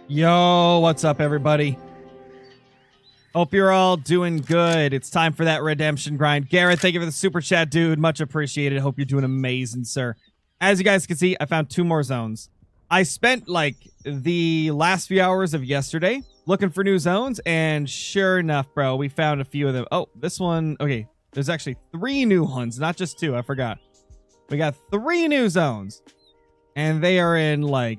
Yo, what's up, everybody? Hope you're all doing good. It's time for that redemption grind. Garrett, thank you for the super chat, dude. Much appreciated. Hope you're doing amazing, sir. As you guys can see, I found 2 more zones. I spent, like, the last few hours of yesterday looking for new zones, and sure enough, bro, we found a few of them. Oh, this one. Okay, there's actually 3 new ones, not just 2. I forgot. We got 3 new zones, and they are in, like,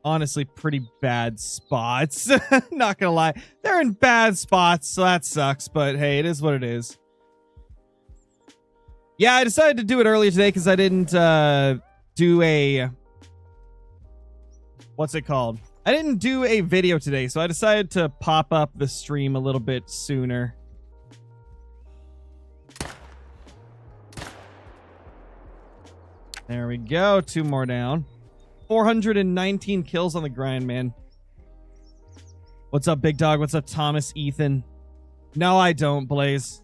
honestly pretty bad spots. Not gonna lie, they're in bad spots, so that sucks, but hey, it is what it is. Yeah, I decided to do it earlier today because I didn't do a what's it called, I didn't do a video today, so I decided to pop up the stream a little bit sooner. There we go, 2 more down. 419 kills on the grind, man. What's up, Big Dog? What's up, Thomas, Ethan? No, I don't, Blaze.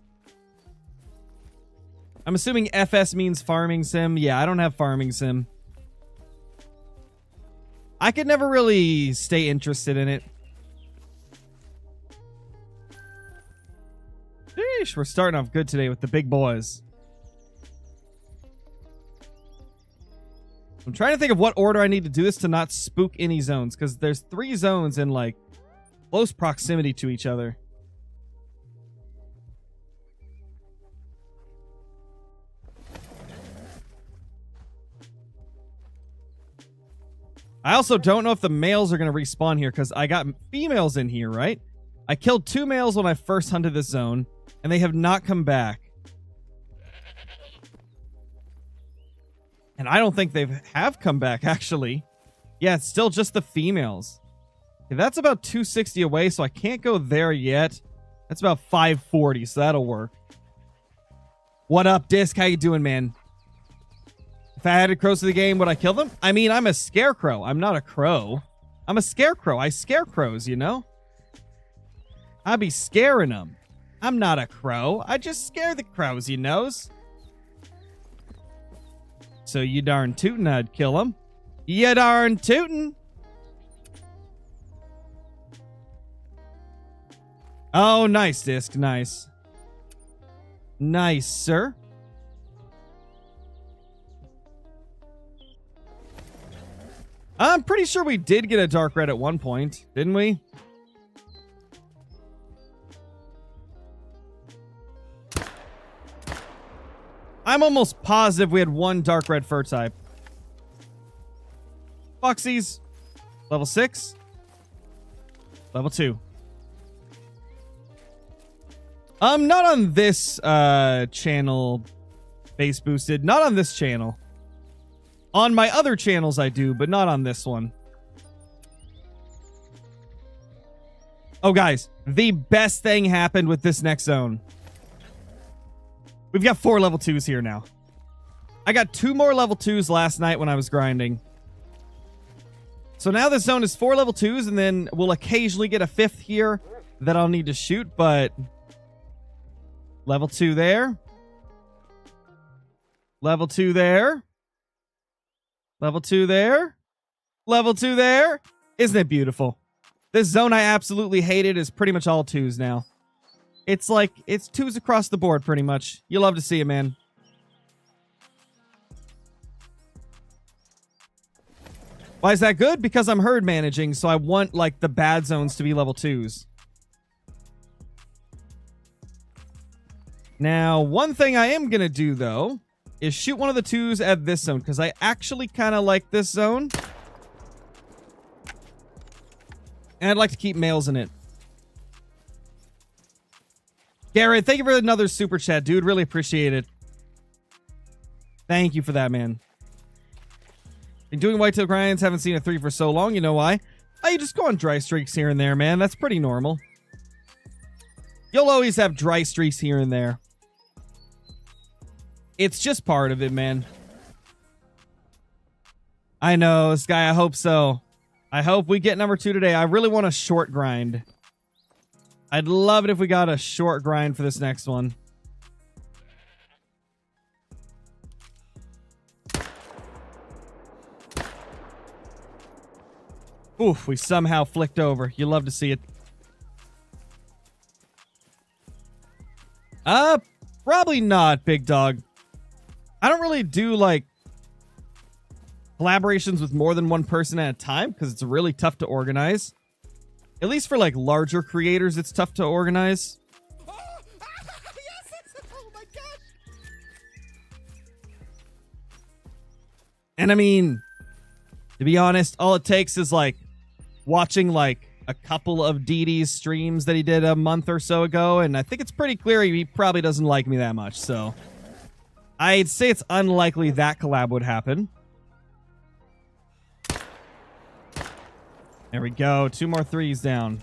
I'm assuming FS means farming sim. Yeah, I don't have farming sim. I could never really stay interested in it. Sheesh, we're starting off good today with the big boys. I'm trying to think of what order I need to do this to not spook any zones, because there's 3 zones in, like, close proximity to each other. I also don't know if the males are going to respawn here, because I got females in here, right? I killed 2 males when I first hunted this zone, and they have not come back. And I don't think they have come back, actually. Yeah, it's still just the females. Okay, that's about 260 away, so I can't go there yet. That's about 540, so that'll work. What up, Disc? How you doing, man? If I added crows to the game, would I kill them? I mean, I'm a scarecrow. I'm not a crow. I'm a scarecrow. I scare crows, you know? I'd be scaring them. I'm not a crow. I just scare the crows, you knows? So you darn tootin' I'd kill him. You darn tootin'. Oh, nice, Disc. Nice. Nice, sir. I'm pretty sure we did get a dark red at one point, didn't we? I'm almost positive we had 1 dark red fur type. Foxies. Level 6. Level 2. Not on this channel base boosted. Not on this channel. On my other channels I do, but not on this one. Oh, guys. The best thing happened with this next zone. We've got 4 level 2s here now. I got 2 more level 2s last night when I was grinding. So now this zone is 4 level 2s, and then we'll occasionally get a 5th here that I'll need to shoot, but... Level 2 there. Level 2 there. Level 2 there. Level 2 there. Isn't it beautiful? This zone I absolutely hated is pretty much all 2s now. It's like, it's 2s across the board, pretty much. You love to see it, man. Why is that good? Because I'm herd managing, so I want, like, the bad zones to be level 2s. Now, one thing I am going to do, though, is shoot one of the 2s at this zone, because I actually kind of like this zone. And I'd like to keep males in it. Garrett, thank you for another super chat, dude. Really appreciate it. Thank you for that, man. Been doing whitetail grinds, haven't seen a 3 for so long. You know why? Oh, you just go on dry streaks here and there, man. That's pretty normal. You'll always have dry streaks here and there. It's just part of it, man. I know, Sky. I hope so. I hope we get number 2 today. I really want a short grind. I'd love it if we got a short grind for this next one. Oof, we somehow flicked over. You love to see it. Probably not, big dog. I don't really do, like, collaborations with more than one person at a time because it's really tough to organize. At least for, like, larger creators, it's tough to organize. Oh my gosh. And I mean, to be honest, all it takes is, like, watching, like, a couple of DD's streams that he did a month or so ago, and I think it's pretty clear he probably doesn't like me that much, so I'd say it's unlikely that collab would happen. There we go. 2 more 3s down.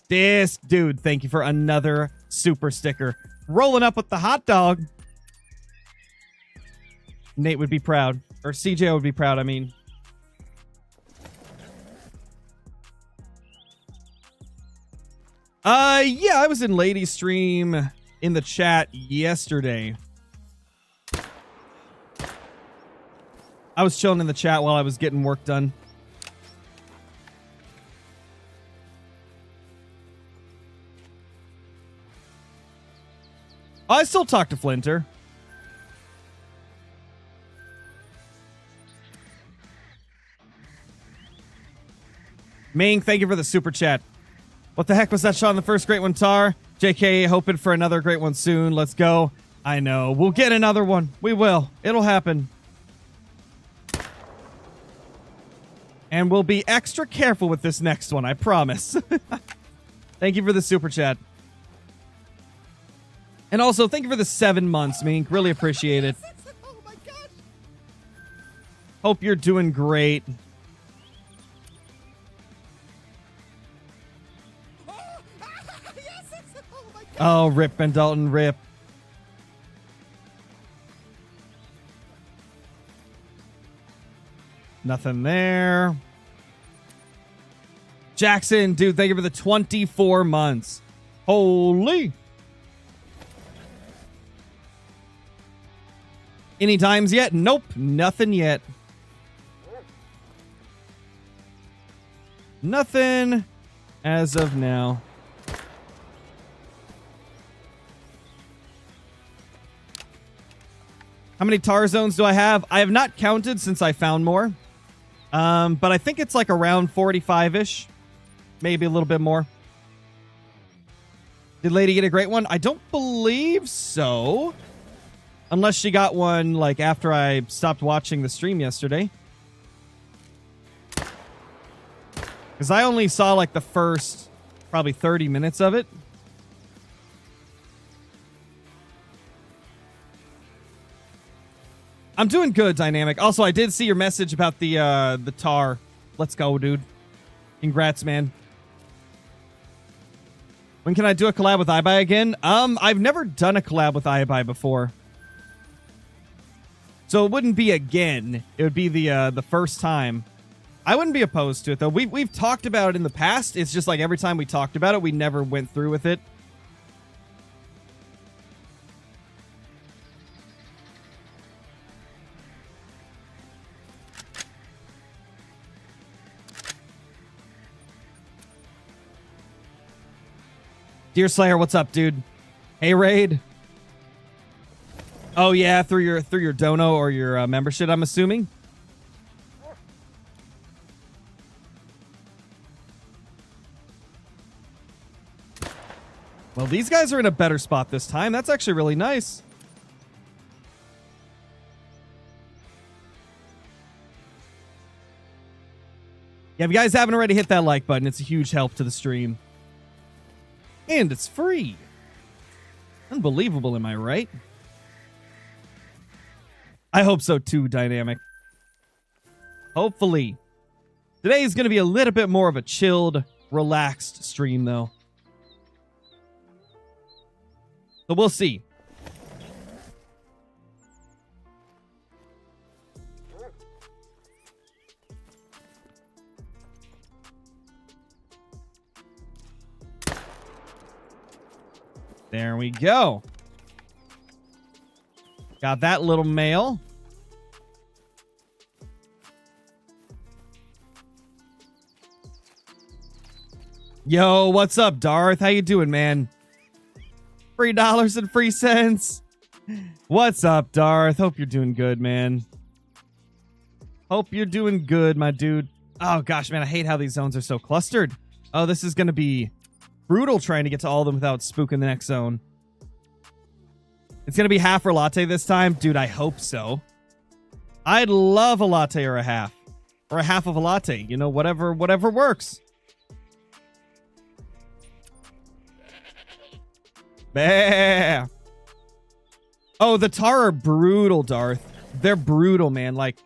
This dude, thank you for another super sticker. Rolling up with the hot dog. Nate would be proud. Or CJ would be proud, I mean. Yeah, I was in Lady's stream in the chat yesterday. I was chilling in the chat while I was getting work done. I still talk to Flinter. Ming, thank you for the super chat. What the heck was that shot on the first great one, Tahr? JK, hoping for another great one soon. Let's go. I know. We'll get another one. We will. It'll happen. And we'll be extra careful with this next one, I promise. Thank you for the super chat. And also, thank you for the 7 months, Mink. Really appreciate it. Oh my gosh. Hope you're doing great. Oh, rip, Ben Dalton, rip. Nothing there. Jackson, dude, thank you for the 24 months. Holy. Any times yet? Nope, nothing yet. Nothing as of now. How many Tahr zones do I have? I have not counted since I found more. But I think it's like around 45-ish. Maybe a little bit more. Did Lady get a great one? I don't believe so. Unless she got one like after I stopped watching the stream yesterday. Because I only saw like the first probably 30 minutes of it. I'm doing good, Dynamic. Also, I did see your message about the Tahr. Let's go, dude. Congrats, man. When can I do a collab with iBuy again? I've never done a collab with iBuy before. So it wouldn't be again. It would be the first time. I wouldn't be opposed to it, though. We've talked about it in the past. It's just like every time we talked about it, we never went through with it. Dear Slayer, what's up, dude? Hey, Raid. Oh yeah, through your dono or your membership, I'm assuming. Well, these guys are in a better spot this time. That's actually really nice. Yeah, if you guys haven't already hit that like button, it's a huge help to the stream. And it's free. Unbelievable, am I right? I hope so too, Dynamic. Hopefully. Today is going to be a little bit more of a chilled, relaxed stream, though. So we'll see. There we go. Got that little mail. Yo, what's up, Darth? How you doing, man? $3 and free cents. What's up, Darth? Hope you're doing good, man. Hope you're doing good, my dude. Oh, gosh, man, I hate how these zones are so clustered. Oh, this is going to be brutal trying to get to all of them without spooking the next zone. It's going to be half or latte this time? Dude, I hope so. I'd love a latte or a half. Or a half of a latte. You know, whatever works. Bah. Oh, the Tahr are brutal, Darth. They're brutal, man. Like,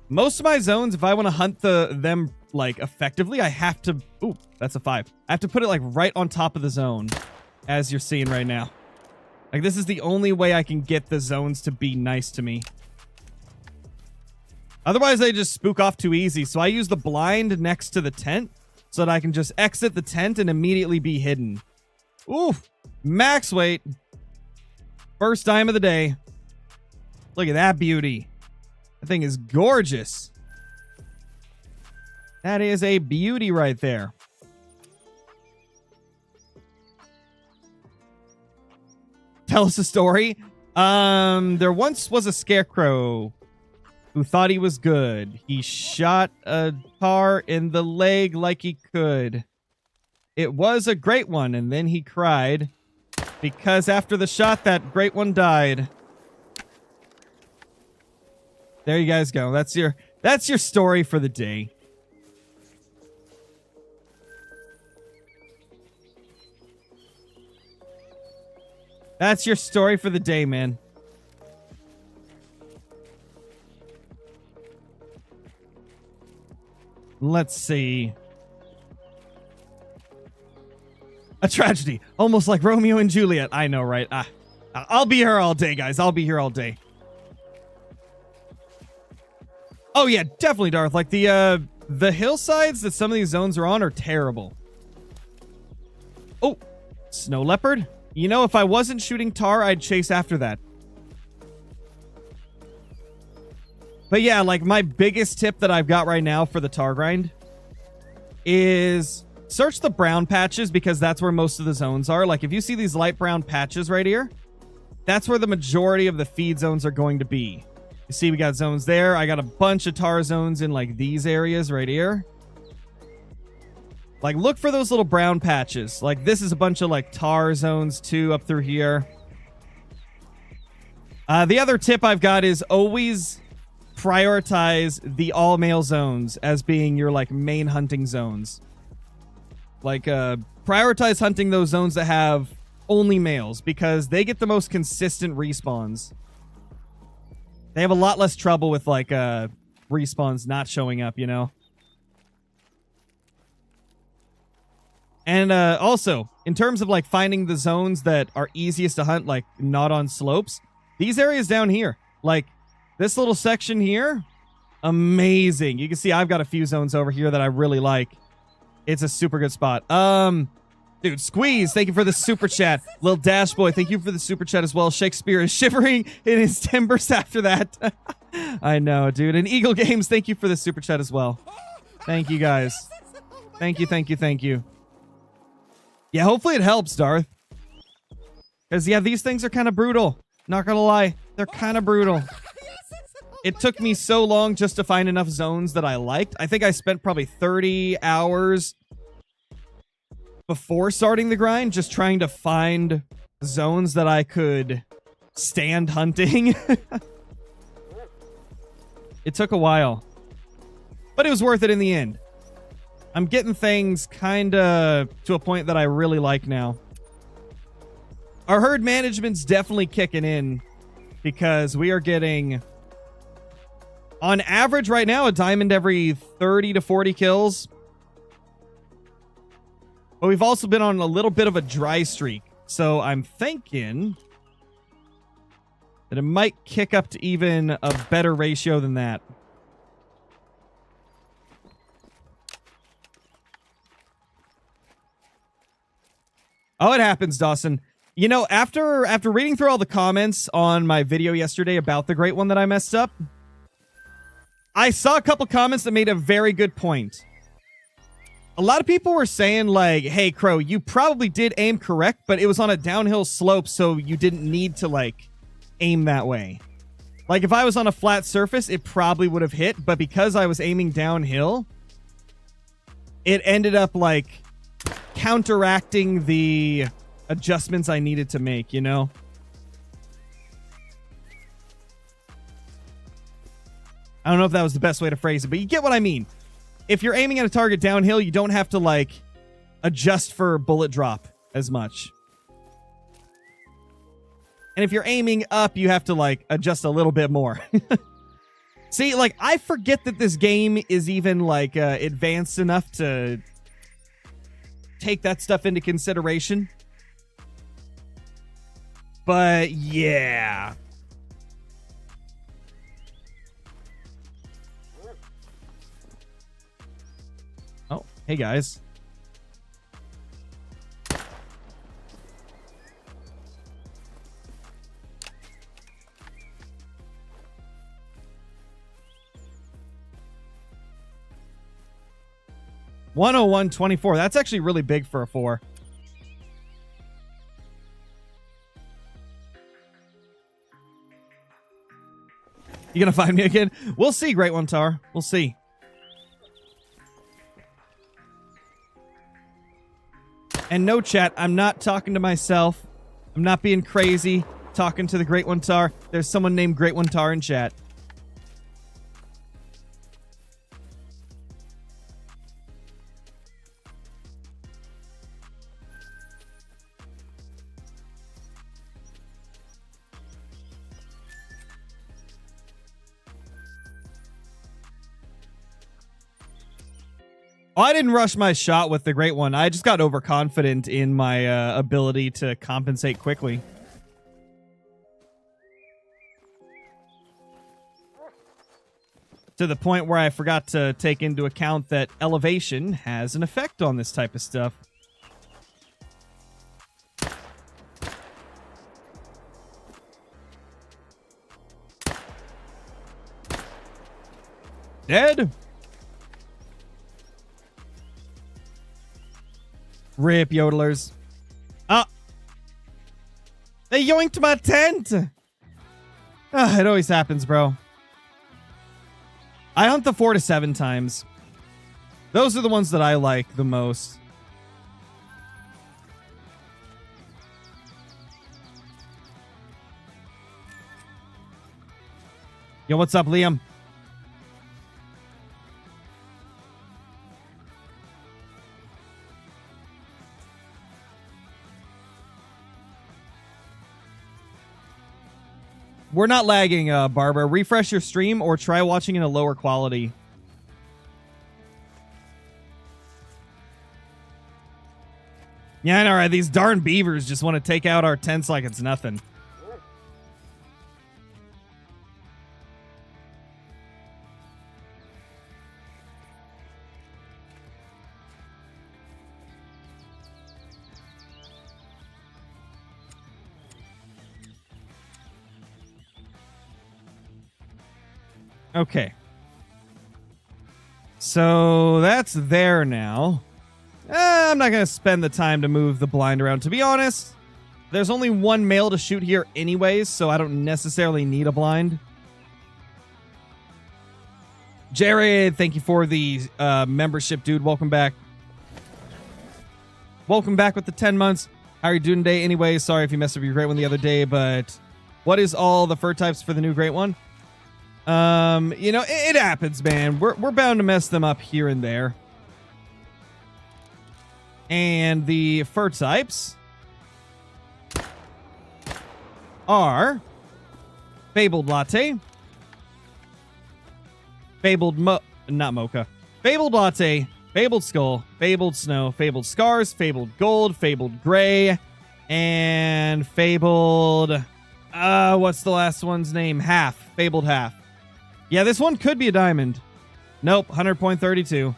most of my zones, if I want to hunt them like effectively, I have to... Ooh, that's a 5. I have to put it like right on top of the zone, as you're seeing right now. Like, this is the only way I can get the zones to be nice to me. Otherwise, they just spook off too easy. So I use the blind next to the tent so that I can just exit the tent and immediately be hidden. Ooh, max weight. First time of the day. Look at that beauty. That thing is gorgeous. That is a beauty right there. Tell us a story. There once was a scarecrow who thought he was good. He shot a Tahr in the leg like he could. It was a great one, and then he cried because after the shot, that great one died. There you guys go. That's your story for the day. That's your story for the day, man. Let's see. A tragedy. Almost like Romeo and Juliet. I know, right? I'll be here all day, guys. I'll be here all day. Oh, yeah, definitely, Darth. Like, the hillsides that some of these zones are on are terrible. Oh, snow leopard. You know, if I wasn't shooting Tahr, I'd chase after that. But yeah, like, my biggest tip that I've got right now for the Tahr grind is search the brown patches, because that's where most of the zones are. Like, if you see these light brown patches right here, that's where the majority of the feed zones are going to be. You see, we got zones there. I got a bunch of Tahr zones in, like, these areas right here. Like, look for those little brown patches. Like, this is a bunch of, like, Tahr zones, too, up through here. The other tip I've got is always prioritize the all-male zones as being your, like, main hunting zones. Like, prioritize hunting those zones that have only males, because they get the most consistent respawns. They have a lot less trouble with, like, respawns not showing up, you know? And also, in terms of, like, finding the zones that are easiest to hunt, like, not on slopes, these areas down here, like, this little section here, amazing. You can see I've got a few zones over here that I really like. It's a super good spot. Dude, Squeeze, thank you for the super chat. Lil Dash Boy, thank you for the super chat as well. Shakespeare is shivering in his timbers after that. I know, dude. And Eagle Games, thank you for the super chat as well. Thank you, guys. Thank you, thank you, thank you. Yeah, hopefully it helps, Darth. Because, yeah, these things are kind of brutal. Not gonna lie. They're kind of brutal. It took me so long just to find enough zones that I liked. I think I spent probably 30 hours before starting the grind just trying to find zones that I could stand hunting. It took a while. But it was worth it in the end. I'm getting things kind of to a point that I really like now. Our herd management's definitely kicking in because we are getting, on average right now, a diamond every 30 to 40 kills. But we've also been on a little bit of a dry streak. So I'm thinking that it might kick up to even a better ratio than that. Oh, it happens, Dawson. You know, after reading through all the comments on my video yesterday about the great one that I messed up, I saw a couple comments that made a very good point. A lot of people were saying, like, hey, Crow, you probably did aim correct, but it was on a downhill slope, so you didn't need to, like, aim that way. Like, if I was on a flat surface, it probably would have hit, but because I was aiming downhill, it ended up, like, counteracting the adjustments I needed to make, you know? I don't know if that was the best way to phrase it, but you get what I mean. If you're aiming at a target downhill, you don't have to, like, adjust for bullet drop as much. And if you're aiming up, you have to, like, adjust a little bit more. See, like, I forget that this game is even, like, advanced enough to take that stuff into consideration. But, yeah. Oh, hey, guys. $101.24. That's actually really big for a 4. You gonna find me again? We'll see, Great One, Tahr. We'll see. And no, chat, I'm not talking to myself. I'm not being crazy talking to the Great One, Tahr. There's someone named Great One, Tahr in chat. Oh, I didn't rush my shot with the Great One. I just got overconfident in my ability to compensate quickly. To the point where I forgot to take into account that elevation has an effect on this type of stuff. Dead. Rip, yodelers. Ah! They yoinked my tent! Ah, it always happens, bro. I hunt the 4 to 7 times. Those are the ones that I like the most. Yo, what's up, Liam? We're not lagging, Barbara. Refresh your stream or try watching in a lower quality. Yeah, I know, right? These darn beavers just want to take out our tents like it's nothing. Okay. So that's there now. I'm not going to spend the time to move the blind around. To be honest, there's only one male to shoot here anyways, so I don't necessarily need a blind. Jared, thank you for the membership, dude. Welcome back. Welcome back with the 10 months. How are you doing today? Anyway, sorry if you messed up your Great One the other day, but what is all the fur types for the new Great One? You know, it happens, man. We're bound to mess them up here and there. And the fur types are Fabled Latte, Fabled not Mocha, Fabled Latte, Fabled Skull, Fabled Snow, Fabled Scars, Fabled Gold, Fabled Gray, and Fabled, what's the last one's name? Half. Fabled Half. Yeah, this one could be a diamond. Nope, 100.32.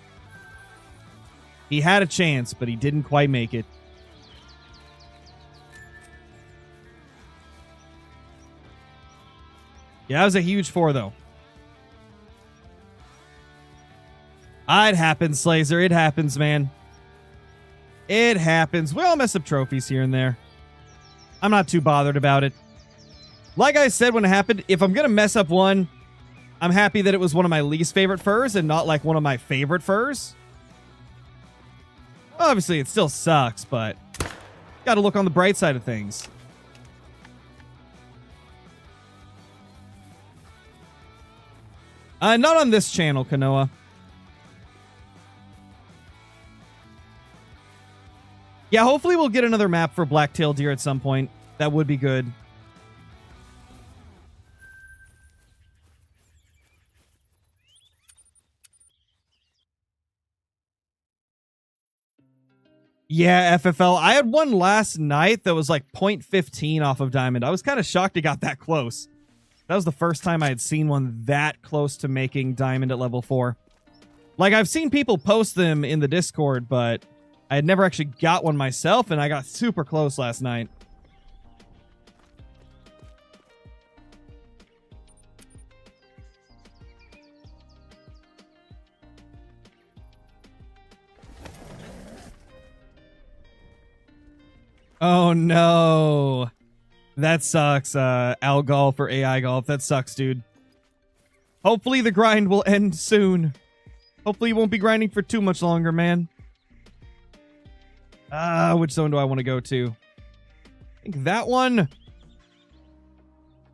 He had a chance, but he didn't quite make it. Yeah, that was a huge 4, though. It happens, Slazer. It happens, man. It happens. We all mess up trophies here and there. I'm not too bothered about it. Like I said when it happened, if I'm going to mess up one, I'm happy that it was one of my least favorite furs and not like one of my favorite furs. Obviously, it still sucks, but got to look on the bright side of things. Not on this channel, Kanoa. Yeah, hopefully we'll get another map for black-tailed deer at some point. That would be good. Yeah, FFL. I had one last night that was like 0.15 off of Diamond. I was kind of shocked it got that close. That was the first time I had seen one that close to making Diamond at level 4. Like, I've seen people post them in the Discord, but I had never actually got one myself, and I got super close last night. Oh, no. That sucks, Al Golf or AI Golf. That sucks, dude. Hopefully the grind will end soon. Hopefully you won't be grinding for too much longer, man. Which zone do I want to go to? I think that one.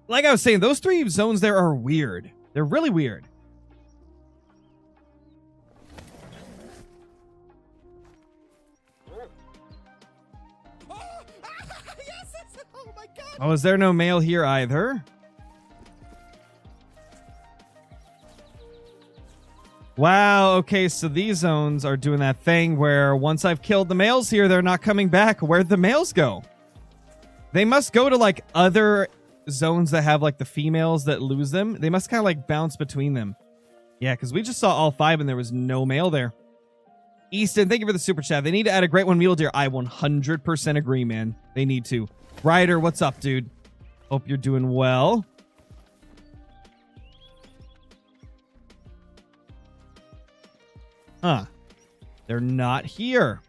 Like I was saying, those 3 zones there are weird. They're really weird. Yes! Oh my god! Oh, is there no mail here either? Wow, okay, so these zones are doing that thing where once I've killed the males here, they're not coming back. Where'd the males go? They must go to, like, other zones that have, like, the females that lose them. They must kind of, like, bounce between them. Yeah, because we just saw all 5 and there was no male there. Easton, thank you for the super chat. They need to add a great one mule deer. I 100% agree, man. They need to. Ryder, what's up, dude? Hope you're doing well. Huh. They're not here.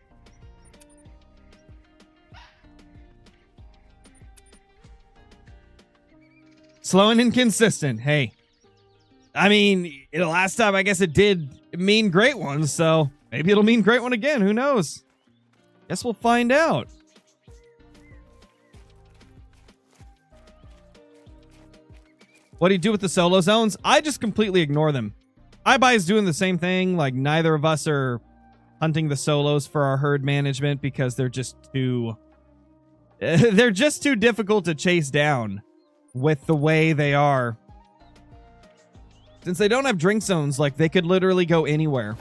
Slow and inconsistent. Hey. I mean, the last time I guess it did mean great one, so maybe it'll mean great one again. Who knows? Guess we'll find out. What do you do with the solo zones? I just completely ignore them. iBuy's doing the same thing. Like, neither of us are hunting the solos for our herd management because they're just too... they're just too difficult to chase down with the way they are. Since they don't have drink zones, like, they could literally go anywhere.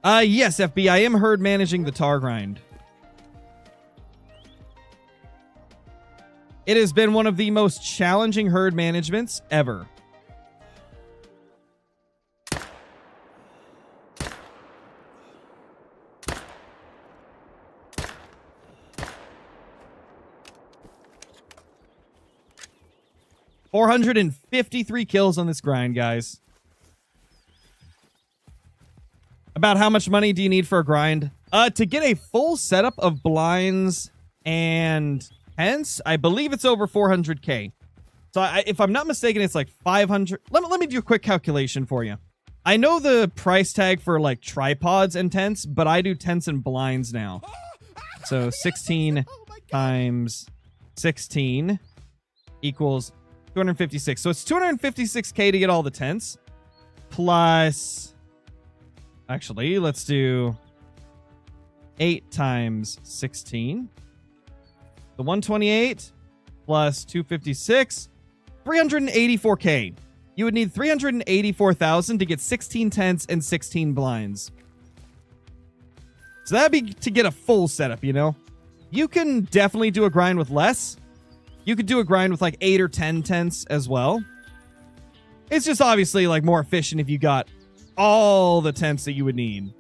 Yes, FB, I am herd managing the Tahr grind. It has been one of the most challenging herd managements ever. $453 kills on this grind, guys. About how much money do you need for a grind? To get a full setup of blinds and tents, I believe it's over 400k. So if I'm not mistaken, it's like 500. Let me do a quick calculation for you. I know the price tag for like tripods and tents, but I do tents and blinds now. So 16 times 16 equals 256. So it's 256k to get all the tents. Plus, actually, let's do 8 times 16. The 128 plus 256, 384k. You would need 384,000 to get 16 tents and 16 blinds. So that'd be to get a full setup, you know? You can definitely do a grind with less. You could do a grind with like 8 or 10 tents as well. It's just obviously like more efficient if you got all the tents that you would need.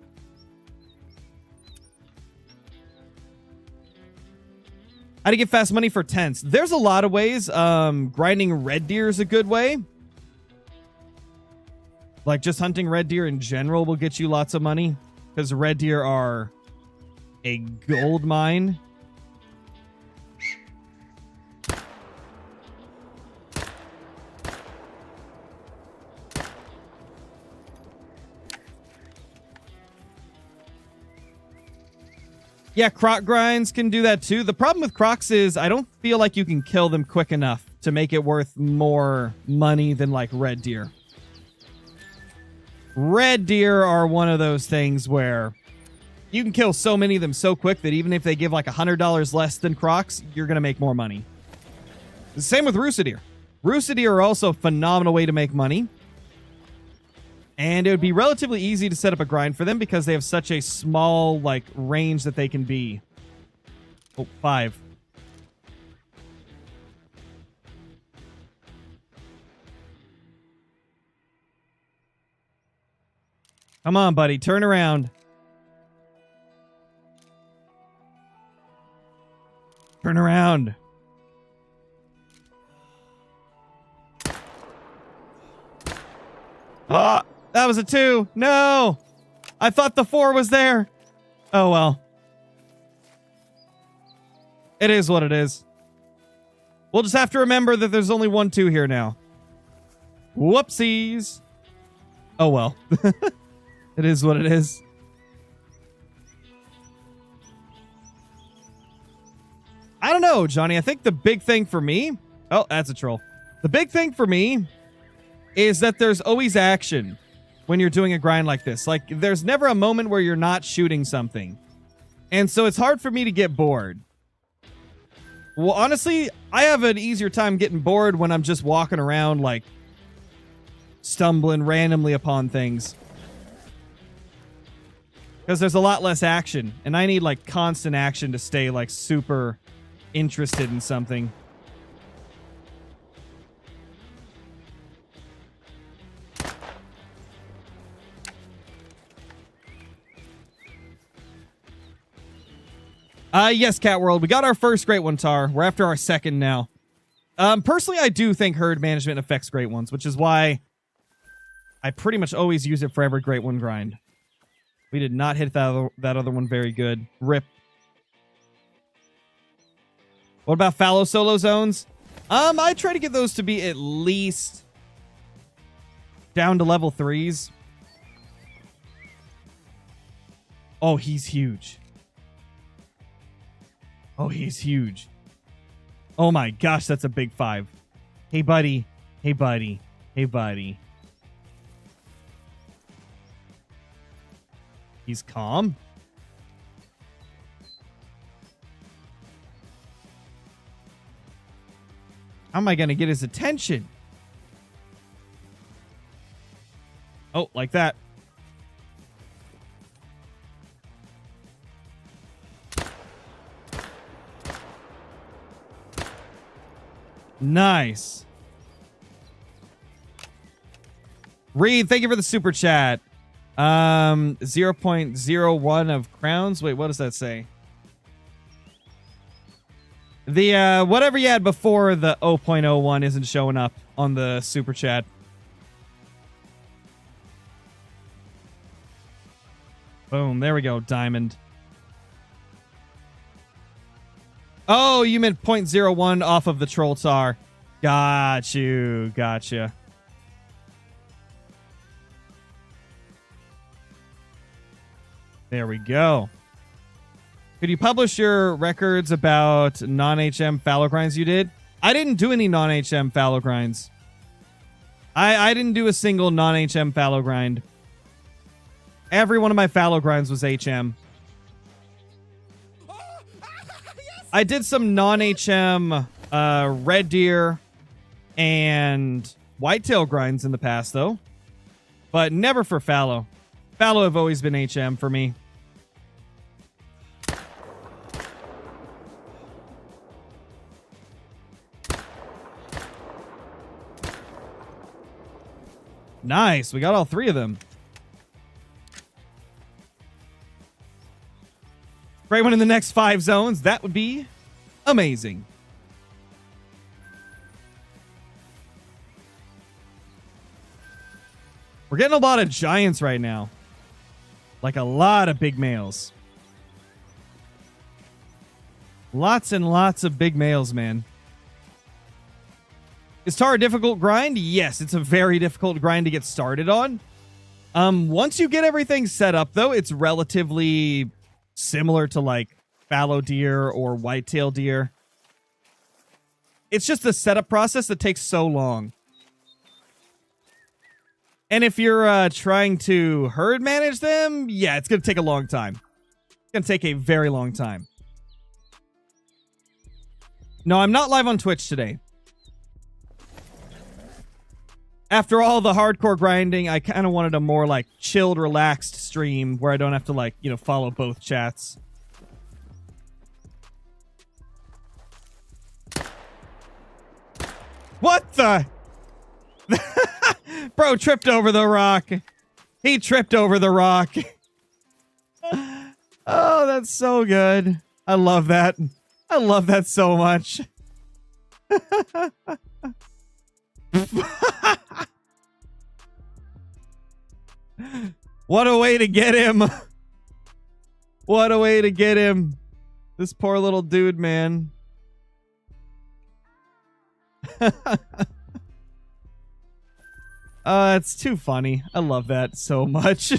How to get fast money for tents? There's a lot of ways. Grinding red deer is a good way. Like, just hunting red deer in general will get you lots of money, because red deer are a gold mine. Yeah, croc grinds can do that too. The problem with crocs is I don't feel like you can kill them quick enough to make it worth more money than like red deer. Red deer are one of those things where you can kill so many of them so quick that even if they give like $100 less than crocs, you're going to make more money. The same with rooster deer. Rooster deer are also a phenomenal way to make money. And it would be relatively easy to set up a grind for them because they have such a small, like, range that they can be. Oh, 5. Come on, buddy. Turn around. Turn around. Ah! That was a 2. No! I thought the 4 was there. Oh, well. It is what it is. We'll just have to remember that there's only 1 2 here now. Whoopsies. Oh, well. It is what it is. I don't know, Johnny. I think the big thing for me... Oh, that's a troll. The big thing for me is that there's always action when you're doing a grind like this. Like, there's never a moment where you're not shooting something. And so it's hard for me to get bored. Well, honestly, I have an easier time getting bored when I'm just walking around, like, stumbling randomly upon things. Because there's a lot less action. And I need, like, constant action to stay, like, super interested in something. Yes, Cat World. We got our first great one, Tahr. We're after our second now. Personally, I do think herd management affects great ones, which is why I pretty much always use it for every great one grind. We did not hit that other one very good. RIP. What about fallow solo zones? I try to get those to be at least down to level 3s. Oh, he's huge. Oh, he's huge. Oh my gosh, that's a big 5. Hey, buddy. Hey, buddy. Hey, buddy. He's calm. How am I going to get his attention? Oh, like that. Nice. Reed, thank you for the super chat. 0.01 of crowns. Wait, what does that say? The whatever you had before the 0.01 isn't showing up on the super chat. Boom, there we go, diamond. Oh, you meant 0.01 off of the troll tar. Got you. Gotcha. There we go. Could you publish your records about non-HM fallow grinds you did? I didn't do any non-HM fallow grinds. I didn't do a single non-HM fallow grind. Every one of my fallow grinds was HM. I did some non-HM red deer and whitetail grinds in the past, though. But never for fallow. Fallow have always been HM for me. Nice. We got all 3 of them. Great one in the next 5 zones. That would be amazing. We're getting a lot of giants right now. Like a lot of big males. Lots and lots of big males, man. Is Tahr a difficult grind? Yes, it's a very difficult grind to get started on. Once you get everything set up, though, it's relatively similar to like fallow deer or whitetail deer. It's just the setup process that takes so long. And if you're trying to herd manage them, yeah, it's going to take a long time. It's going to take a very long time. No, I'm not live on Twitch today. After all the hardcore grinding, I kind of wanted a more like chilled, relaxed stream where I don't have to like, you know, follow both chats. What the? Bro tripped over the rock. He tripped over the rock. Oh, that's so good. I love that. I love that so much. What a way to get him. What a way to get him. This poor little dude, man. It's too funny. I love that so much.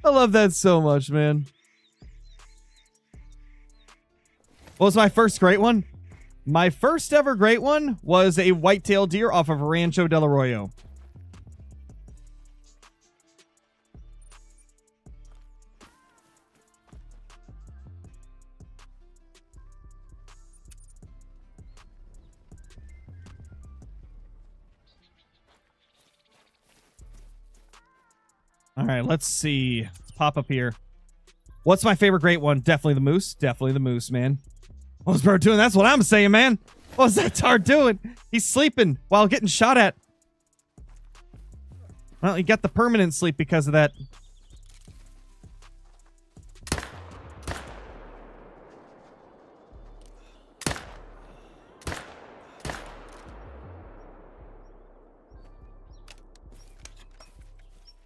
I love that so much, man. What was my first great one? My first ever great one was a whitetail deer off of Rancho del Arroyo. All right, let's see. Let's pop up here. What's my favorite great one? Definitely the moose. Definitely the moose, man. What was bro doing? That's what I'm saying, man. What was that Tahr doing? He's sleeping while getting shot at. Well, he got the permanent sleep because of that.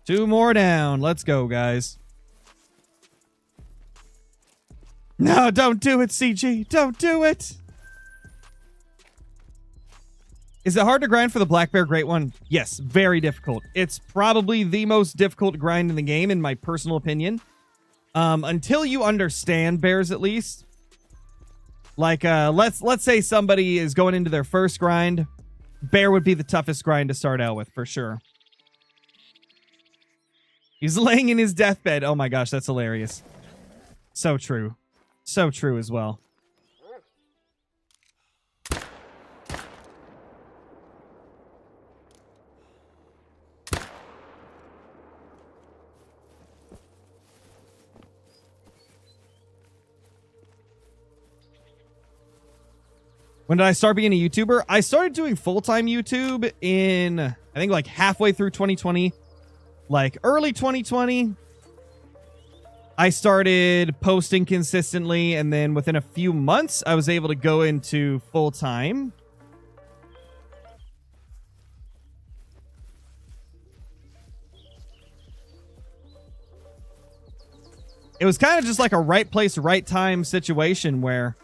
Two more down. Let's go, guys. No, don't do it, CG. Don't do it. Is it hard to grind for the black bear great one? Yes, very difficult. It's probably the most difficult grind in the game, in my personal opinion. Until you understand bears, at least. Like, let's say somebody is going into their first grind. Bear would be the toughest grind to start out with, for sure. He's laying in his deathbed. Oh my gosh, that's hilarious. So true. So true as well. When did I start being a YouTuber? I started doing full-time YouTube in, I think, like halfway through 2020. Like early 2020. I started posting consistently, and then within a few months, I was able to go into full-time. It was kind of just like a right place, right time situation where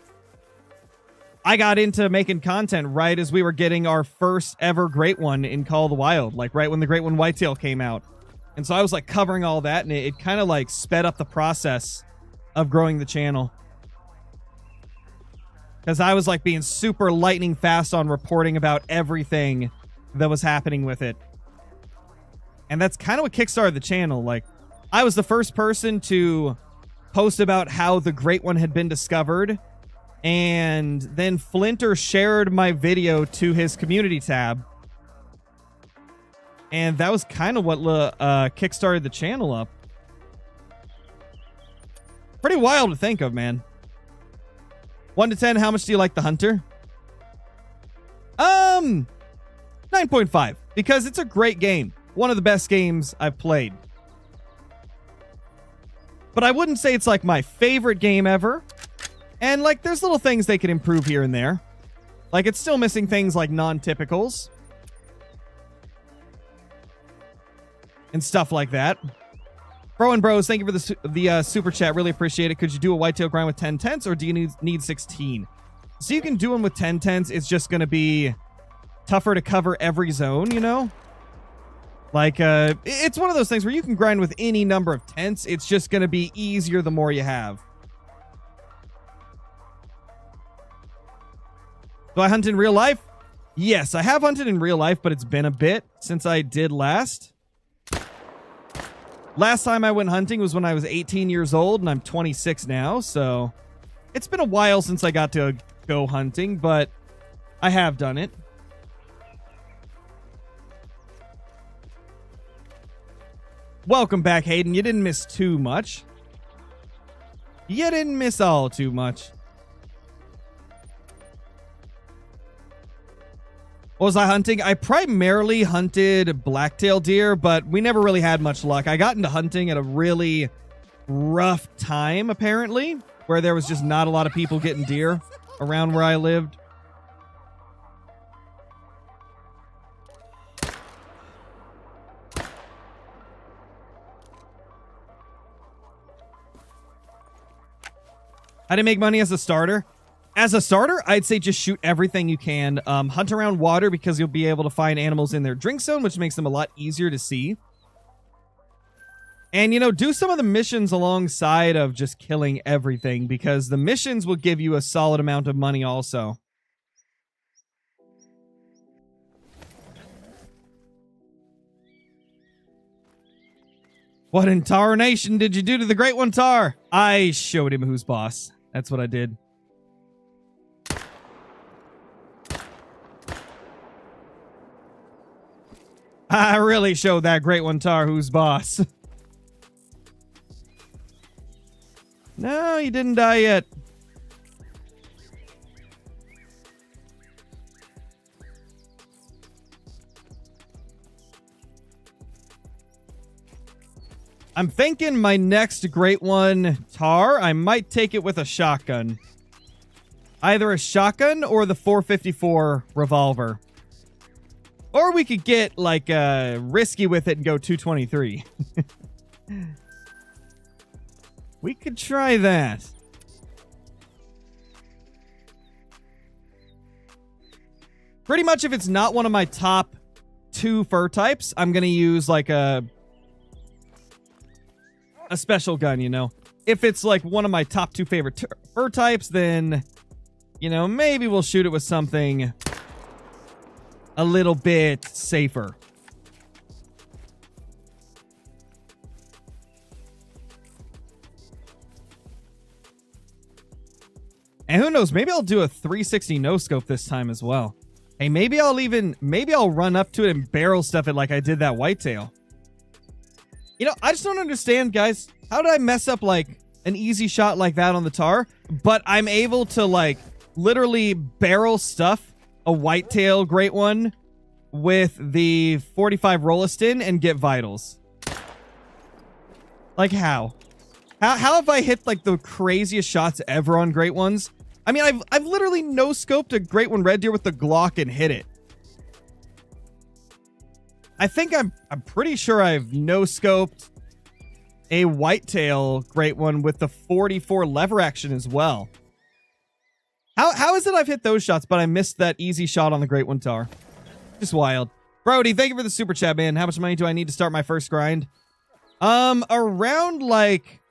I got into making content right as we were getting our first ever Great One in Call of the Wild, like right when the Great One Whitetail came out. And so I was like covering all that, and it kind of like sped up the process of growing the channel. Because I was like being super lightning fast on reporting about everything that was happening with it. And that's kind of what kickstarted the channel. Like, I was the first person to post about how the Great One had been discovered. And then Flinter shared my video to his community tab. And that was kind of what kickstarted the channel up. Pretty wild to think of, man. 1 to 10, how much do you like The Hunter? 9.5. Because it's a great game. One of the best games I've played. But I wouldn't say it's like my favorite game ever. And like, there's little things they can improve here and there. Like, it's still missing things like non-typicals. and stuff like that. Bro and Bros, thank you for the super chat. Really appreciate it. Could you do a whitetail grind with 10 tents, or do you need 16? So you can do them with 10 tents. It's just going to be tougher to cover every zone, you know? Like, it's one of those things where you can grind with any number of tents. It's just going to be easier the more you have. Do I hunt in real life? Yes, I have hunted in real life, but it's been a bit since I did last. Last time I went hunting was when I was 18 years old, and I'm 26 now, so it's been a while since I got to go hunting, but I have done it. Welcome back, Hayden. You didn't miss too much. You didn't miss all too much. What was I hunting? I primarily hunted blacktail deer, but we never really had much luck. I got into hunting at a really rough time, apparently, where there was just not a lot of people getting deer around where I lived. How to make money as a starter? As a starter, I'd say just shoot everything you can. Hunt around water because you'll be able to find animals in their drink zone, which makes them a lot easier to see. And, you know, do some of the missions alongside of just killing everything, because the missions will give you a solid amount of money also. What in Tahr Nation did you do to the Great One, Tahr? I showed him who's boss. That's what I did. I really showed that Great One, Tahr, who's boss. No, he didn't die yet. I'm thinking my next Great One, Tahr, I might take it with a shotgun. Either a shotgun or the 454 revolver. Or we could get, like, risky with it and go 223. We could try that. Pretty much if it's not one of my top 2 fur types, I'm going to use, like, a special gun, you know? If it's, like, one of my top 2 favorite fur types, then, you know, maybe we'll shoot it with something a little bit safer. And who knows, maybe I'll do a 360 no scope this time as well. Hey, maybe I'll run up to it and barrel stuff it like I did that whitetail. You know, I just don't understand, guys. How did I mess up, like, an easy shot like that on the Tahr, but I'm able to, like, literally barrel stuff a whitetail Great One with the 45 Rolliston and get vitals? Like, how? How have I hit, like, the craziest shots ever on Great Ones? I mean, I've literally no-scoped a Great One red deer with the Glock and hit it. I think I'm pretty sure I've no-scoped a whitetail Great One with the 44 lever action as well. How is it I've hit those shots, but I missed that easy shot on the Great One, Tahr? Just wild. Brody, thank you for the super chat, man. How much money do I need to start my first grind? Around, like,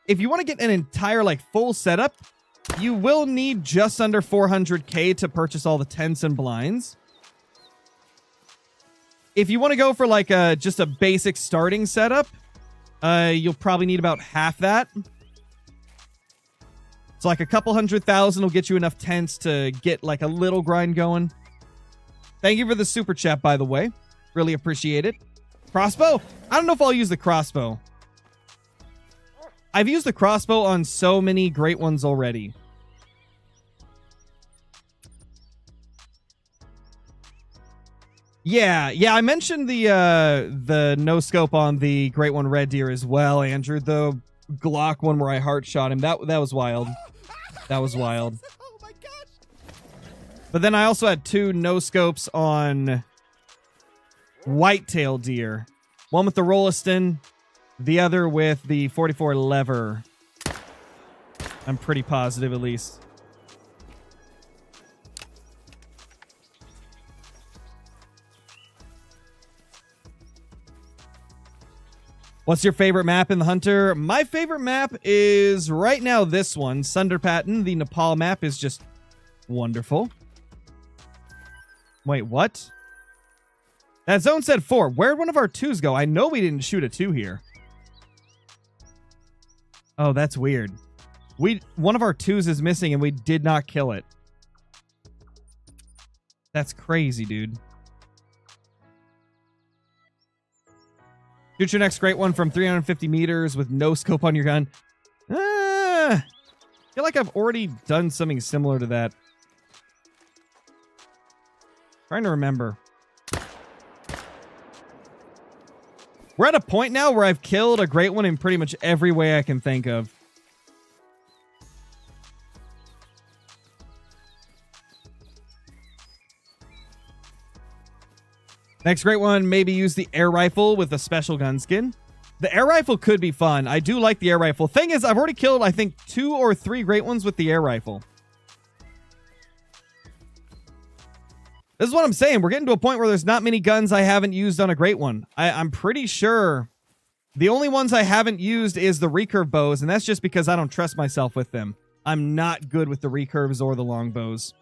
if you want to get an entire, like, full setup, you will need just under 400k to purchase all the tents and blinds. If you want to go for, like, just a basic starting setup, you'll probably need about half that. So, like, a couple 100,000 will get you enough tents to get, like, a little grind going. Thank you for the super chat, by the way. Really appreciate it. Crossbow? I don't know if I'll use the crossbow. I've used the crossbow on so many Great Ones already. Yeah, I mentioned the no-scope on the Great One red deer as well, Andrew. The Glock one where I heart shot him. That was wild. That was wild. Oh my gosh. But then I also had 2 no-scopes on whitetail deer. One with the Rolliston, the other with the 44 lever. I'm pretty positive, at least. What's your favorite map in the Hunter? My favorite map is right now this one, Sunderpatten. The Nepal map is just wonderful. Wait, what? That zone said 4. Where'd one of our 2s go? I know we didn't shoot a 2 here. Oh, that's weird. One of our 2s is missing and we did not kill it. That's crazy, dude. Shoot your next great one from 350 meters with no scope on your gun. I feel like I've already done something similar to that. Trying to remember. We're at a point now where I've killed a great one in pretty much every way I can think of. Next great one, maybe use the air rifle with a special gun skin. The air rifle could be fun. I do like the air rifle. Thing is, I've already killed, I think, 2 or 3 great ones with the air rifle. This is what I'm saying. We're getting to a point where there's not many guns I haven't used on a great one. I'm pretty sure the only ones I haven't used is the recurve bows, and that's just because I don't trust myself with them. I'm not good with the recurves or the longbows.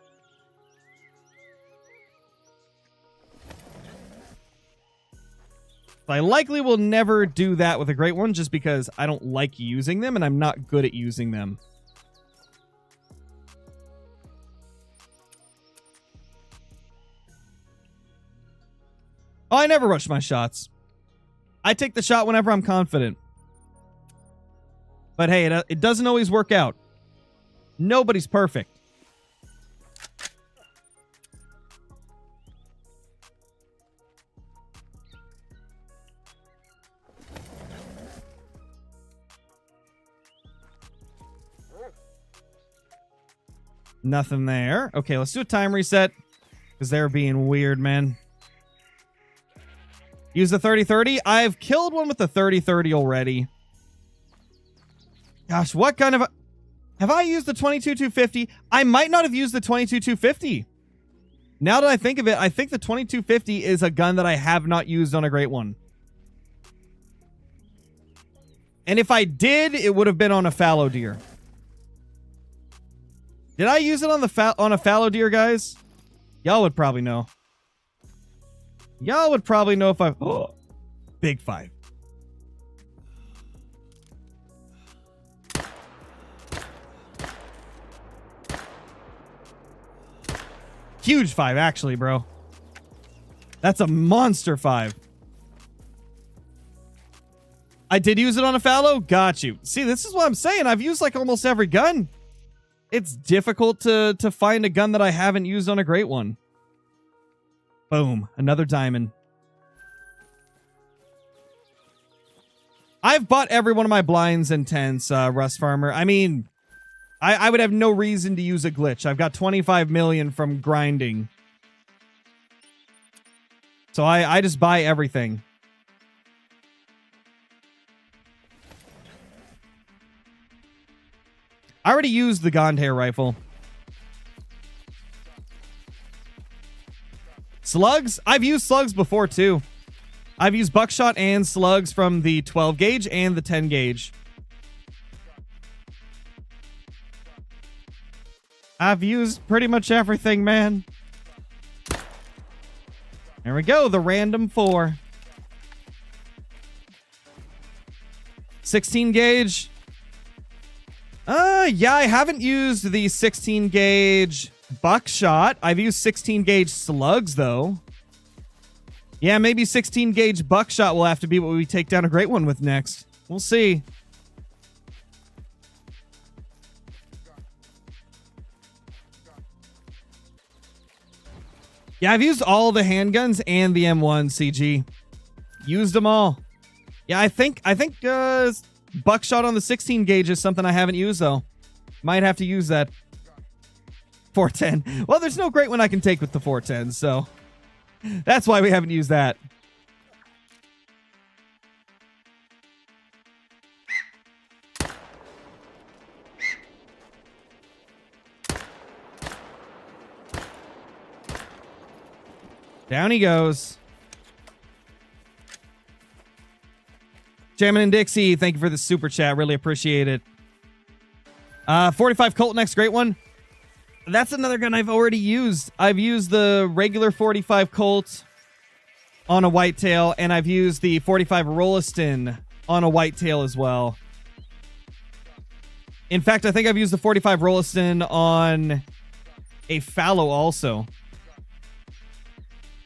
I likely will never do that with a great one just because I don't like using them and I'm not good at using them. Oh, I never rush my shots. I take the shot whenever I'm confident. But hey, it doesn't always work out. Nobody's perfect. Nothing there. Okay, let's do a time reset. Because they're being weird, man. Use the 30-30. I've killed one with the 30-30 already. Gosh, what kind of... Have I used the 22-250? I might not have used the 22-250. Now that I think of it, I think the 22-250 is a gun that I have not used on a great one. And if I did, it would have been on a fallow deer. Did I use it on a fallow deer, guys? Y'all would probably know. Y'all would probably know if I... Oh, big 5. Huge 5, actually, bro. That's a monster 5. I did use it on a fallow? Got you. See, this is what I'm saying. I've used like almost every gun. It's difficult to find a gun that I haven't used on a great one. Boom. Another diamond. I've bought every one of my blinds and tents, Rust Farmer. I mean, I would have no reason to use a glitch. I've got 25 million from grinding. So I just buy everything. I already used the Gondhair rifle. Slugs? I've used slugs before, too. I've used buckshot and slugs from the 12 gauge and the 10 gauge. I've used pretty much everything, man. There we go, the random 4. 16 gauge. Yeah, I haven't used the 16 gauge buckshot. I've used 16 gauge slugs, though. Yeah, maybe 16 gauge buckshot will have to be what we take down a great one with next. We'll see. Yeah, I've used all the handguns and the M1 CG. Used them all. Yeah, I think buckshot on the 16 gauge is something I haven't used, though. Might have to use that. 410. Well, there's no great one I can take with the 410, so that's why we haven't used that. Down he goes. Jammin' and Dixie, thank you for the super chat. Really appreciate it. 45 Colt, next great one. That's another gun I've already used. I've used the regular 45 Colt on a whitetail, and I've used the 45 Rolliston on a whitetail as well. In fact, I think I've used the 45 Rolliston on a fallow also.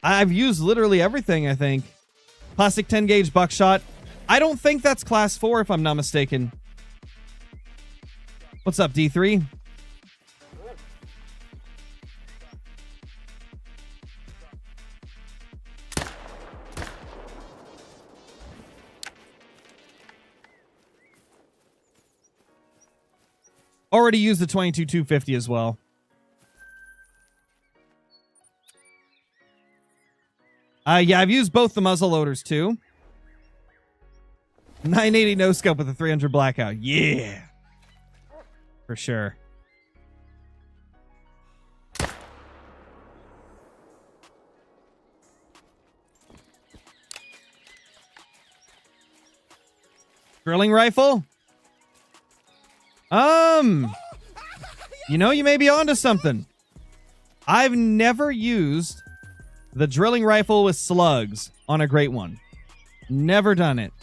I've used literally everything, I think. Plastic 10 gauge buckshot. I don't think that's class 4 if I'm not mistaken. What's up, D3? Already used the 22-250 as well. Yeah, I've used both the muzzle loaders too. 980 no scope with a 300 blackout. Yeah. For sure. Drilling rifle? You know, you may be onto something. I've never used the drilling rifle with slugs on a great one. Never done it.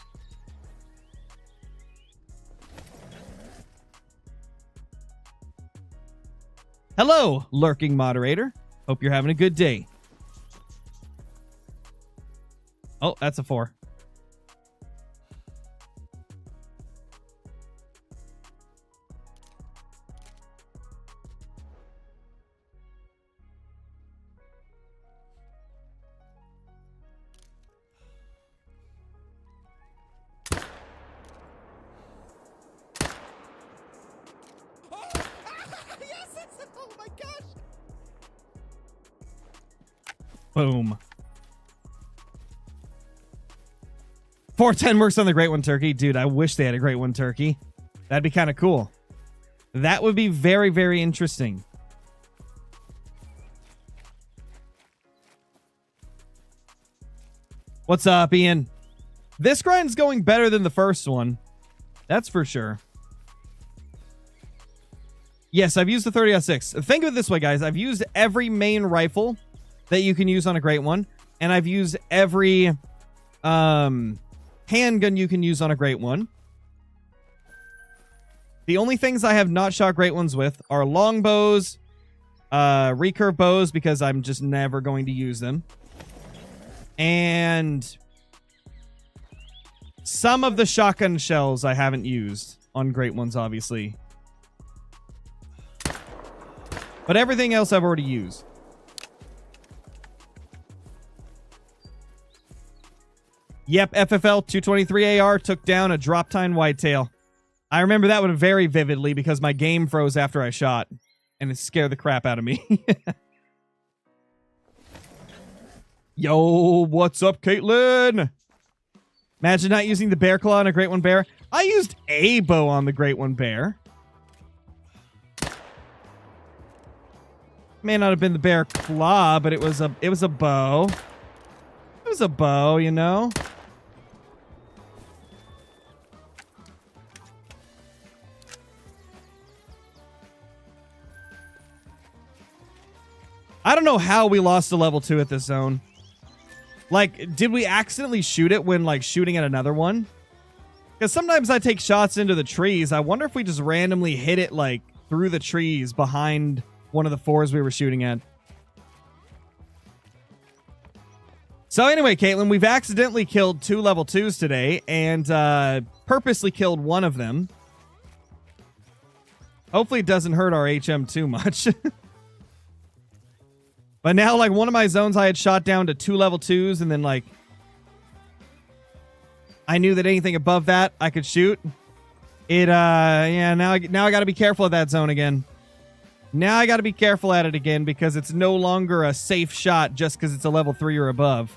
Hello, lurking moderator. Hope you're having a good day. Oh, that's a 4. Boom. 410 works on the Great One Turkey. Dude, I wish they had a Great One Turkey. That'd be kind of cool. That would be very, very interesting. What's up, Ian? This grind's going better than the first one. That's for sure. Yes, I've used the 30-06. Think of it this way, guys. I've used every main rifle that you can use on a Great One, and I've used every handgun you can use on a Great One. The only things I have not shot Great Ones with are longbows, recurve bows, because I'm just never going to use them, and some of the shotgun shells I haven't used on Great Ones, obviously. But everything else I've already used. Yep, FFL 223 AR took down a drop tine whitetail. I remember that one very vividly because my game froze after I shot, and it scared the crap out of me. Yo, what's up, Caitlin? Imagine not using the bear claw on a Great One Bear. I used a bow on the Great One Bear. May not have been the bear claw, but it was a bow. It was a bow, you know. I don't know how we lost to level 2 at this zone. Like, did we accidentally shoot it when, like, shooting at another one? Because sometimes I take shots into the trees. I wonder if we just randomly hit it, like, through the trees behind one of the 4s we were shooting at. So anyway, Caitlin, we've accidentally killed 2 level 2s today and purposely killed one of them. Hopefully it doesn't hurt our HM too much. But now, like, one of my zones I had shot down to 2 level 2s, and then, like, I knew that anything above that I could shoot. Yeah, now I got to be careful of that zone again. Now I got to be careful at it again because it's no longer a safe shot just because it's a level 3 or above.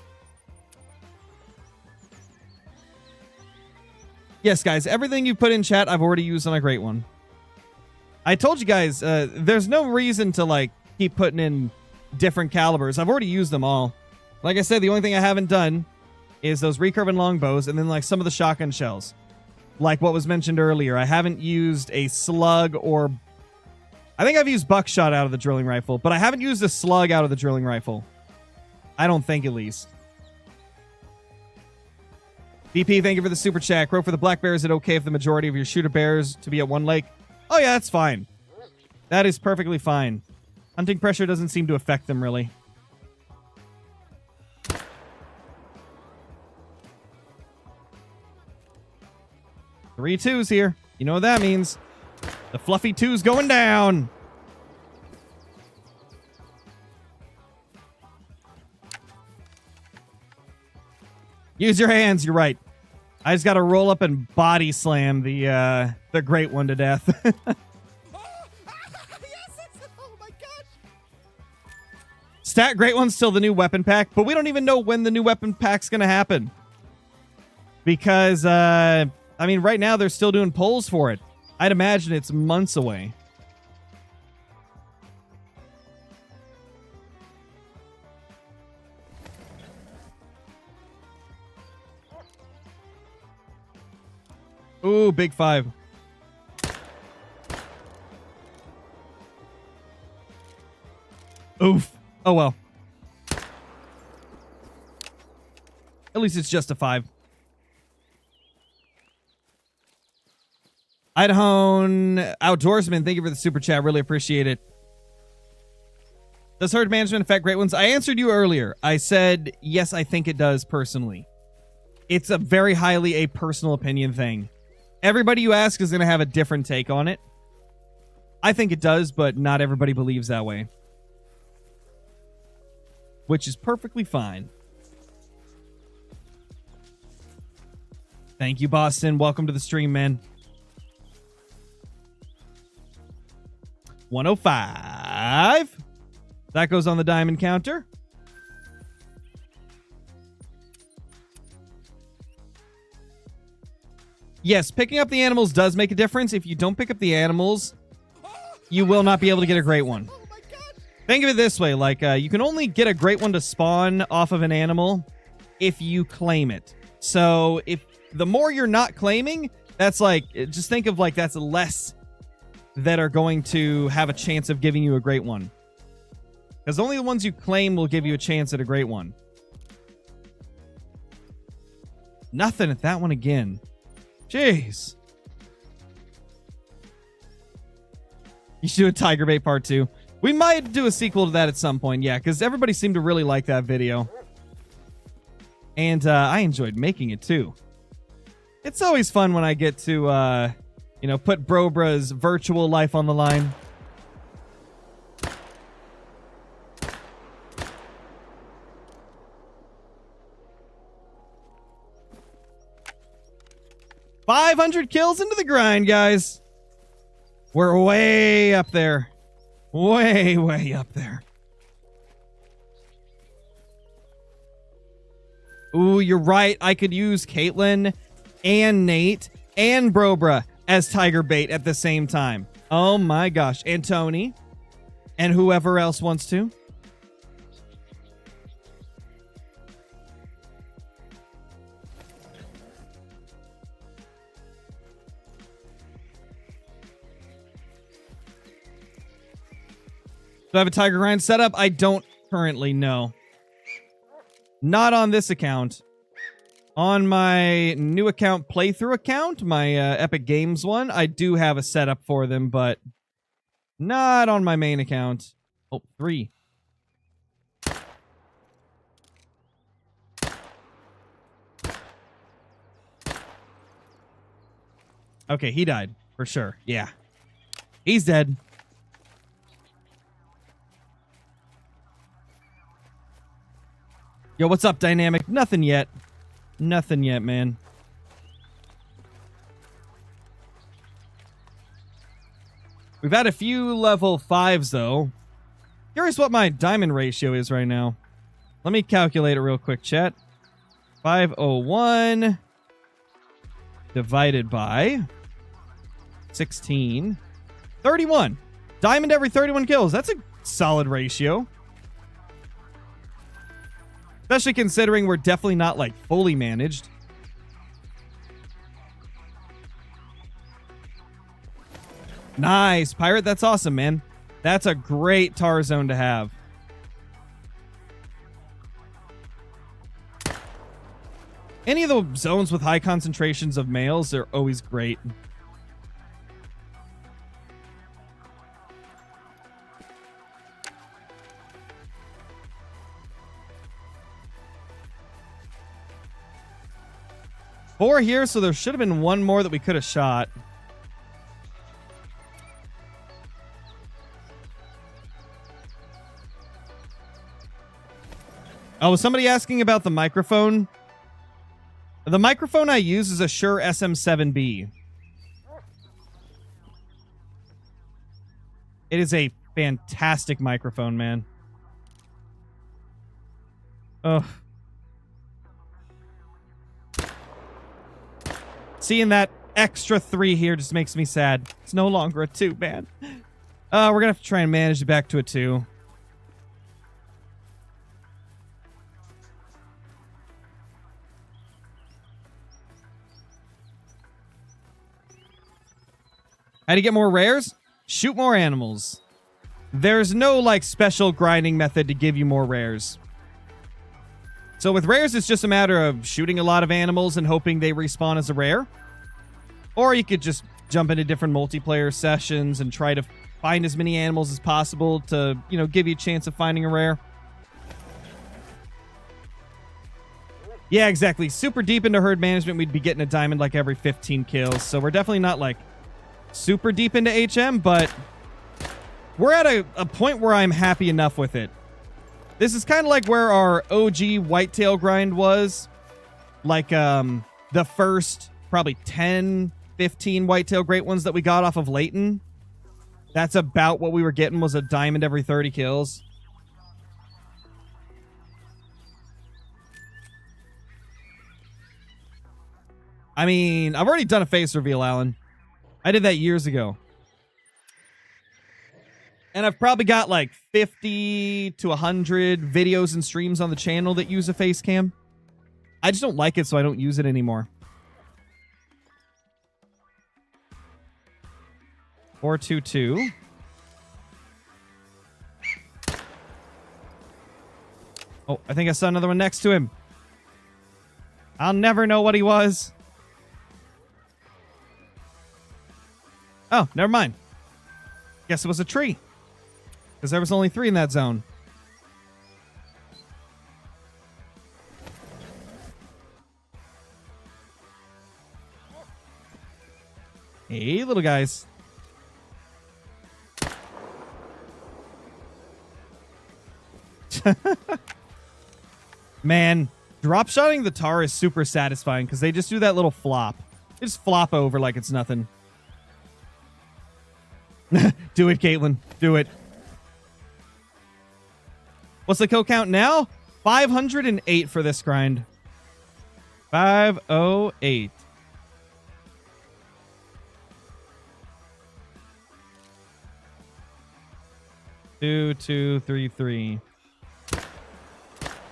Yes, guys, everything you put in chat I've already used on a Great One. I told you guys, there's no reason to, like, keep putting in different calibers. I've already used them all. Like I said, the only thing I haven't done is those recurve and longbows, and then like some of the shotgun shells. Like what was mentioned earlier, I haven't used a slug or... I think I've used buckshot out of the drilling rifle, but I haven't used a slug out of the drilling rifle. I don't think, at least. DP, thank you for the super chat. Crow, for the black bear, is it okay if the majority of your shooter bears to be at one lake? Oh yeah, that's fine. That is perfectly fine. Hunting pressure doesn't seem to affect them, really. Three twos here. You know what that means. The fluffy two's going down. Use your hands, you're right. I just got to roll up and body slam the great one to death. Yes! Oh my gosh! Stat great one's still the new weapon pack, but we don't even know when the new weapon pack's going to happen. Because, I mean, right now they're still doing polls for it. I'd imagine it's months away. Ooh, big 5. Oof. Oh, well. At least it's just a 5. Idaho Outdoorsman, thank you for the super chat. Really appreciate it. Does herd management affect great ones? I answered you earlier. I said, yes, I think it does personally. It's a very highly a personal opinion thing. Everybody you ask is going to have a different take on it. I think it does, but not everybody believes that way. Which is perfectly fine. Thank you, Boston. Welcome to the stream, man. 105. That goes on the diamond counter. Yes, picking up the animals does make a difference. If you don't pick up the animals, you will not be able to get a great one. Oh my gosh! Think of it this way, like, you can only get a great one to spawn off of an animal if you claim it. So, if the more you're not claiming, that's like, just think of like that's less that are going to have a chance of giving you a great one. Because only the ones you claim will give you a chance at a great one. Nothing at that one again. Jeez. You should do a Tiger Bait Part 2. We might do a sequel to that at some point, yeah, because everybody seemed to really like that video. And I enjoyed making it, too. It's always fun when I get to, you know, put Brobra's virtual life on the line. $500 kills into the grind, guys. We're way up there. Way, way up there. Ooh, you're right. I could use Caitlyn and Nate and Brobra as Tiger Bait at the same time. Oh my gosh. And Tony. And whoever else wants to. Do I have a Tiger Grind setup? I don't currently know. Not on this account. On my new account, playthrough account, my Epic Games one, I do have a setup for them, but not on my main account. Oh, 3. Okay, he died, for sure. Yeah. He's dead. Yo, what's up, Dynamic? Nothing yet. Nothing yet, man. We've had a few level 5s, though. Curious what my diamond ratio is right now. Let me calculate it real quick, chat. 501 divided by 16. 31. Diamond every 31 kills. That's a solid ratio. Especially considering we're definitely not, like, fully managed. Nice, Pirate. That's awesome, man. That's a great Tahr zone to have. Any of the zones with high concentrations of males are always great. Four here, so there should have been one more that we could have shot. Oh, was somebody asking about the microphone? The microphone I use is a Shure SM7B. It is a fantastic microphone, man. Ugh. Seeing that extra 3 here just makes me sad. It's no longer a 2, man. We're gonna have to try and manage it back to a 2. How do you get more rares? Shoot more animals. There's no, like, special grinding method to give you more rares. So with rares, it's just a matter of shooting a lot of animals and hoping they respawn as a rare. Or you could just jump into different multiplayer sessions and try to find as many animals as possible to, you know, give you a chance of finding a rare. Yeah, exactly. Super deep into herd management, we'd be getting a diamond like every 15 kills. So we're definitely not, like, super deep into HM, but we're at a point where I'm happy enough with it. This is kind of like where our OG whitetail grind was. Like, the first probably 10, 15 whitetail great ones that we got off of Leighton. That's about what we were getting, was a diamond every 30 kills. I mean, I've already done a face reveal, Alan. I did that years ago. And I've probably got like 50 to 100 videos and streams on the channel that use a face cam. I just don't like it, so I don't use it anymore. 422. Oh, I think I saw another one next to him. I'll never know what he was. Oh, never mind. Guess it was a tree. Because there was only 3 in that zone. Hey, little guys. Man, drop shotting the Tahr is super satisfying because they just do that little flop. They just flop over like it's nothing. Do it, Caitlin. Do it. What's the kill count now? 508 for this grind. 508. Two, 2, 3, 3.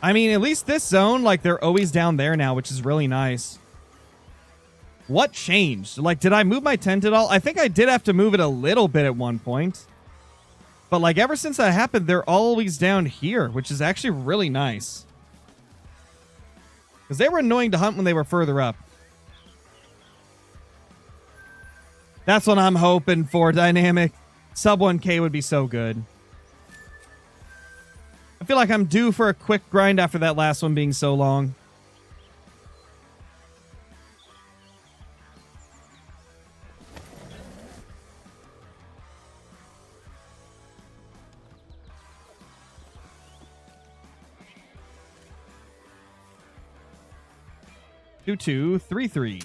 I mean, at least this zone, like, they're always down there now, which is really nice. What changed? Like, did I move my tent at all? I think I did have to move it a little bit at one point. But, like, ever since that happened, they're always down here, which is actually really nice. Because they were annoying to hunt when they were further up. That's what I'm hoping for, Dynamic. Sub 1K would be so good. I feel like I'm due for a quick grind after that last one being so long. Two, 2, 3, 3.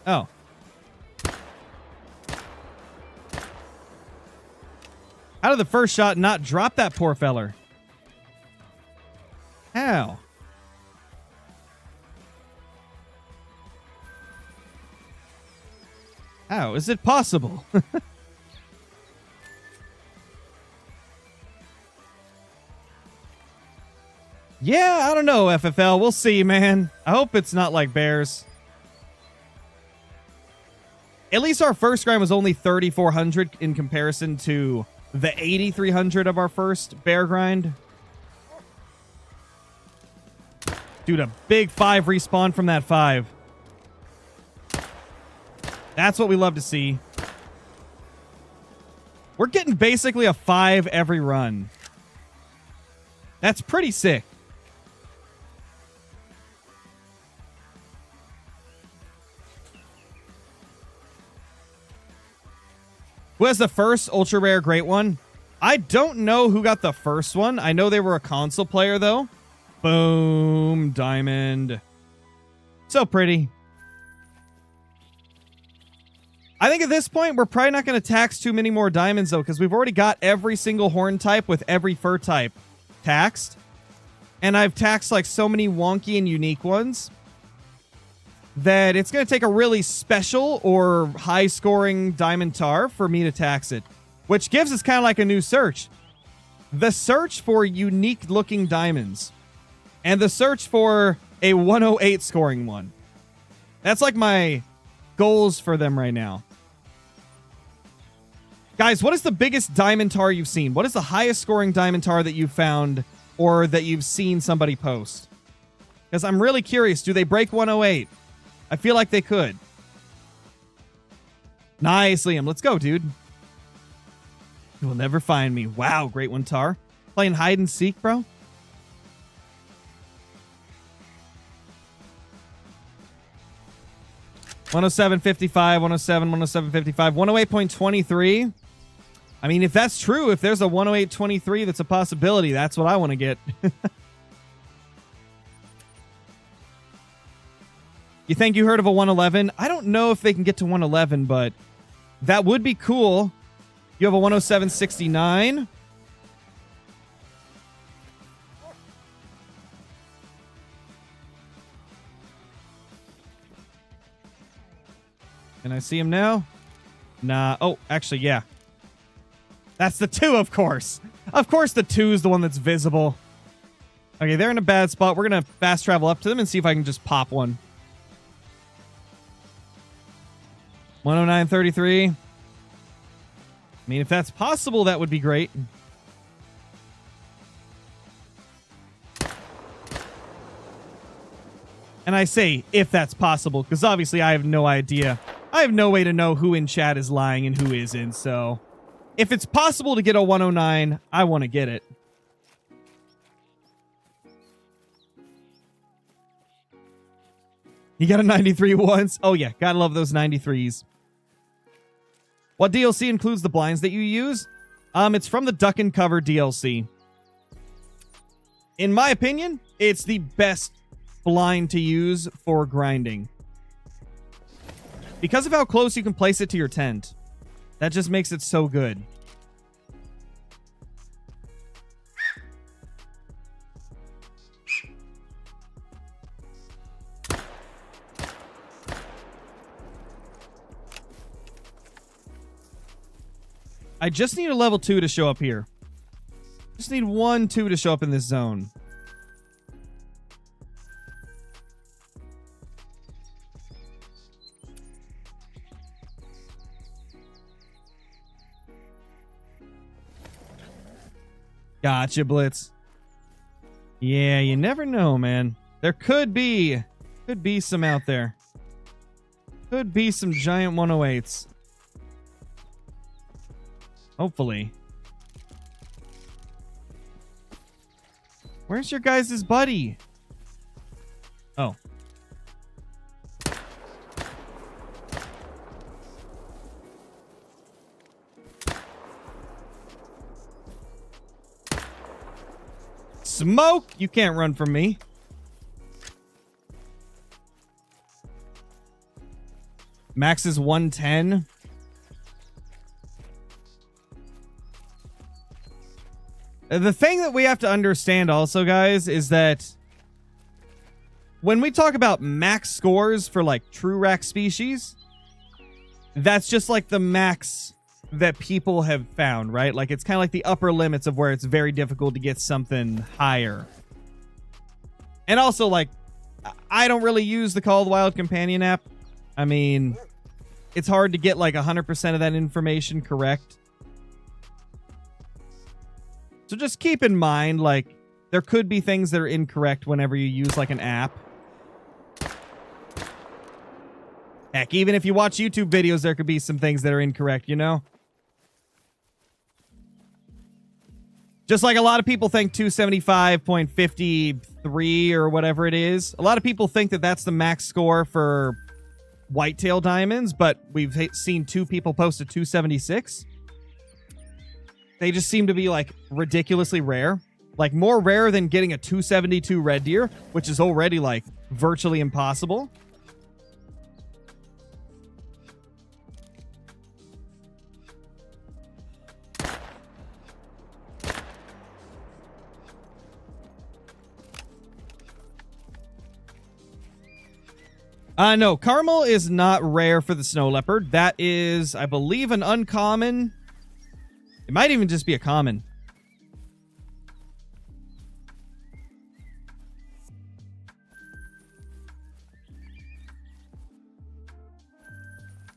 Oh. How did the first shot not drop that poor feller? How? How is it possible? Yeah, I don't know, FFL. We'll see, man. I hope it's not like bears. At least our first grind was only 3,400 in comparison to the 8,300 of our first bear grind. Dude, a big 5 respawn from that 5. That's what we love to see. We're getting basically a 5 every run. That's pretty sick. Who has the first ultra rare great one? I don't know who got the first one. I know they were a console player though. Boom, diamond. So pretty. I think at this point, we're probably not going to tax too many more diamonds, though, because we've already got every single horn type with every fur type taxed. And I've taxed, like, so many wonky and unique ones that it's going to take a really special or high-scoring diamond tar for me to tax it, which gives us kind of like a new search. The search for unique-looking diamonds and the search for a 108 scoring one. That's like my goals for them right now. Guys, what is the biggest diamond tar you've seen? What is the highest scoring diamond tar that you've found or that you've seen somebody post? Because I'm really curious. Do they break 108? I feel like they could. Nice, Liam. Let's go, dude. You will never find me. Wow, great one, Tar. Playing hide and seek, bro. $107.55, 107, 107.55, 108.23. I mean, if that's true, if there's a 108.23 that's a possibility, that's what I want to get. You think you heard of a 111? I don't know if they can get to 111, but that would be cool. You have a 107.69. Can I see him now? Nah. Oh, actually, yeah. That's the 2, of course. Of course the 2 is the one that's visible. Okay, they're in a bad spot. We're going to fast travel up to them and see if I can just pop one. 109.33. I mean, if that's possible, that would be great. And I say, if that's possible, because obviously I have no idea. I have no way to know who in chat is lying and who isn't, so if it's possible to get a 109, I want to get it. You got a 93 once? Oh yeah, gotta love those 93s. What DLC includes the blinds that you use? It's from the Duck and Cover DLC. In my opinion, it's the best blind to use for grinding. Because of how close you can place it to your tent. That just makes it so good. I just need a level 2 to show up here. Just need 1, 2 to show up in this zone. Gotcha, Blitz. Yeah, you never know, man. There could be some out there. Could be some giant 108s. Hopefully. Where's your guys' buddy? Oh. Smoke! You can't run from me. Max is 110. The thing that we have to understand also, guys, is that when we talk about max scores for like true rack species, that's just like the max that people have found, right? Like it's kind of like the upper limits of where it's very difficult to get something higher. And also, like, I don't really use the Call of the Wild companion app. I mean, it's hard to get like 100% of that information correct. So just keep in mind, like, there could be things that are incorrect whenever you use like an app. Heck, even if you watch YouTube videos, there could be some things that are incorrect, you know? Just like a lot of people think 275.53 or whatever it is. A lot of people think that that's the max score for whitetail diamonds, but we've seen 2 people post a 276. They just seem to be like ridiculously rare. Like more rare than getting a 272 red deer, which is already like virtually impossible. No, caramel is not rare for the snow leopard. That is, I believe, an uncommon. It might even just be a common.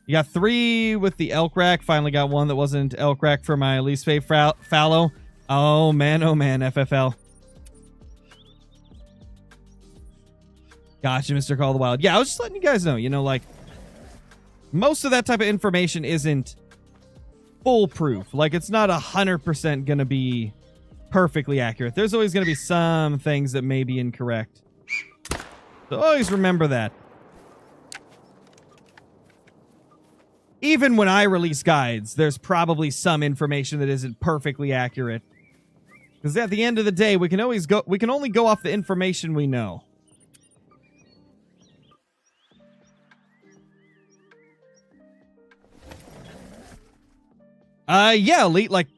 You got 3 with the elk rack. Finally got one that wasn't elk rack for my least favorite fallow. Oh man, FFL. Gotcha, Mr. Call of the Wild. Yeah, I was just letting you guys know, you know, like, most of that type of information isn't foolproof. Like, it's not 100% going to be perfectly accurate. There's always going to be some things that may be incorrect. So always remember that. Even when I release guides, there's probably some information that isn't perfectly accurate. Because at the end of the day, we can only go off the information we know. Yeah, Elite, like,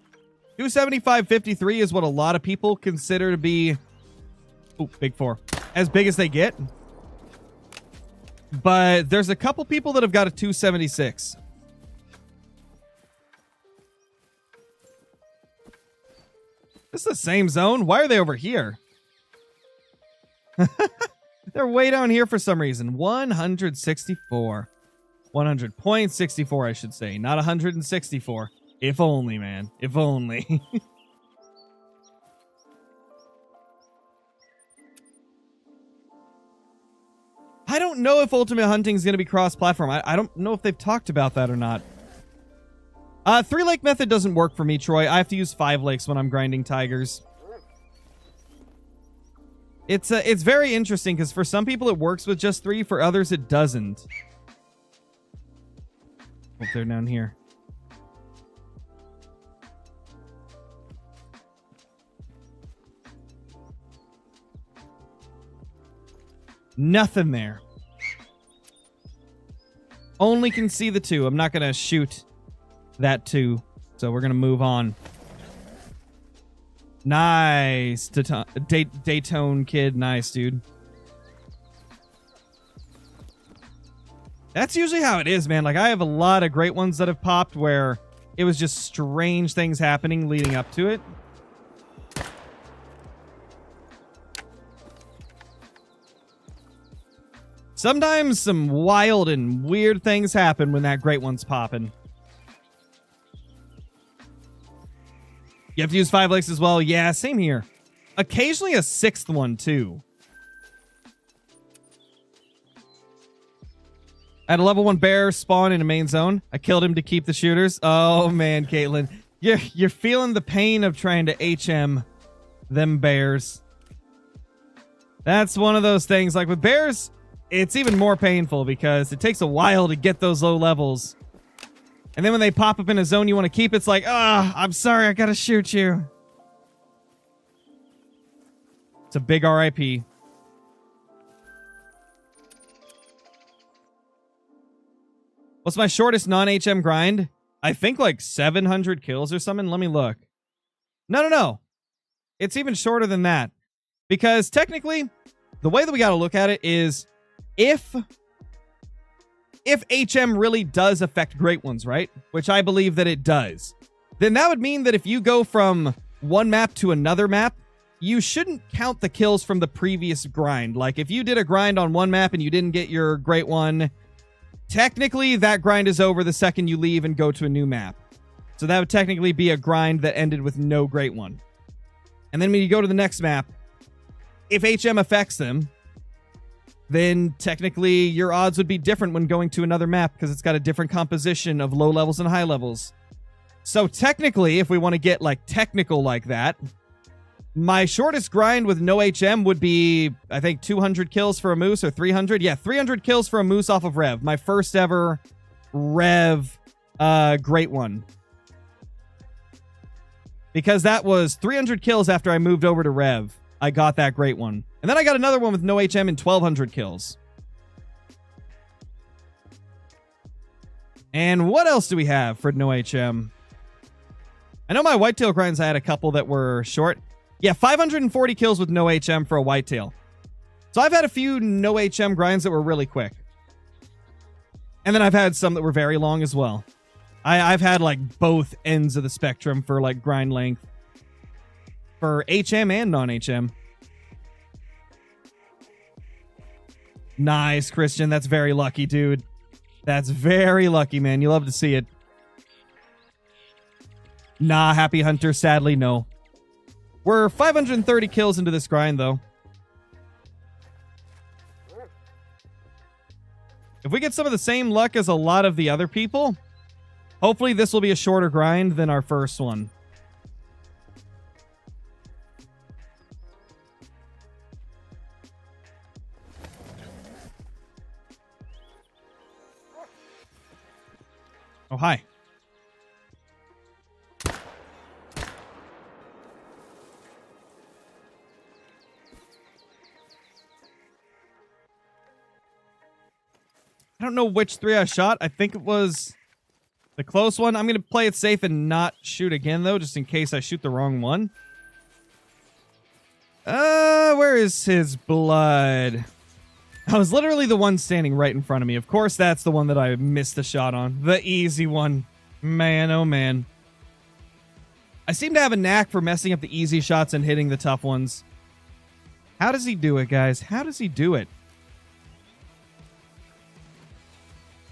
275.53 is what a lot of people consider to be, big 4, as big as they get. But there's a couple people that have got a 276. This is the same zone? Why are they over here? They're way down here for some reason. 164. 100.64, I should say, not 164. If only, man. If only. I don't know if Ultimate Hunting is going to be cross-platform. I don't know if they've talked about that or not. 3-lake method doesn't work for me, Troy. I have to use 5 lakes when I'm grinding tigers. It's very interesting because for some people it works with just 3. For others it doesn't. Oh, they're down here. Nothing there. Only can see the 2. I'm not going to shoot that 2. So we're going to move on. Nice. Daytone kid. Nice, dude. That's usually how it is, man. Like, I have a lot of great ones that have popped where it was just strange things happening leading up to it. Sometimes some wild and weird things happen when that great one's popping. You have to use 5 lakes as well? Yeah, same here. Occasionally a 6th one, too. I had a level 1 bear spawn in a main zone. I killed him to keep the shooters. Oh, man, Caitlin. You're feeling the pain of trying to HM them bears. That's one of those things. Like, with bears, it's even more painful because it takes a while to get those low levels. And then when they pop up in a zone you want to keep, it's like, I'm sorry, I gotta shoot you. It's a big RIP. What's my shortest non-HM grind? I think like 700 kills or something. Let me look. No. It's even shorter than that. Because technically, the way that we gotta look at it is if HM really does affect great ones, right? Which I believe that it does. Then that would mean that if you go from one map to another map, you shouldn't count the kills from the previous grind. Like, if you did a grind on one map and you didn't get your great one, technically that grind is over the second you leave and go to a new map. So that would technically be a grind that ended with no great one. And then when you go to the next map, if HM affects them, then technically your odds would be different when going to another map because it's got a different composition of low levels and high levels. So technically, if we want to get like technical like that, my shortest grind with no HM would be, I think, 200 kills for a moose or 300. Yeah, 300 kills for a moose off of Rev. My first ever Rev great one. Because that was 300 kills after I moved over to Rev. I got that great one. And then I got another one with no HM and 1,200 kills. And what else do we have for no HM? I know my whitetail grinds, I had a couple that were short. Yeah, 540 kills with no HM for a whitetail. So I've had a few no HM grinds that were really quick. And then I've had some that were very long as well. I've had like both ends of the spectrum for like grind length. For HM and non-HM. Nice, Christian. That's very lucky, dude. That's very lucky, man. You love to see it. Nah, Happy Hunter, sadly, no. We're 530 kills into this grind, though. If we get some of the same luck as a lot of the other people, hopefully this will be a shorter grind than our first one. Oh, hi. I don't know which 3 I shot. I think it was the close one. I'm going to play it safe and not shoot again, though, just in case I shoot the wrong one. Where is his blood? I was literally the one standing right in front of me. Of course, that's the one that I missed the shot on. The easy one. Man, oh man. I seem to have a knack for messing up the easy shots and hitting the tough ones. How does he do it, guys? How does he do it?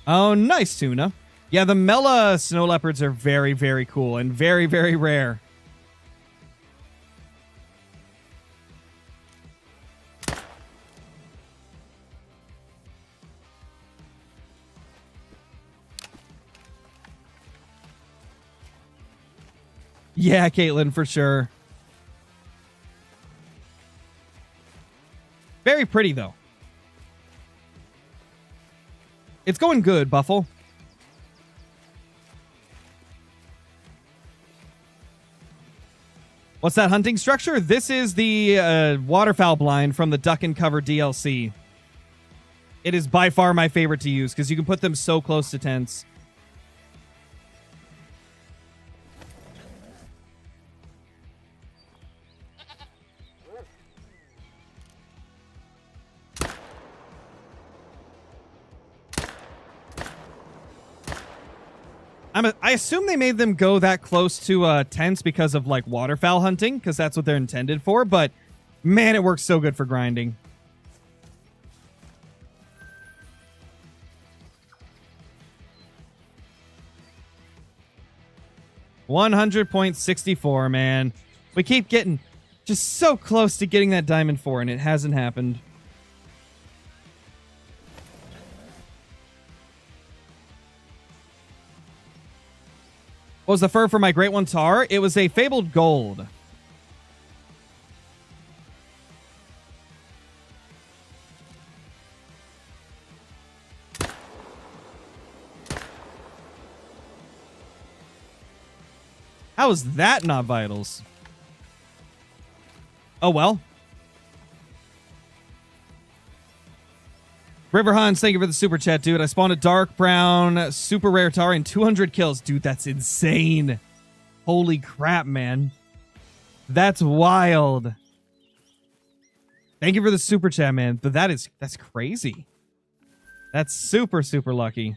Oh, nice, Tuna. Yeah, the Mela snow leopards are very, very cool and very, very rare. Yeah, Caitlin, for sure. Very pretty, though. It's going good, Buffle. What's that hunting structure? This is the waterfowl blind from the Duck and Cover DLC. It is by far my favorite to use because you can put them so close to tents. I assume they made them go that close to tents because of like waterfowl hunting, because that's what they're intended for, but man, it works so good for grinding. $100.64, man. We keep getting just so close to getting that diamond 4, and it hasn't happened. What was the fur for my great one, Tahr? It was a fabled gold. How is that not vitals? Oh, well. River Hans, thank you for the super chat, dude. I spawned a dark brown super rare Tahr and 200 kills. Dude, that's insane. Holy crap, man. That's wild. Thank you for the super chat, man. But that's crazy. That's super, super lucky.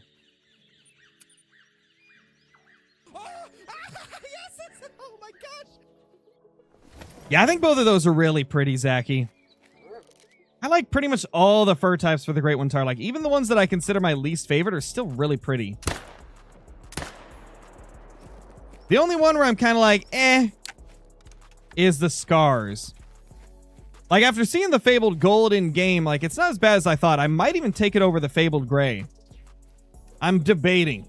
Yes! Oh my gosh! Yeah, I think both of those are really pretty, Zachy. I like pretty much all the fur types for the Great One Tahr. Like, even the ones that I consider my least favorite are still really pretty. The only one where I'm kind of like, is the scars. Like, after seeing the Fabled Gold in game, like, it's not as bad as I thought. I might even take it over the Fabled Gray. I'm debating.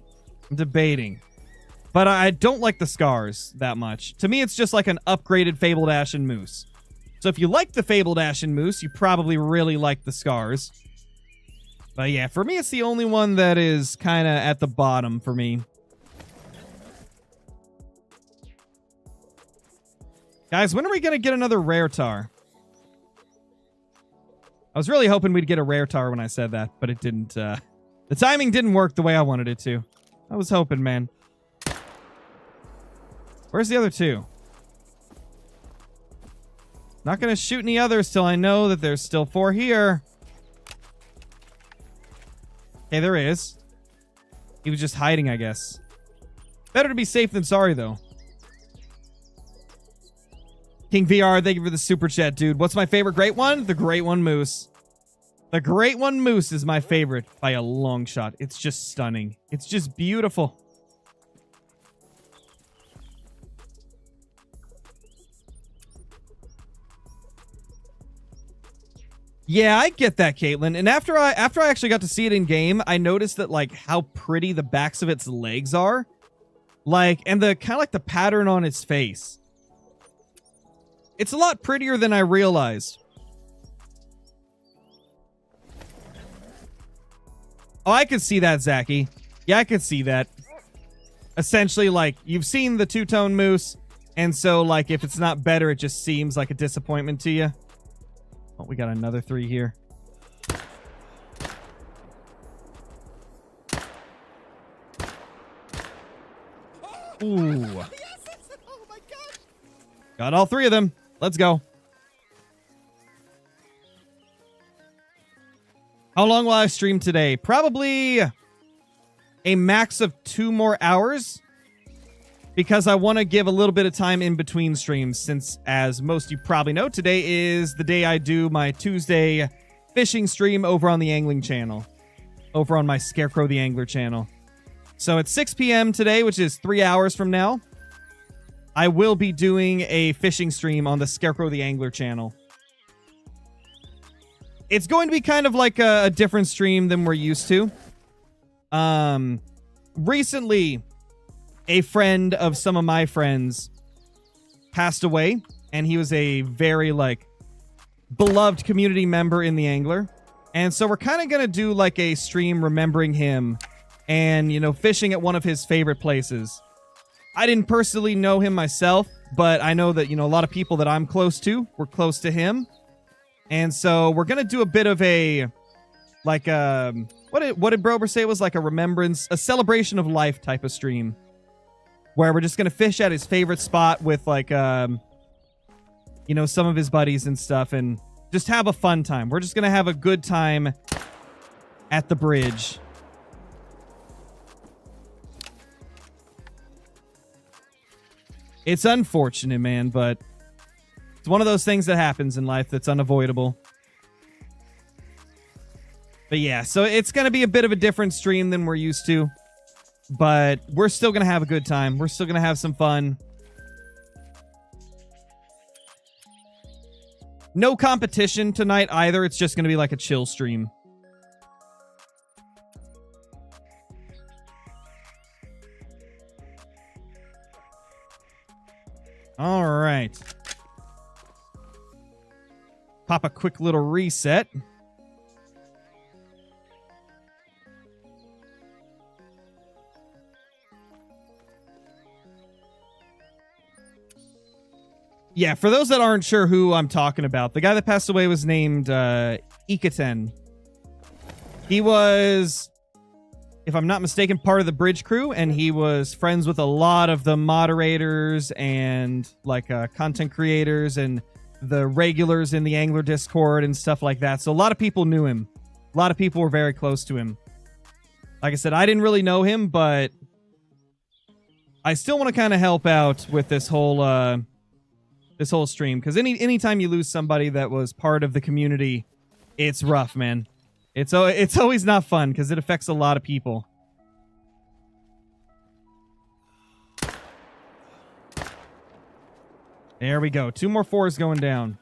But I don't like the scars that much. To me, it's just like an upgraded Fabled Ashen Moose. So if you like the Fabled Ashen Moose, you probably really like the scars. But yeah, for me, it's the only one that is kind of at the bottom for me. Guys, when are we going to get another rare Tahr? I was really hoping we'd get a rare Tahr when I said that, but it didn't. The timing didn't work the way I wanted it to. I was hoping, man. Where's the other two? Not going to shoot any others till I know that there's still 4 here. Okay, there is. He was just hiding, I guess. Better to be safe than sorry, though. King VR, thank you for the super chat, dude. What's my favorite Great One? The Great One Moose. The Great One Moose is my favorite by a long shot. It's just stunning. It's just beautiful. Yeah, I get that, Caitlin. And after I actually got to see it in game, I noticed that, like, how pretty the backs of its legs are. Like, and the kind of like the pattern on its face. It's a lot prettier than I realized. Oh, I could see that, Zachy. Yeah, I could see that. Essentially, like, you've seen the two-tone moose, and so, like, if it's not better, it just seems like a disappointment to you. Oh, we got another 3 here. Ooh. Yes! Oh my gosh! Got all 3 of them. Let's go. How long will I stream today? Probably a max of 2 more hours. Because I want to give a little bit of time in between streams, since, as most of you probably know, today is the day I do my Tuesday fishing stream over on the Angling channel. Over on my Scarecrow the Angler channel. So it's 6 p.m. today, which is 3 hours from now. I will be doing a fishing stream on the Scarecrow the Angler channel. It's going to be kind of like a different stream than we're used to. Recently, a friend of some of my friends passed away, and he was a very, like, beloved community member in the Angler. And so we're kind of going to do, like, a stream remembering him and, you know, fishing at one of his favorite places. I didn't personally know him myself, but I know that, you know, a lot of people that I'm close to were close to him. And so we're going to do a bit of a, like, what did Brober say it was? Like a remembrance, a celebration of life type of stream. Where we're just going to fish at his favorite spot with, like, you know, some of his buddies and stuff, and just have a fun time. We're just going to have a good time at the bridge. It's unfortunate, man, but it's one of those things that happens in life that's unavoidable. But yeah, so it's going to be a bit of a different stream than we're used to. But we're still going to have a good time. We're still going to have some fun. No competition tonight either. It's just going to be like a chill stream. All right. Pop a quick little reset. Yeah, for those that aren't sure who I'm talking about, the guy that passed away was named Ikaten. He was, if I'm not mistaken, part of the bridge crew, and he was friends with a lot of the moderators and, like, content creators and the regulars in the Angler Discord and stuff like that. So a lot of people knew him. A lot of people were very close to him. Like I said, I didn't really know him, but I still want to kind of help out with this whole this whole stream, because anytime you lose somebody that was part of the community, it's rough, man. It's always not fun because it affects a lot of people. There we go. 2 more 4s going down.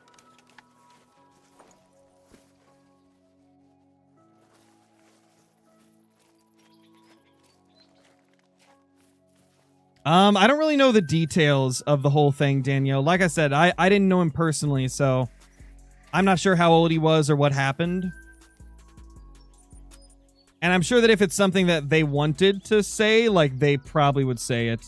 I don't really know the details of the whole thing, Danielle. Like I said, I didn't know him personally, so I'm not sure how old he was or what happened. And I'm sure that if it's something that they wanted to say, like, they probably would say it.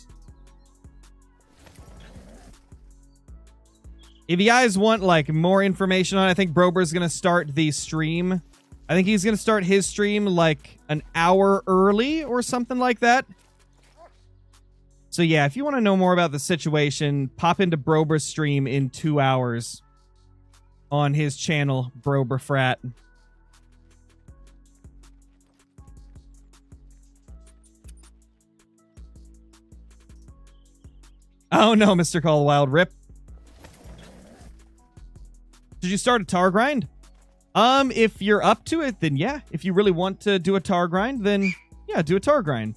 If you guys want, like, more information on it, I think Brober's going to start the stream. I think he's going to start his stream, like, an hour early or something like that. So yeah, if you want to know more about the situation, pop into Brober's stream in 2 hours on his channel, Brober Frat. Oh no, Mr. Call Wild Rip. Did you start a tar grind? If you're up to it, then yeah. If you really want to do a tar grind, then yeah, do a tar grind.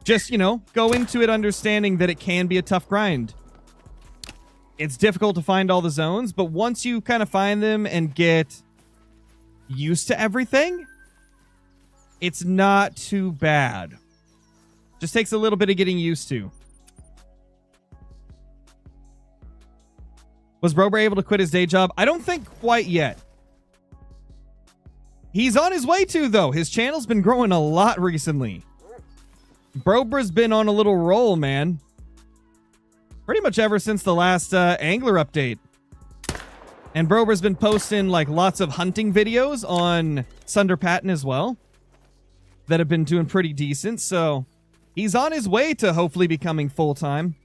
Just, you know, go into it understanding that it can be a tough grind. It's difficult to find all the zones, but once you kind of find them and get used to everything, it's not too bad. Just takes a little bit of getting used to. Was Brober able to quit his day job? I don't think quite yet. He's on his way to, though. His channel's been growing a lot recently. Brober's been on a little roll, man. Pretty much ever since the last Angler update. And Brober's been posting like lots of hunting videos on Sunder Patton as well that have been doing pretty decent. So he's on his way to hopefully becoming full-time.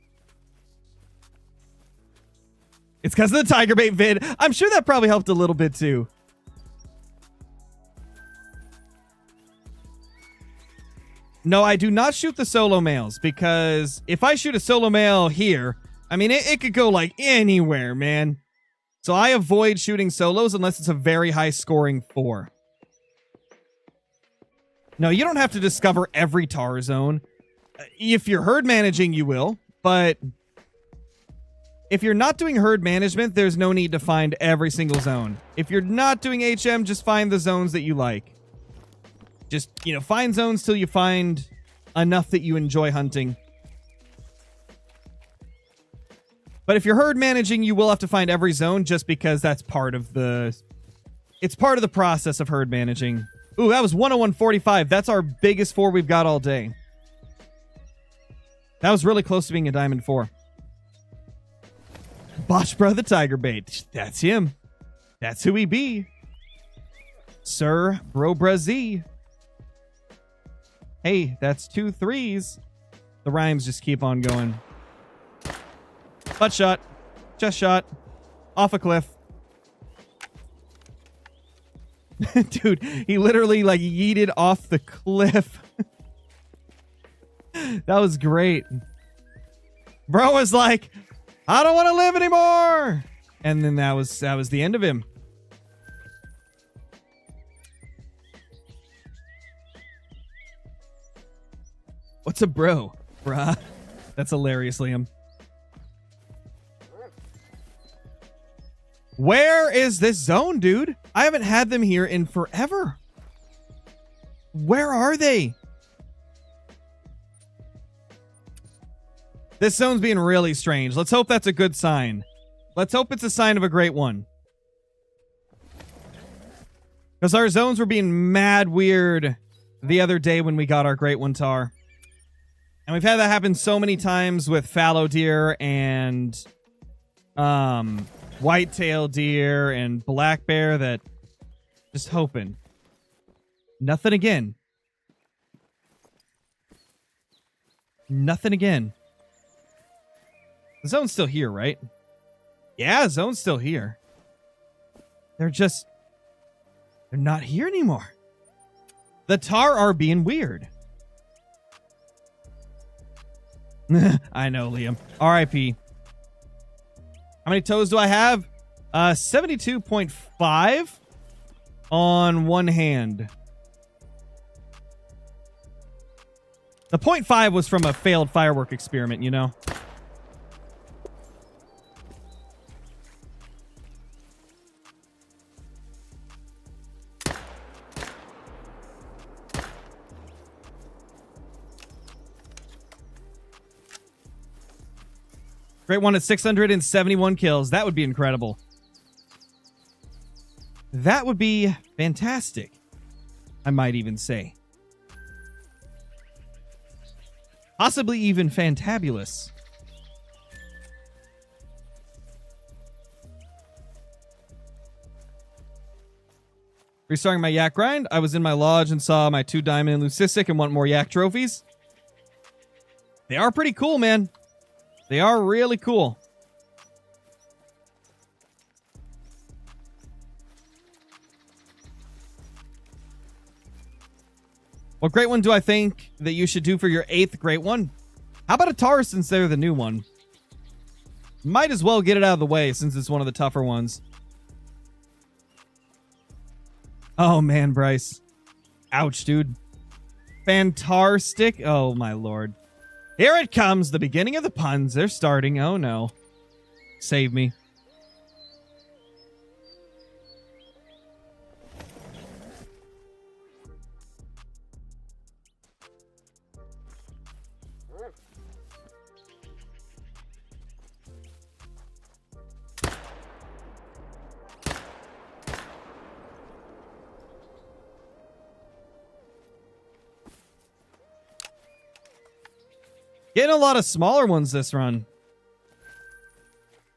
It's because of the tiger bait vid. I'm sure that probably helped a little bit too. No, I do not shoot the solo males, because if I shoot a solo male here, I mean, it could go like anywhere, man. So I avoid shooting solos unless it's a very high scoring 4. No, you don't have to discover every tar zone. If you're herd managing, you will, but if you're not doing herd management, there's no need to find every single zone. If you're not doing HM, just find the zones that you like. Just, you know, find zones till you find enough that you enjoy hunting. But if you're herd managing, you will have to find every zone just because that's part of the... It's part of the process of herd managing. Ooh, that was 101.45. That's our biggest 4 we've got all day. That was really close to being a diamond 4. Botch Bro the Tiger Bait. That's him. That's who he be. Sir Brobra Z. Hey, that's 2 3s. The rhymes just keep on going. Butt shot. Chest shot. Off a cliff. Dude, he literally like yeeted off the cliff. That was great. Bro was like, I don't want to live anymore. And then that was the end of him. What's a bro? Bruh. That's hilarious, Liam. Where is this zone, dude? I haven't had them here in forever. Where are they? This zone's being really strange. Let's hope that's a good sign. Let's hope it's a sign of a great one. Because our zones were being mad weird the other day when we got our great one, Tahr. And we've had that happen so many times with fallow deer and whitetail deer and black bear that just hoping. Nothing again. Nothing again. The zone's still here, right? Yeah, the zone's still here. They're not here anymore. The Tahr are being weird. I know, Liam. R.I.P. How many toes do I have? 72.5 on one hand. The 0.5 was from a failed firework experiment, you know? Great one at 671 kills. That would be incredible. That would be fantastic, I might even say. Possibly even fantabulous. Restarting my yak grind. I was in my lodge and saw my 2 diamond and leucistic and want more yak trophies. They are pretty cool, man. They are really cool. What great one do I think that you should do for your 8th great one? How about a Tahr since they're the new one? Might as well get it out of the way since it's one of the tougher ones. Oh man, Bryce. Ouch, dude. Fantastic. Oh my lord. Here it comes, the beginning of the puns. They're starting. Oh no. Save me. Getting a lot of smaller ones this run.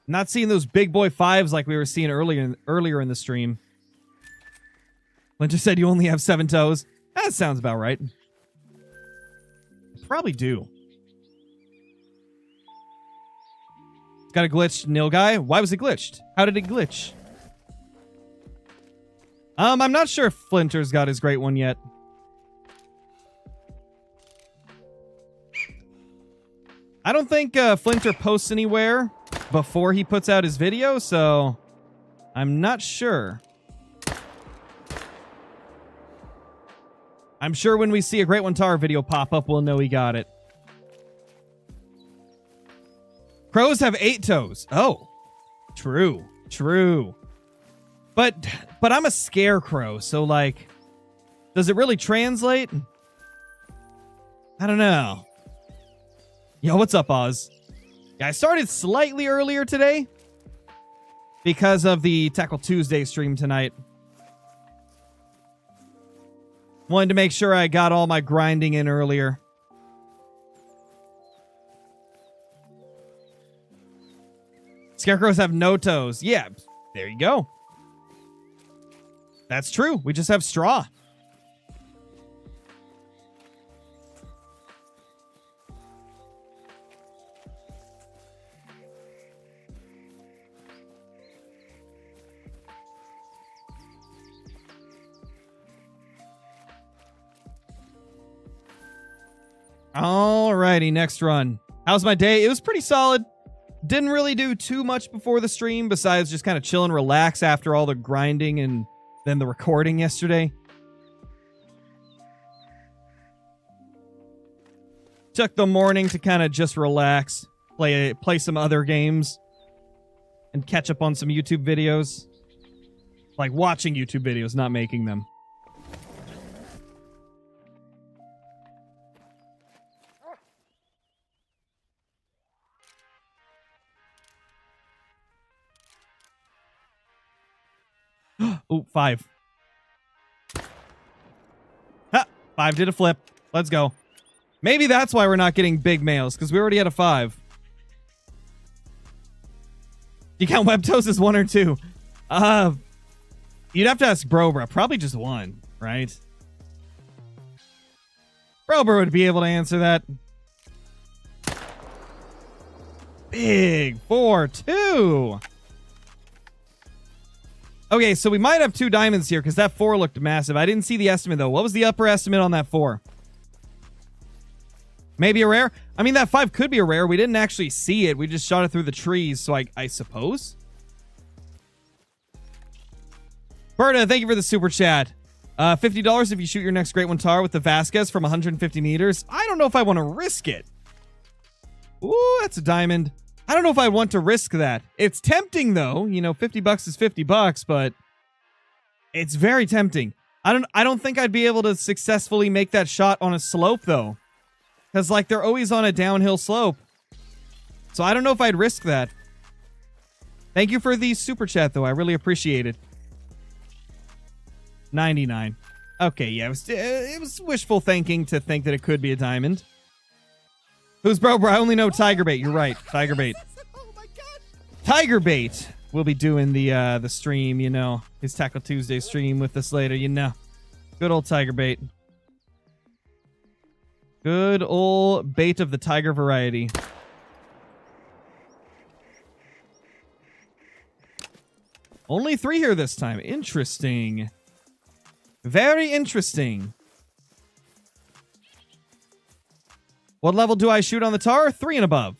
Not seeing those big boy 5s like we were seeing earlier in the stream. Linter said you only have 7 toes. That sounds about right. Probably do. It's got a glitched nil guy. Why was it glitched? How did it glitch? I'm not sure if Flinter's got his great one yet. I don't think Flinter posts anywhere before he puts out his video, so I'm not sure. I'm sure when we see a Great One Tahr video pop up, we'll know he got it. Crows have 8 toes. Oh, true, true. But I'm a scarecrow, so like, does it really translate? I don't know. Yo, what's up, Oz? Yeah, I started slightly earlier today because of the Tackle Tuesday stream tonight. Wanted to make sure I got all my grinding in earlier. Scarecrows have no toes. Yeah, there you go. That's true. We just have straw. Alrighty, next run. How's my day? It was pretty solid. Didn't really do too much before the stream besides just kind of chill and relax after all the grinding and then the recording yesterday. Took the morning to kind of just relax, play some other games, and catch up on some YouTube videos. Like watching YouTube videos, not making them. Oh, 5. Ha! 5 did a flip. Let's go. Maybe that's why we're not getting big males, because we already had a 5. Do you count web toes as 1 or 2? You'd have to ask Brobra. Probably just 1, right? Brobra would be able to answer that. Big 4-2. Okay, so we might have 2 diamonds here because that 4 looked massive. I didn't see the estimate, though. What was the upper estimate on that 4? Maybe a rare. I mean, that 5 could be a rare. We didn't actually see it. We just shot it through the trees, so I suppose. Berta, thank you for the super chat. $50 if you shoot your next Great One Tahr with the Vasquez from 150 meters. I don't know if I want to risk it. Ooh, that's a diamond. I don't know if I want to risk that. It's tempting, though. You know, $50 is $50, but it's very tempting. I don't think I'd be able to successfully make that shot on a slope, though. Because, like, they're always on a downhill slope. So I don't know if I'd risk that. Thank you for the super chat, though. I really appreciate it. 99. Okay, yeah, it was wishful thinking to think that it could be a diamond. Who's bro? I only know Tiger Bait. You're right, Tiger Bait. Oh my gosh. Tiger Bait will be doing the stream, you know, his Tackle Tuesday stream with us later, you know. Good old Tiger Bait. Good old bait of the tiger variety. Only 3 here this time. Interesting. Very interesting. What level do I shoot on the Tahr? 3 and above.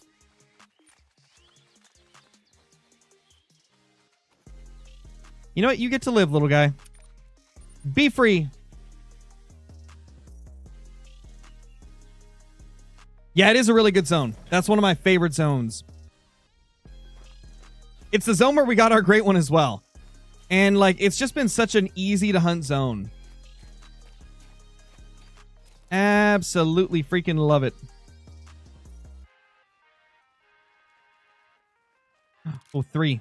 You know what? You get to live, little guy. Be free. Yeah, it is a really good zone. That's one of my favorite zones. It's the zone where we got our great one as well. And, like, it's just been such an easy to hunt zone. Absolutely freaking love it. Oh, 3.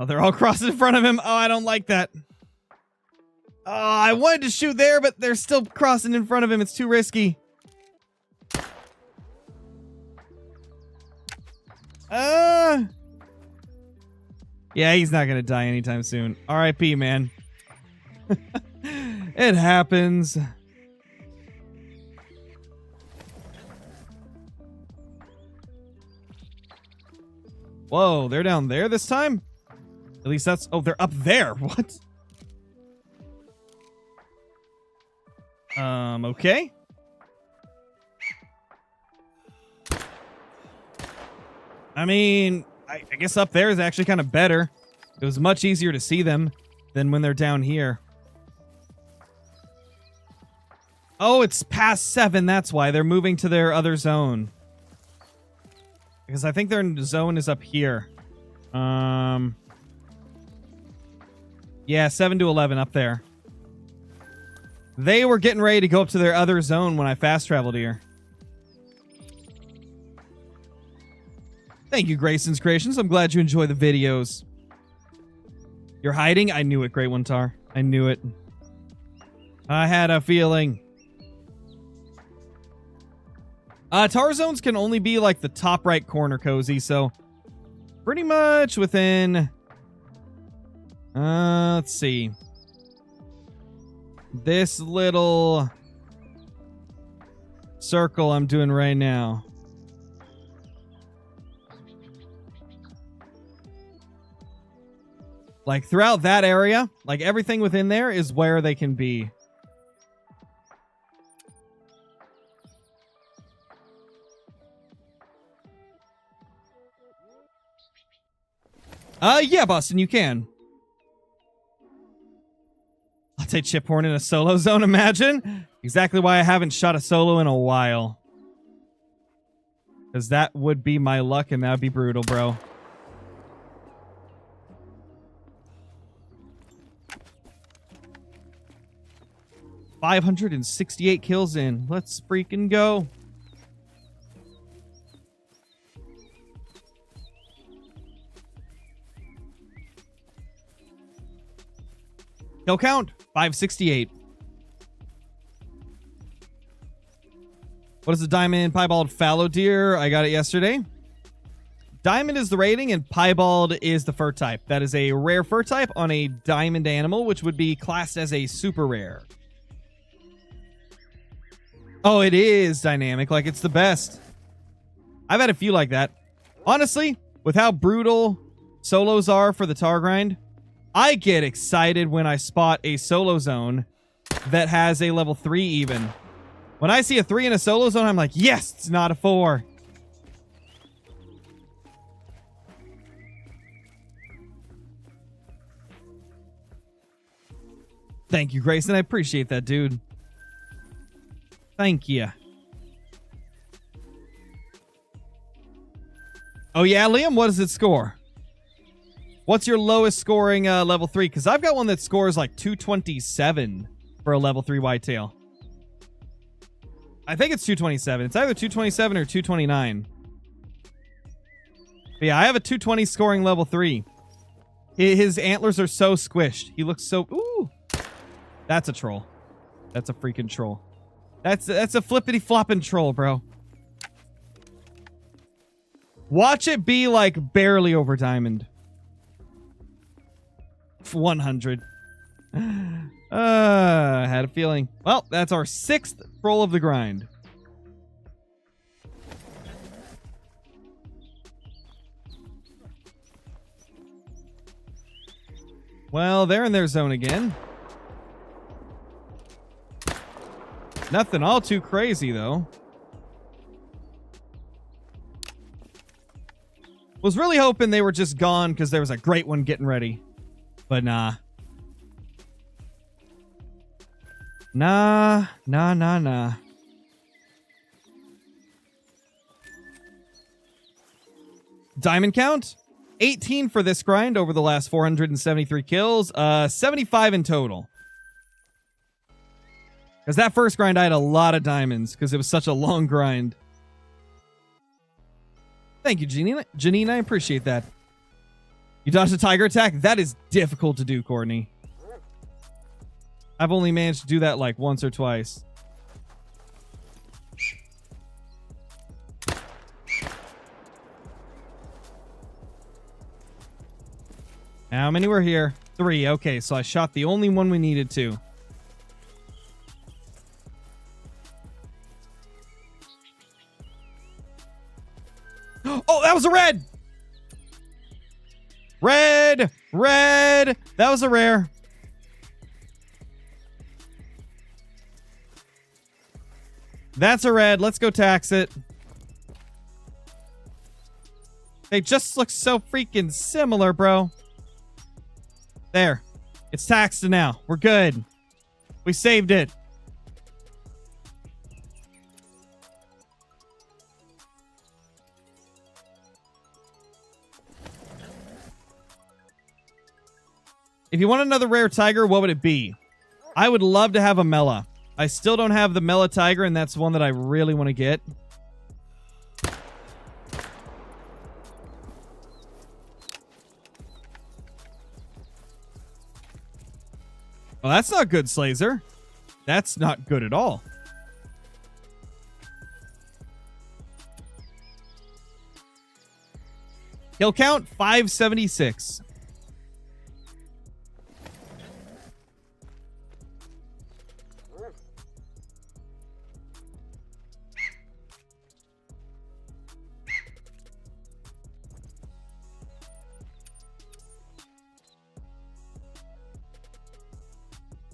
Oh, they're all crossing in front of him. Oh, I don't like that. Oh, I wanted to shoot there, but they're still crossing in front of him. It's too risky. Yeah, he's not going to die anytime soon. R.I.P., man. It happens. Whoa, they're down there this time? At least that's... Oh, they're up there. What? Okay. I mean, I guess up there is actually kind of better. It was much easier to see them than when they're down here. Oh, it's past 7. That's why. They're moving to their other zone. Because I think their zone is up here. Yeah, 7 to 11 up there. They were getting ready to go up to their other zone when I fast traveled here. Thank you, Grayson's Creations. I'm glad you enjoy the videos. You're hiding? I knew it, Great One Tahr. I knew it. I had a feeling. Tahr zones can only be like the top right corner, Cozy, so pretty much within... let's see. This little circle I'm doing right now. Like throughout that area, like everything within there is where they can be. Yeah, Boston, you can. I'll take Chiphorn in a solo zone, imagine. Exactly why I haven't shot a solo in a while. Because that would be my luck, and that would be brutal, bro. $568 kills in. Let's freaking go. Kill count, 568. What is the diamond piebald fallow deer? I got it yesterday. Diamond is the rating and piebald is the fur type. That is a rare fur type on a diamond animal, which would be classed as a super rare. Oh, it is dynamic. Like, it's the best. I've had a few like that. Honestly, with how brutal solos are for the Tahr grind. I get excited when I spot a solo zone that has a level 3 even. When I see a 3 in a solo zone, I'm like, yes, it's not a 4. Thank you, Grayson. I appreciate that, dude. Thank you. Oh, yeah, Liam? What does it score? What's your lowest scoring level 3? Because I've got one that scores like 227 for a level 3 whitetail. I think it's 227. It's either 227 or 229. But yeah, I have a 220 scoring level 3. His antlers are so squished. He looks so... Ooh! That's a troll. That's a freaking troll. That's a flippity-flopping troll, bro. Watch it be like barely over diamond. 100. I had a feeling. Well, that's our 6th roll of the grind. Well, they're in their zone again. Nothing all too crazy, though. Was really hoping they were just gone because there was a great one getting ready. But nah. Nah. Diamond count? 18 for this grind over the last 473 kills. 75 in total. Because that first grind, I had a lot of diamonds because it was such a long grind. Thank you, Janine. I appreciate that. You dodged a tiger attack? That is difficult to do, Courtney. I've only managed to do that like once or twice. How many were here? 3. Okay, so I shot the only one we needed to. Oh, that was a red! Red! Red! That was a rare. That's a red. Let's go tax it. They just look so freaking similar, bro. There. It's taxed now. We're good. We saved it. If you want another rare tiger, what would it be? I would love to have a Mela. I still don't have the Mela tiger, and that's one that I really want to get. Well, that's not good, Slazer. That's not good at all. Kill count, 576.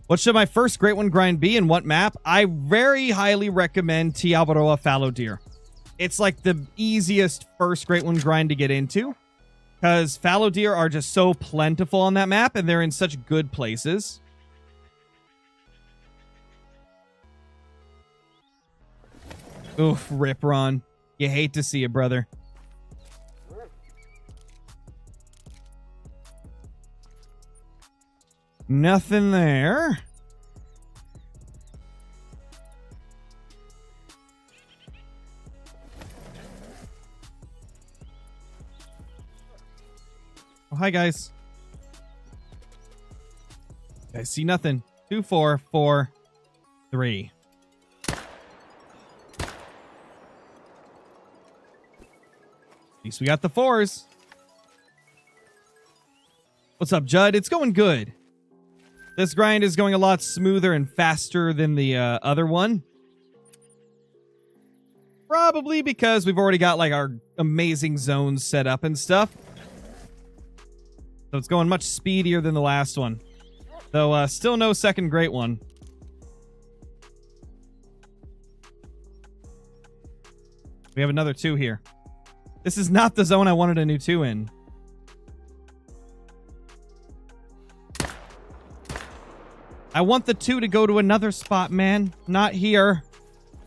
What should my first Great One grind be and what map? I very highly recommend Tiabaroa Fallow Deer. It's like the easiest first Great One grind to get into because fallow deer are just so plentiful on that map and they're in such good places. Oof, rip, Ron. You hate to see it, brother. Nothing there. Oh, hi, guys. I see nothing. 2, 4, 4, 3. At least we got the 4s. What's up, Judd? It's going good. This grind is going a lot smoother and faster than the other one. Probably because we've already got like our amazing zones set up and stuff. So it's going much speedier than the last one. Though still no second great one. We have another 2 here. This is not the zone I wanted a new 2 in. I want the 2 to go to another spot, man. Not here.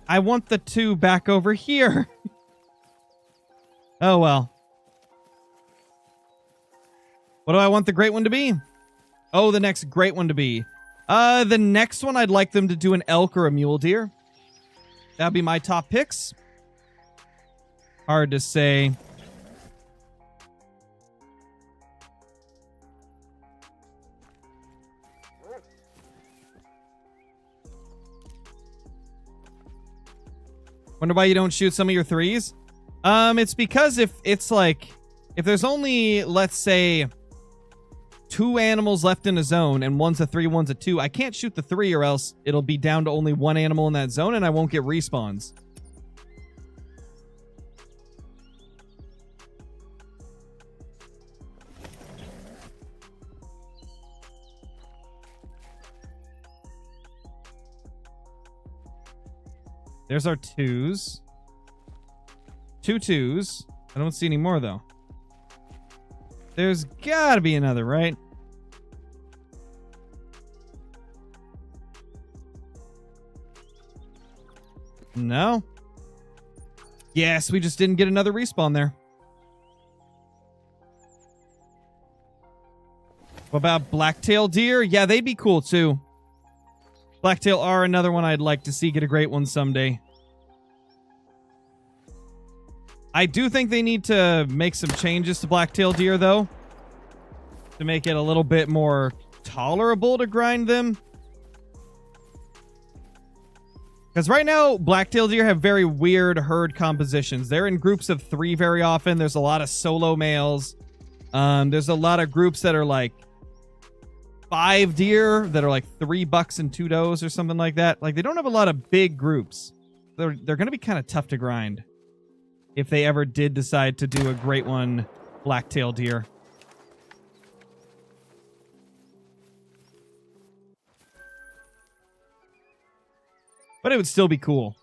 I want the 2 back over here. Oh, well. What do I want the great one to be? Oh, the next great one to be. The next one, I'd like them to do an elk or a mule deer. That'd be my top picks. Hard to say. Wonder why you don't shoot some of your 3s? It's because if there's only, let's say, 2 animals left in a zone and one's a 3, one's a 2, I can't shoot the 3 or else it'll be down to only 1 animal in that zone and I won't get respawns. There's our 2s. 2 2s. I don't see any more, though. There's gotta be another, right? No? Yes, we just didn't get another respawn there. What about blacktail deer? Yeah, they'd be cool, too. Blacktail are another one I'd like to see get a great one someday. I do think they need to make some changes to blacktail deer, though, to make it a little bit more tolerable to grind them. Because right now, blacktail deer have very weird herd compositions. They're in groups of 3 very often. There's a lot of solo males. There's a lot of groups that are like 5 deer that are like 3 bucks and 2 does or something like that. Like, they don't have a lot of big groups. They're going to be kind of tough to grind if they ever did decide to do a great one blacktail deer. But it would still be cool.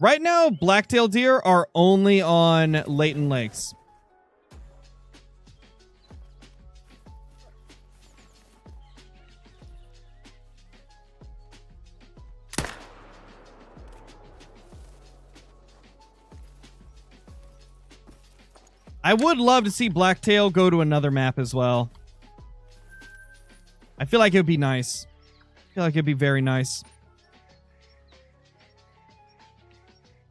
Right now, blacktail deer are only on Layton Lakes. I would love to see blacktail go to another map as well. I feel like it would be nice. I feel like it'd be very nice.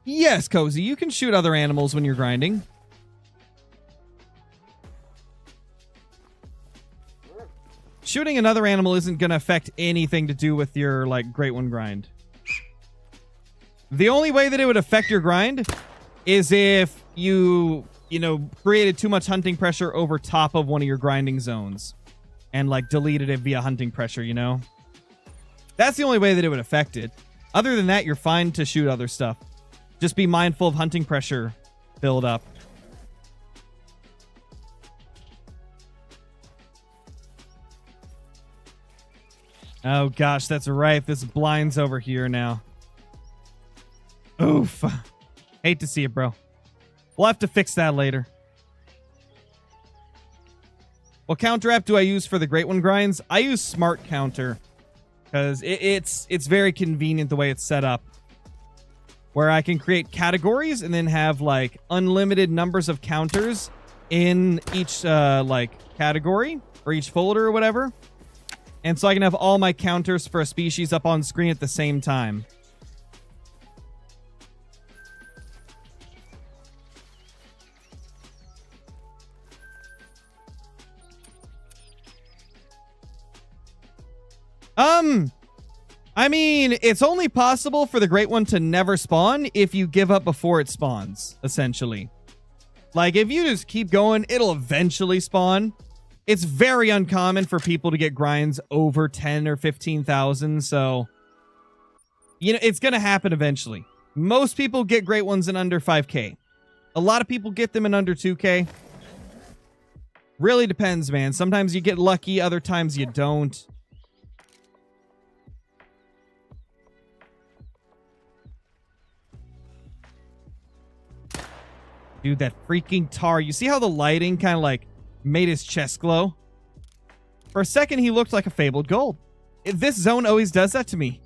Yes, Cozy, you can shoot other animals when you're grinding. Shooting another animal isn't going to affect anything to do with your, like, Great One grind. The only way that it would affect your grind is if you know, created too much hunting pressure over top of one of your grinding zones and, like, deleted it via hunting pressure, you know? That's the only way that it would affect it. Other than that, you're fine to shoot other stuff. Just be mindful of hunting pressure build up. Oh, gosh, that's right. This blind's over here now. Oof. Hate to see it, bro. We'll have to fix that later. What counter app do I use for the Great One grinds? I use Smart Counter because it's very convenient the way it's set up, where I can create categories and then have like unlimited numbers of counters in each like category or each folder or whatever. And so I can have all my counters for a species up on screen at the same time. I mean, it's only possible for the Great One to never spawn if you give up before it spawns, essentially. Like, if you just keep going, it'll eventually spawn. It's very uncommon for people to get grinds over 10 or 15,000, so, you know, it's going to happen eventually. Most people get Great Ones in under 5K. A lot of people get them in under 2K. Really depends, man. Sometimes you get lucky, other times you don't. Dude, that freaking Tahr. You see how the lighting kind of like made his chest glow? For a second, he looked like a fabled gold. This zone always does that to me.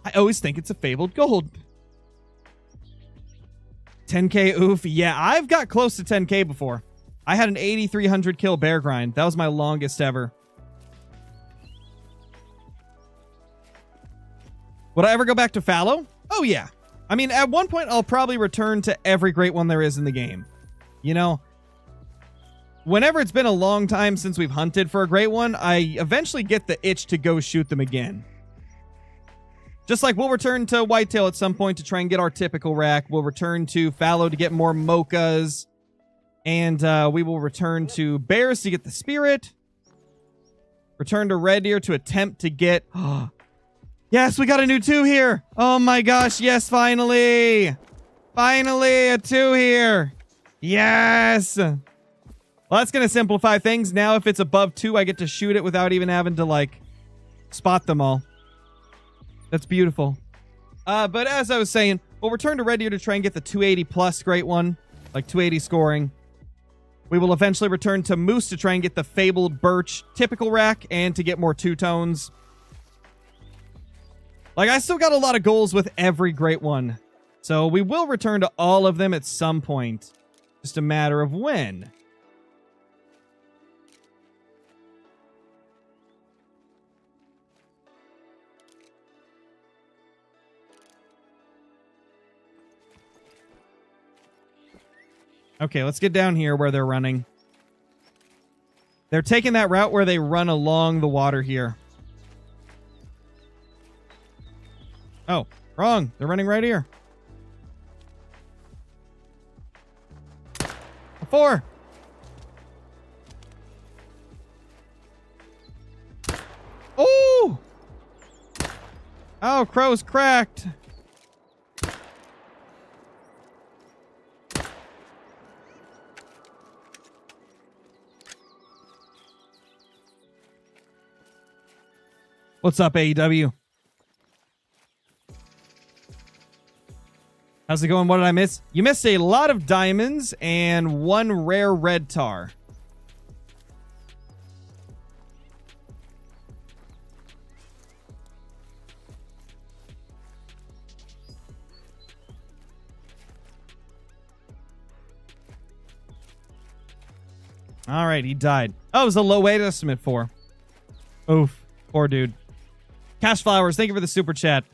I always think it's a fabled gold. 10k oof. Yeah, I've got close to 10k before. I had an 8,300 kill bear grind. That was my longest ever. Would I ever go back to fallow? Oh, yeah. I mean, at one point, I'll probably return to every great one there is in the game. You know, whenever it's been a long time since we've hunted for a great one, I eventually get the itch to go shoot them again. Just like we'll return to whitetail at some point to try and get our typical rack. We'll return to fallow to get more mochas. And we will return to bears to get the spirit. Return to red deer to attempt to get... Yes, we got a new 2 here. Oh my gosh, yes, finally. Finally, a 2 here. Yes. Well, that's going to simplify things. Now, if it's above 2, I get to shoot it without even having to, like, spot them all. That's beautiful. But as I was saying, we'll return to red deer to try and get the 280 plus great one. Like 280 scoring. We will eventually return to moose to try and get the fabled birch typical rack and to get more two-tones. Like, I still got a lot of goals with every great one. So we will return to all of them at some point. Just a matter of when. Okay, let's get down here where they're running. They're taking that route where they run along the water here. Oh, wrong. They're running right here. 4. Oh! Oh, crow's cracked. What's up, AEW? How's it going? What did I miss? You missed a lot of diamonds and 1 rare red tar. All right, he died. Oh, it was a low weight estimate 4. Oof. Poor dude. Cash Flowers, thank you for the super chat.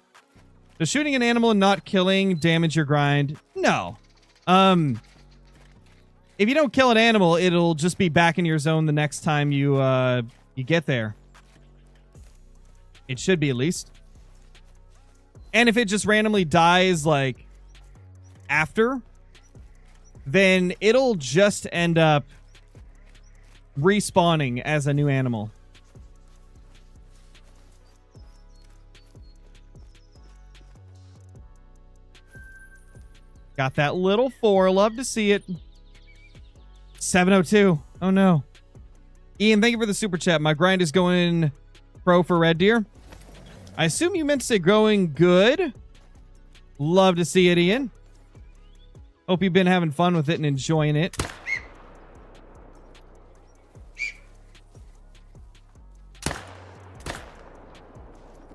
Does shooting an animal and not killing damage your grind? No. If you don't kill an animal, it'll just be back in your zone the next time you get there. It should be, at least. And if it just randomly dies, like, after, then it'll just end up respawning as a new animal. Got that little 4. Love to see it. 702. Oh, no. Ian, thank you for the super chat. My grind is going pro for red deer. I assume you meant to say going good. Love to see it, Ian. Hope you've been having fun with it and enjoying it.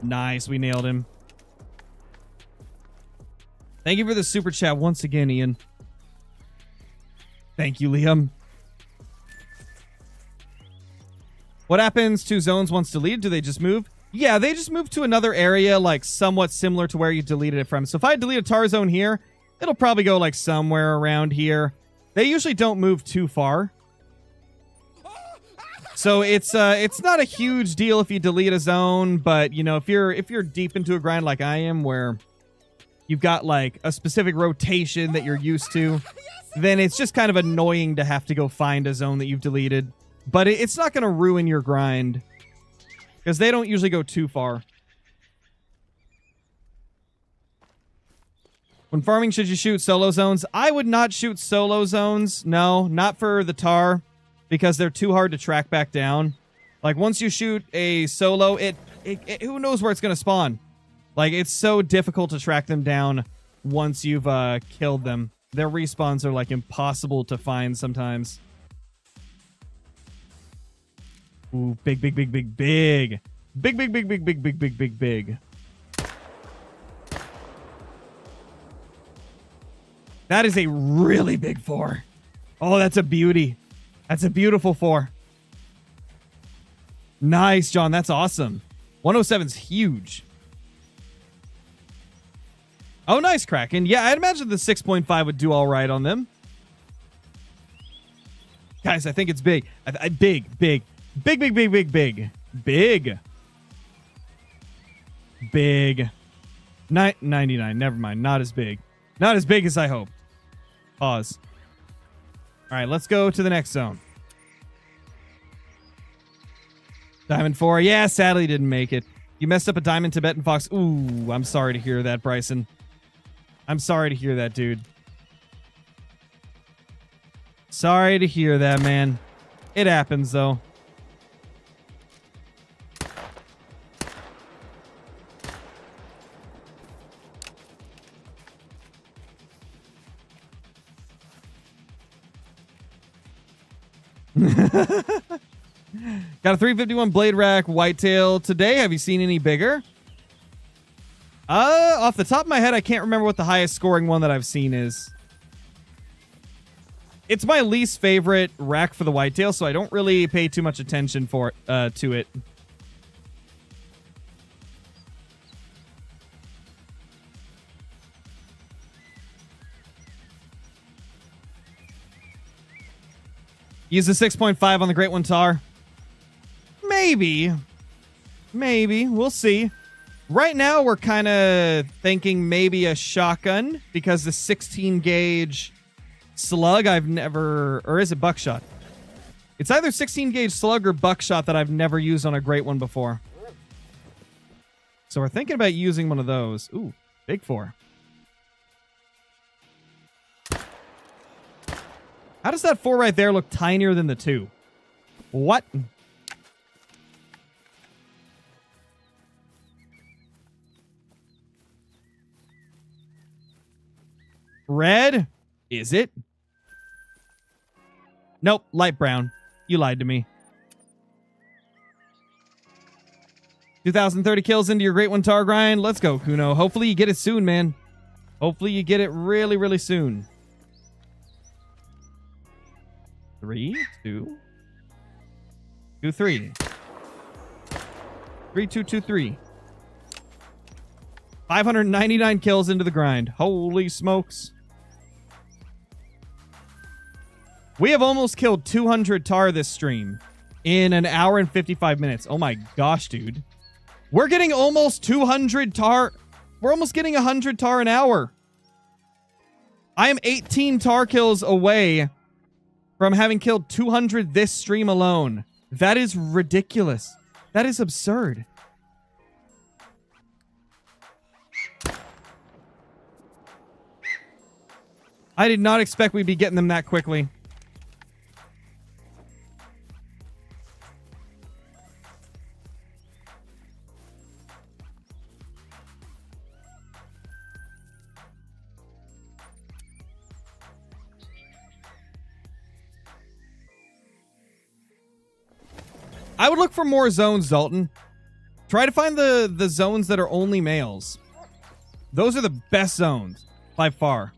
Nice. We nailed him. Thank you for the super chat once again, Ian. Thank you, Liam. What happens to zones once deleted? Do they just move? Yeah, they just move to another area, like, somewhat similar to where you deleted it from. So if I delete a tar zone here, it'll probably go, like, somewhere around here. They usually don't move too far. So it's not a huge deal if you delete a zone, but, you know, if you're deep into a grind like I am, where you've got, like, a specific rotation that you're used to, then it's just kind of annoying to have to go find a zone that you've deleted. But it's not going to ruin your grind, because they don't usually go too far. When farming, should you shoot solo zones? I would not shoot solo zones. No, not for the Tahr, because they're too hard to track back down. Like, once you shoot a solo, it who knows where it's going to spawn. Like, it's so difficult to track them down once you've killed them. Their respawns are, like, impossible to find sometimes. Ooh, big, big, big, big, big. Big, big, big, big, big, big, big, big, big. That is a really big 4. Oh, that's a beauty. That's a beautiful 4. Nice, John. That's awesome. 107's huge. Oh, nice, Kraken. Yeah, I'd imagine the 6.5 would do all right on them. Guys, I think it's big. Big, big. Big, big, big, big, big. Big. Big. 99. Never mind. Not as big. Not as big as I hoped. Pause. All right, let's go to the next zone. Diamond 4. Yeah, sadly didn't make it. You messed up a diamond Tibetan fox. Ooh, I'm sorry to hear that, Bryson. I'm sorry to hear that, dude. Sorry to hear that, man. It happens, though. Got a 351 blade rack whitetail today. Have you seen any bigger? Off the top of my head, I can't remember what the highest scoring one that I've seen is. It's my least favorite rack for the whitetail, so I don't really pay too much attention to it. Use the 6.5 on the Great One Tahr. Maybe. Maybe. We'll see. Right now, we're kind of thinking maybe a shotgun, because the 16 gauge slug I've never... Or is it buckshot? It's either 16 gauge slug or buckshot that I've never used on a Great One before. So we're thinking about using one of those. Ooh, big 4. How does that 4 right there look tinier than the 2? What? Red? Is it? Nope, light brown. You lied to me. 2030 kills into your Great One Tahr grind. Let's go, Kuno. Hopefully you get it soon, man. Hopefully you get it really, really soon. 3, 2, 2, 3. 3, 2, 2, 3. 599 kills into the grind. Holy smokes. We have almost killed 200 Tahr this stream in an hour and 55 minutes. Oh my gosh, dude. We're getting almost 200 Tahr. We're almost getting 100 Tahr an hour. I am 18 Tahr kills away from having killed 200 this stream alone. That is ridiculous. That is absurd. I did not expect we'd be getting them that quickly. I would look for more zones, Dalton. Try to find the zones that are only males. Those are the best zones, by far.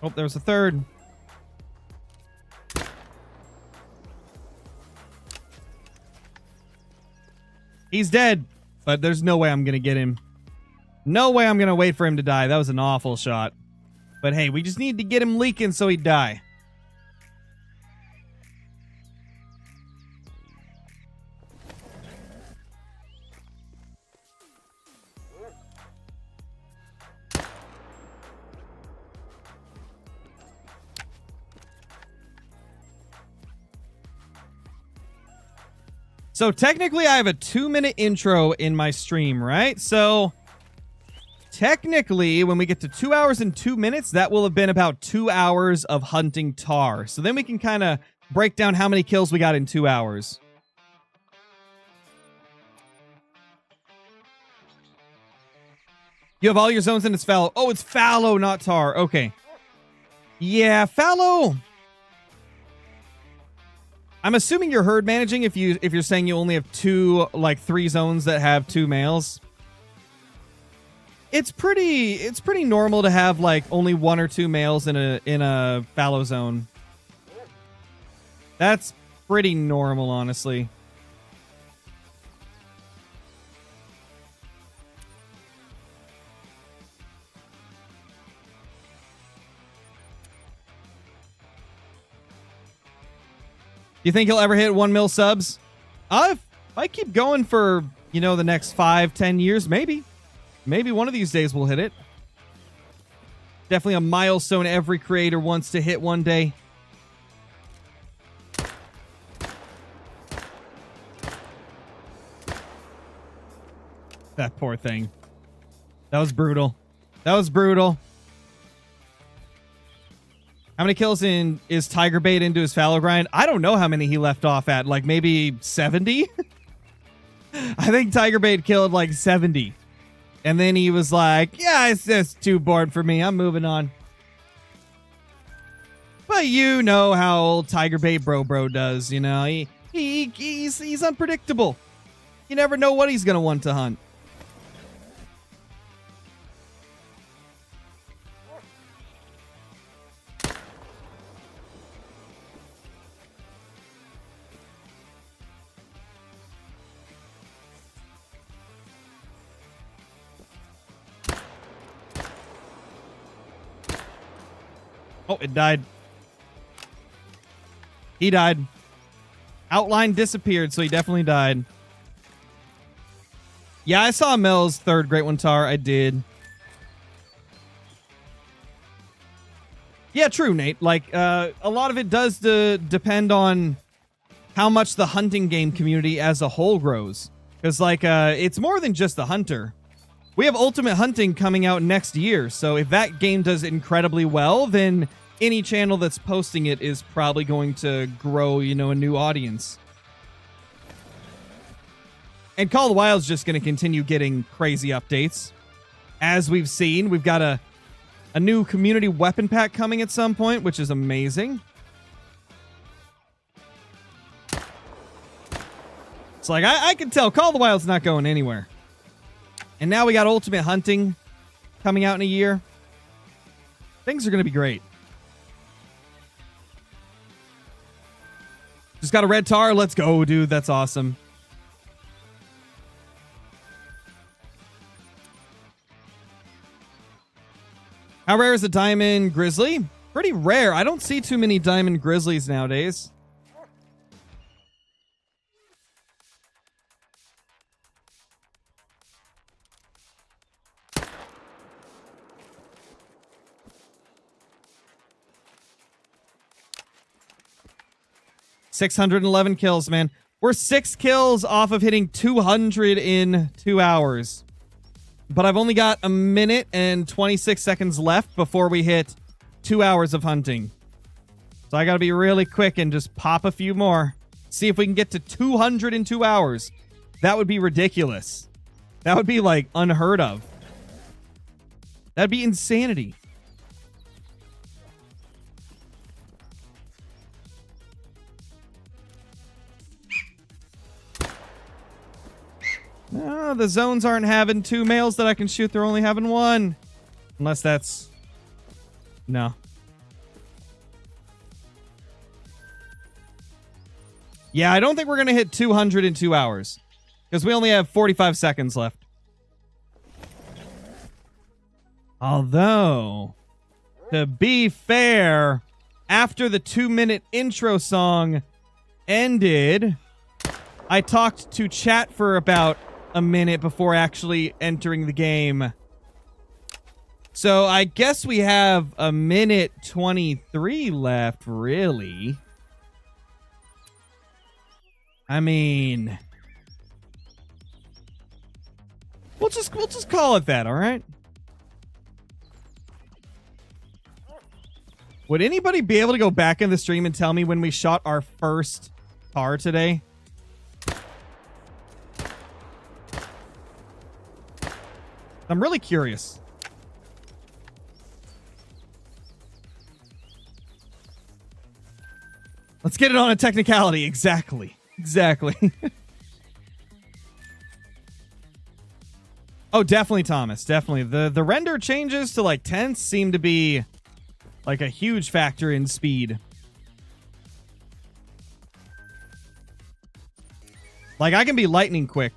Oh, there's a third. He's dead, but there's no way I'm going to get him. No way I'm going to wait for him to die. That was an awful shot. But hey, we just need to get him leaking so he'd die. So technically I have a 2-minute intro in my stream, right? So technically when we get to 2 hours and 2 minutes, that will have been about 2 hours of hunting Tahr. So then we can kind of break down how many kills we got in 2 hours. You have all your zones and it's fallow. Oh, it's fallow, not Tahr. Okay. Yeah, fallow. I'm assuming you're herd managing if you're saying you only have 3 zones that have 2 males. It's pretty normal to have like only 1 or 2 males in a fallow zone. That's pretty normal, honestly. Do you think he'll ever hit 1 mil subs? If I keep going for, the next 5-10 years, maybe. Maybe one of these days we'll hit it. Definitely a milestone every creator wants to hit one day. That poor thing. That was brutal. That was brutal. How many kills is Tiger Bait into his fallow grind? I don't know how many he left off at. Like maybe 70? I think Tiger Bait killed like 70. And then he was like, yeah, it's just too bored for me. I'm moving on. But you know how old Tiger Bait bro does, He's unpredictable. You never know what he's going to want to hunt. Oh, it died. He died. Outline disappeared, so he definitely died. Yeah, I saw Mel's third Great One Tahr. I did. Yeah, true, Nate. Like, a lot of it does depend on how much the hunting game community as a whole grows. Because, like, it's more than just the hunter. We have Ultimate Hunting coming out next year, so if that game does incredibly well, then any channel that's posting it is probably going to grow, a new audience. And Call of the Wild's just going to continue getting crazy updates. As we've seen, we've got a new community weapon pack coming at some point, which is amazing. It's like, I can tell Call of the Wild's not going anywhere. And now we got Ultimate Hunting coming out in a year. Things are going to be great. Just got a red Tahr. Let's go, dude. That's awesome. How rare is a diamond grizzly? Pretty rare. I don't see too many diamond grizzlies nowadays. $611 kills, man. We're 6 kills off of hitting 200 in 2 hours. But I've only got 1 minute and 26 seconds left before we hit 2 hours of hunting. So I gotta be really quick and just pop a few more. See if we can get to 200 in 2 hours. That would be ridiculous. That would be like unheard of. That'd be insanity. No, the zones aren't having 2 males that I can shoot. They're only having 1. Unless that's... No. Yeah, I don't think we're going to hit 200 in 2 hours. Because we only have 45 seconds left. Although, to be fair, after the 2-minute intro song ended, I talked to chat for about a minute before actually entering the game. So I guess we have 1:23 left, really. I mean, We'll just call it that, all right? Would anybody be able to go back in the stream and tell me when we shot our first Tahr today? I'm really curious. Let's get it on a technicality. Exactly. Oh, definitely, Thomas. Definitely. The render changes to like tenths seem to be like a huge factor in speed. Like I can be lightning quick.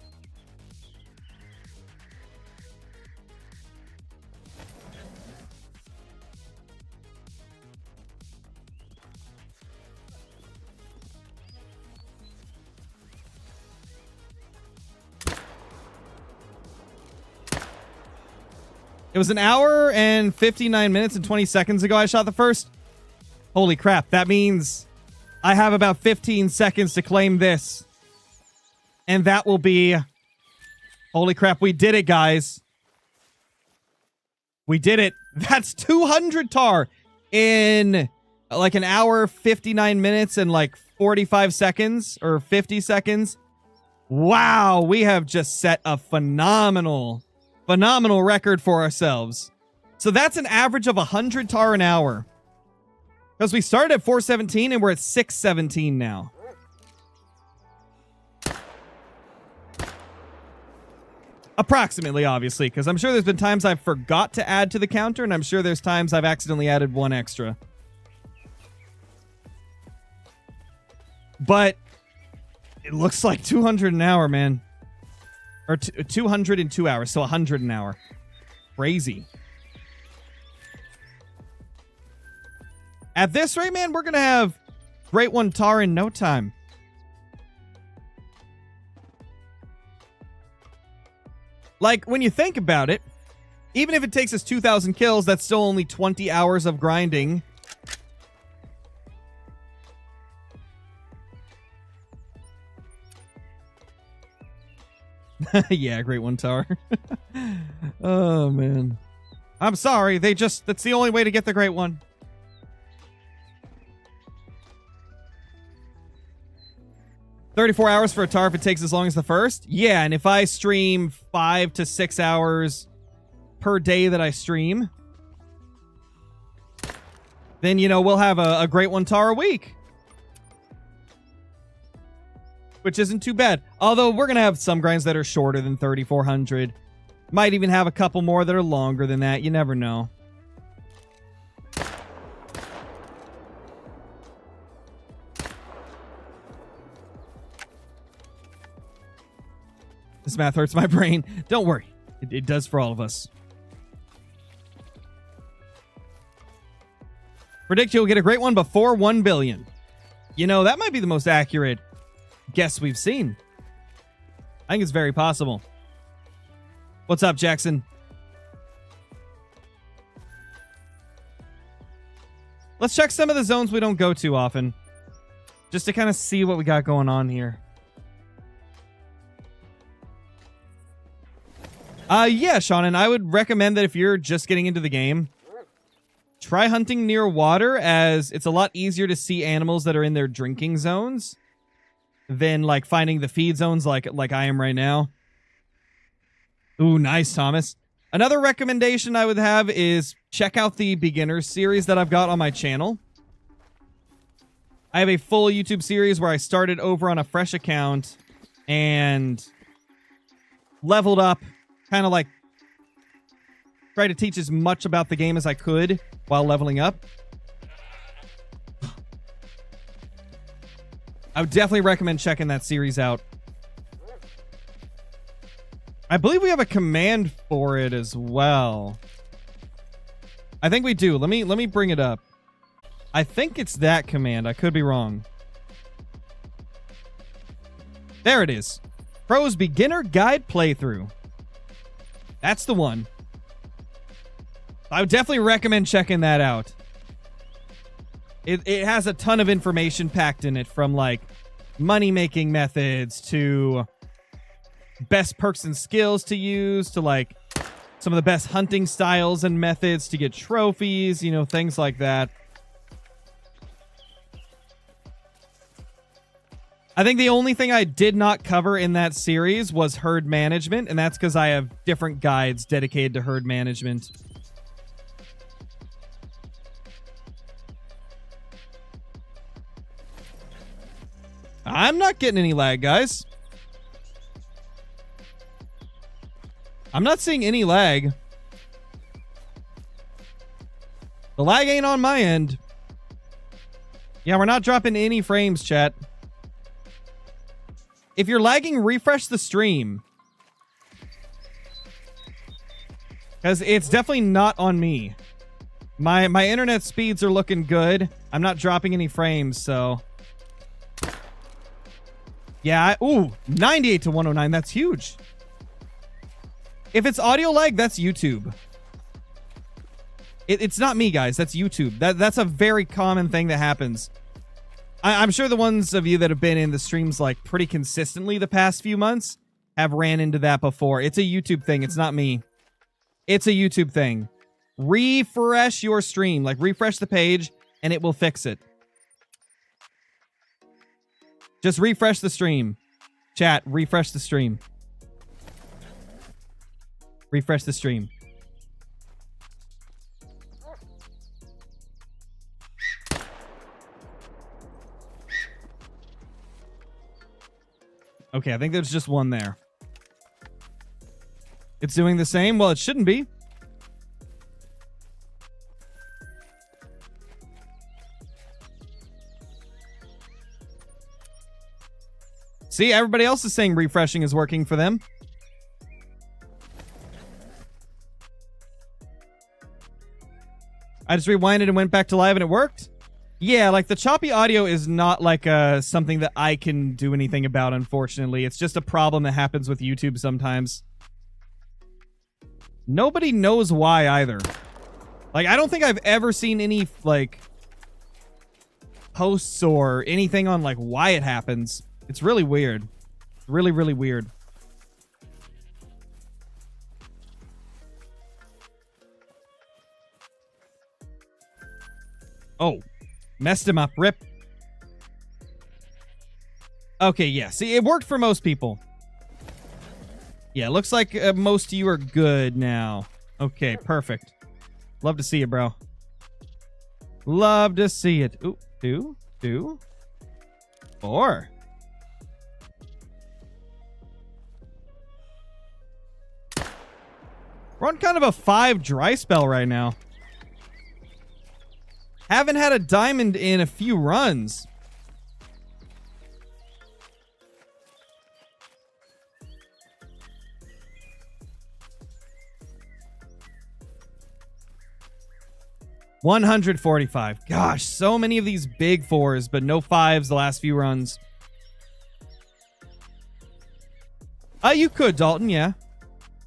It was an hour and 59 minutes and 20 seconds ago I shot the first. Holy crap. That means I have about 15 seconds to claim this. And that will be... Holy crap, we did it, guys. We did it. That's 200 Tahr in like an hour, 59 minutes, and like 45 seconds or 50 seconds. Wow, we have just set a phenomenal record for ourselves. So that's an average of 100 Tahr an hour. Because we started at 417 and we're at 617 now. Approximately, obviously, because I'm sure there's been times I've forgot to add to the counter, and I'm sure there's times I've accidentally added one extra. But it looks like 200 an hour, man. Or 200 in 2 hours, so 100 an hour. Crazy. At this rate, man, we're going to have Great One Tahr in no time. Like, when you think about it, even if it takes us 2,000 kills, that's still only 20 hours of grinding. Yeah, Great One Tahr. Oh, man. I'm sorry. That's the only way to get the Great One. $34 hours for a Tahr if it takes as long as the first? Yeah, and if I stream 5 to 6 hours per day that I stream, then, you know, we'll have a Great One Tahr a week. Which isn't too bad. Although we're going to have some grinds that are shorter than 3,400. Might even have a couple more that are longer than that. You never know. This math hurts my brain. Don't worry. It does for all of us. Predict you'll get a Great One before 1 billion. You know, that might be the most accurate guess we've seen. I think it's very possible. What's up, Jackson? Let's check some of the zones we don't go to often, just to kind of see what we got going on here. Yeah, Sean, and I would recommend that if you're just getting into the game, try hunting near water, as it's a lot easier to see animals that are in their drinking zones than like finding the feed zones like I am right now. Ooh, nice, Thomas. Another recommendation I would have is check out the beginners series that I've got on my channel. I have a full YouTube series where I started over on a fresh account and leveled up, kind of like try to teach as much about the game as I could while leveling up. I would definitely recommend checking that series out. I believe we have a command for it as well. I think we do. Let me bring it up. I think it's that command. I could be wrong. There it is. Pro's Beginner Guide Playthrough. That's the one. I would definitely recommend checking that out. It has a ton of information packed in it, from like money-making methods to best perks and skills to use, to like some of the best hunting styles and methods to get trophies, you know, things like that. I think the only thing I did not cover in that series was herd management, and that's because I have different guides dedicated to herd management. I'm not getting any lag, guys. I'm not seeing any lag. The lag ain't on my end. Yeah, we're not dropping any frames, chat. If you're lagging, refresh the stream. Because it's definitely not on me. My internet speeds are looking good. I'm not dropping any frames, so... Yeah, ooh, 98 to 109. That's huge. If it's audio lag, that's YouTube. It's not me, guys. That's YouTube. That's a very common thing that happens. I'm sure the ones of you that have been in the streams like pretty consistently the past few months have ran into that before. It's a YouTube thing. It's not me. It's a YouTube thing. Refresh your stream. Like, refresh the page, and it will fix it. Just refresh the stream. Chat, refresh the stream. Refresh the stream. Okay, I think there's just one there. It's doing the same? Well, it shouldn't be. See, everybody else is saying refreshing is working for them. I just rewinded and went back to live and it worked? Yeah, like the choppy audio is not like something that I can do anything about, unfortunately. It's just a problem that happens with YouTube sometimes. Nobody knows why either. Like, I don't think I've ever seen any, like, posts or anything on, like, why it happens. It's really weird. Really, really weird. Oh. Messed him up. Rip. Okay, yeah. See, it worked for most people. Yeah, looks like most of you are good now. Okay, perfect. Love to see it, bro. Love to see it. Ooh, 2, 4. We're on kind of a 5 dry spell right now. Haven't had a diamond in a few runs. $145. Gosh, so many of these big 4s, but no 5s the last few runs. You could, Dalton, yeah.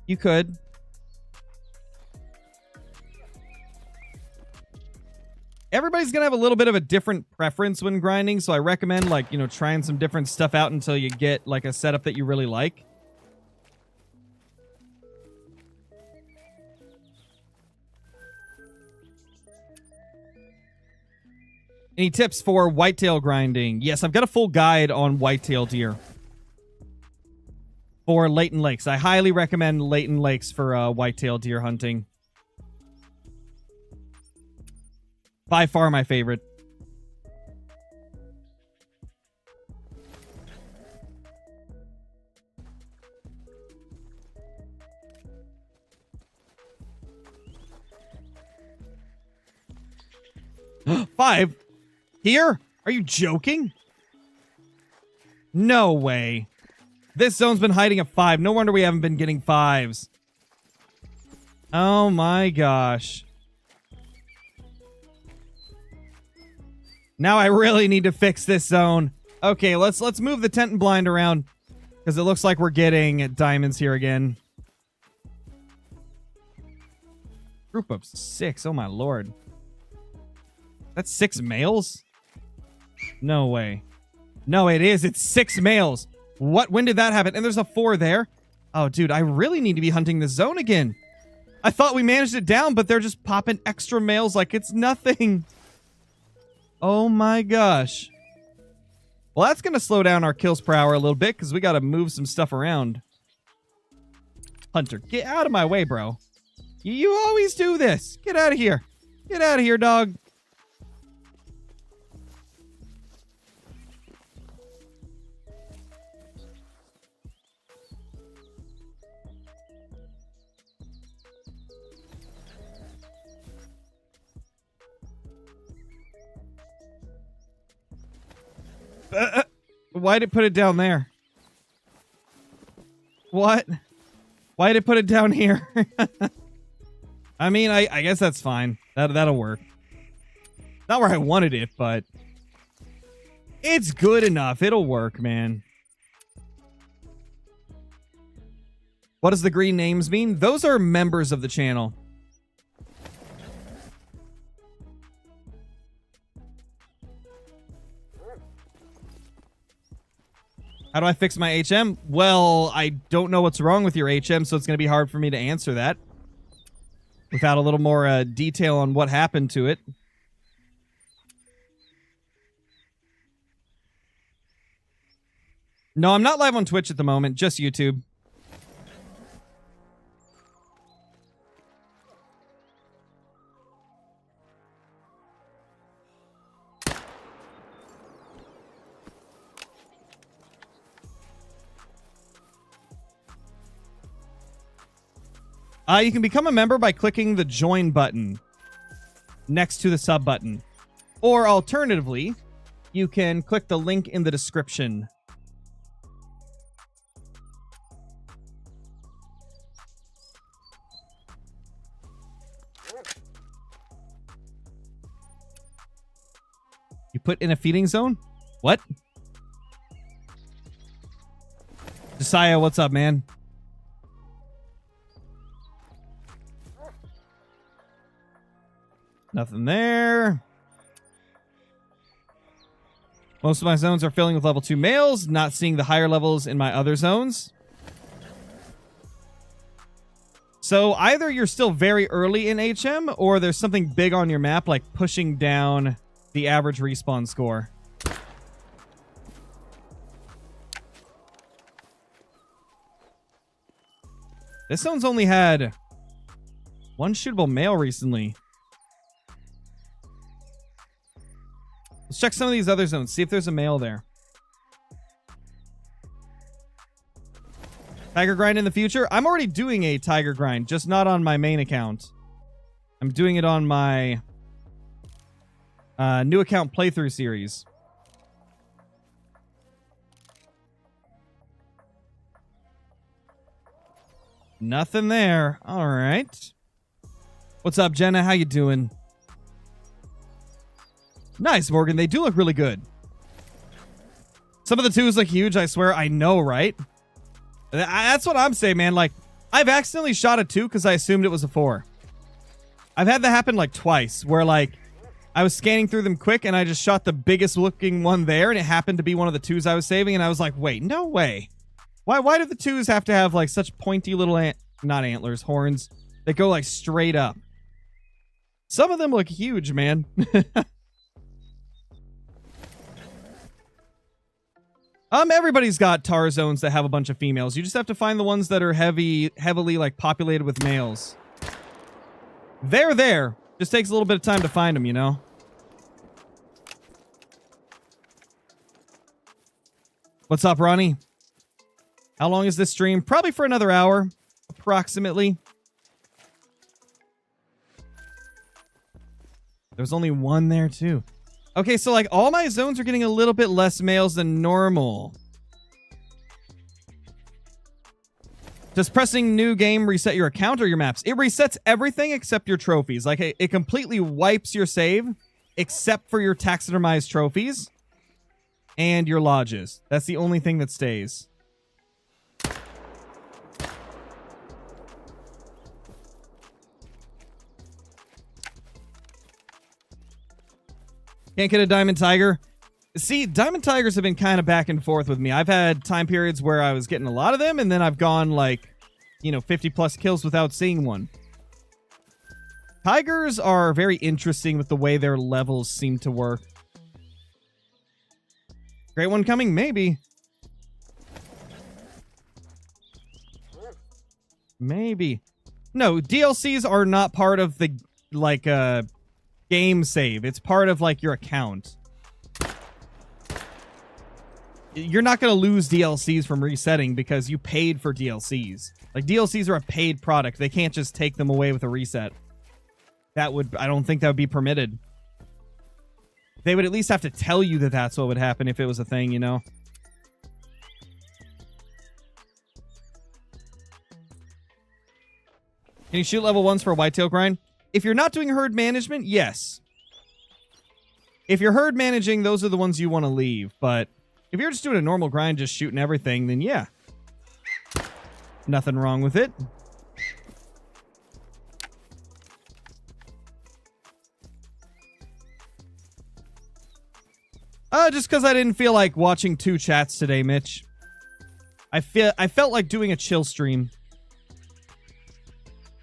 You could. Everybody's going to have a little bit of a different preference when grinding, so I recommend, like, you know, trying some different stuff out until you get, like, a setup that you really like. Any tips for whitetail grinding? Yes, I've got a full guide on whitetail deer for Leighton Lakes. I highly recommend Leighton Lakes for whitetail deer hunting. By far my favorite. $5? Here? Are you joking? No way. This zone's been hiding a 5. No wonder we haven't been getting 5s. Oh my gosh. Now I really need to fix this zone. Okay, let's move the tent and blind around, because it looks like we're getting diamonds here again. Group of 6. Oh my lord. That's 6 males? No way. No, it is. It's 6 males. What? When did that happen? And there's a 4 there. Oh, dude, I really need to be hunting this zone again. I thought we managed it down, but they're just popping extra males like it's nothing. Oh my gosh. Well, that's going to slow down our kills per hour a little bit because we got to move some stuff around. Hunter, get out of my way, bro. You always do this. Get out of here. Get out of here, dog. Why'd it put it down there? What? Why'd it put it down here? I mean, I guess that's fine. That'll work. Not where I wanted it, but it's good enough. It'll work, man. What does the green names mean? Those are members of the channel. How do I fix my HM? Well, I don't know what's wrong with your HM, so it's going to be hard for me to answer that without a little more detail on what happened to it. No, I'm not live on Twitch at the moment, just YouTube. You can become a member by clicking the join button next to the sub button. Or alternatively, you can click the link in the description. You put in a feeding zone? What? Josiah, what's up, man? Nothing there. Most of my zones are filling with level 2 males, not seeing the higher levels in my other zones. So either you're still very early in HM, or there's something big on your map, like pushing down the average respawn score. This zone's only had one shootable male recently. Let's check some of these other zones, see if there's a male there. Tiger grind in the future? I'm already doing a tiger grind, just not on my main account. I'm doing it on my new account playthrough series. Nothing there. All right. What's up, Jenna? How you doing? Nice, Morgan. They do look really good. Some of the 2s look huge, I swear. I know, right? That's what I'm saying, man. Like, I've accidentally shot a 2 because I assumed it was a 4. I've had that happen, like, twice, where, like, I was scanning through them quick, and I just shot the biggest looking one there, and it happened to be one of the 2s I was saving, and I was like, wait, no way. Why do the 2s have to have, like, such pointy little, not antlers, horns, that go, like, straight up? Some of them look huge, man. Everybody's got Tahr zones that have a bunch of females. You just have to find the ones that are heavily like populated with males. They're there. Just takes a little bit of time to find them, you know? What's up, Ronnie? How long is this stream? Probably for another hour, approximately. There's only one there, too. Okay, so like all my zones are getting a little bit less males than normal. Does pressing new game reset your account or your maps? It resets everything except your trophies. Like it completely wipes your save except for your taxidermized trophies and your lodges. That's the only thing that stays. Can't get a diamond tiger. See, Diamond Tigers have been kind of back and forth with me. I've had time periods where I was getting a lot of them, and then I've gone like, 50 plus kills without seeing one. Tigers are very interesting with the way their levels seem to work. Great one coming? Maybe. Maybe. No, DLCs are not part of the, game save. It's part of, your account. You're not going to lose DLCs from resetting because you paid for DLCs. DLCs are a paid product. They can't just take them away with a reset. I don't think that would be permitted. They would at least have to tell you that that's what would happen if it was a thing, Can you shoot level 1s for a whitetail grind? If you're not doing herd management, yes. If you're herd managing, those are the ones you want to leave. But if you're just doing a normal grind, just shooting everything, then yeah. Nothing wrong with it. Just because I didn't feel like watching 2 chats today, Mitch. I felt like doing a chill stream.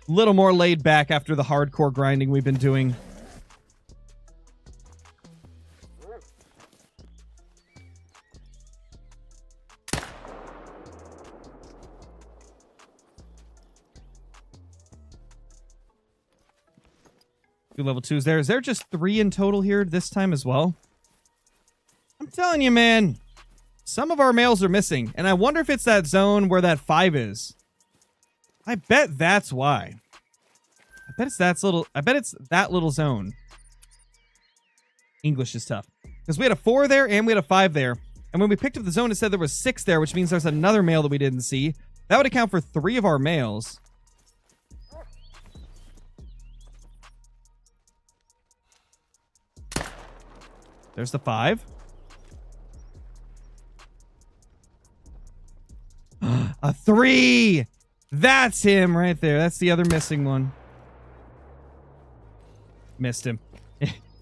A little more laid back after the hardcore grinding we've been doing. Two level 2s there. Is there just 3 in total here this time as well? I'm telling you, man. Some of our males are missing. And I wonder if it's that zone where that 5 is. I bet that's why. I bet it's that little zone. English is tough. Because we had a 4 there and we had a 5 there. And when we picked up the zone, it said there was 6 there, which means there's another male that we didn't see. That would account for 3 of our males. There's the 5. A 3! That's him right there. That's the other missing one. Missed him.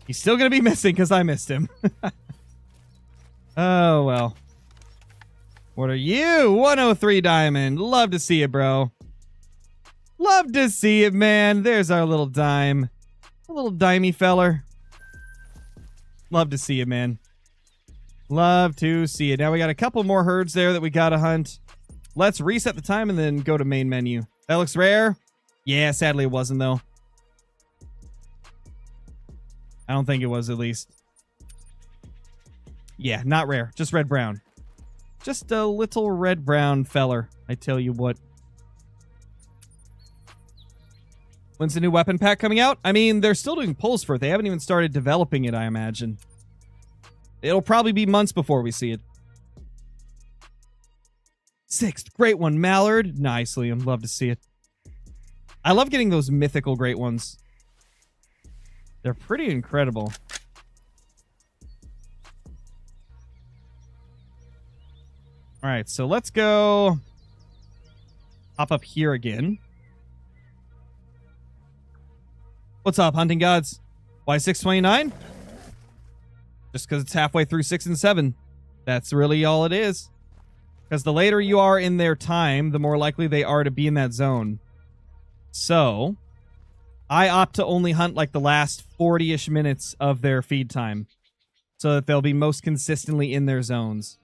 He's still going to be missing because I missed him. Oh, well. What are you? 103 diamond. Love to see it, bro. Love to see it, man. There's our little dime. A little dimey feller. Love to see it, man. Love to see it. Now we got a couple more herds there that we got to hunt. Let's reset the time and then go to main menu. That looks rare. Yeah, sadly it wasn't, though. I don't think it was, at least. Yeah, not rare. Just red-brown. Just a little red-brown feller, I tell you what. When's the new weapon pack coming out? I mean, they're still doing polls for it. They haven't even started developing it, I imagine. It'll probably be months before we see it. 6th, great one, Mallard. Nice, Liam. Love to see it. I love getting those mythical great ones. They're pretty incredible. All right, so let's go hop up here again. What's up, hunting gods? Why 629? Just because it's halfway through 6 and 7. That's really all it is. Because the later you are in their time, the more likely they are to be in that zone. So, I opt to only hunt like the last 40-ish minutes of their feed time. So that they'll be most consistently in their zones.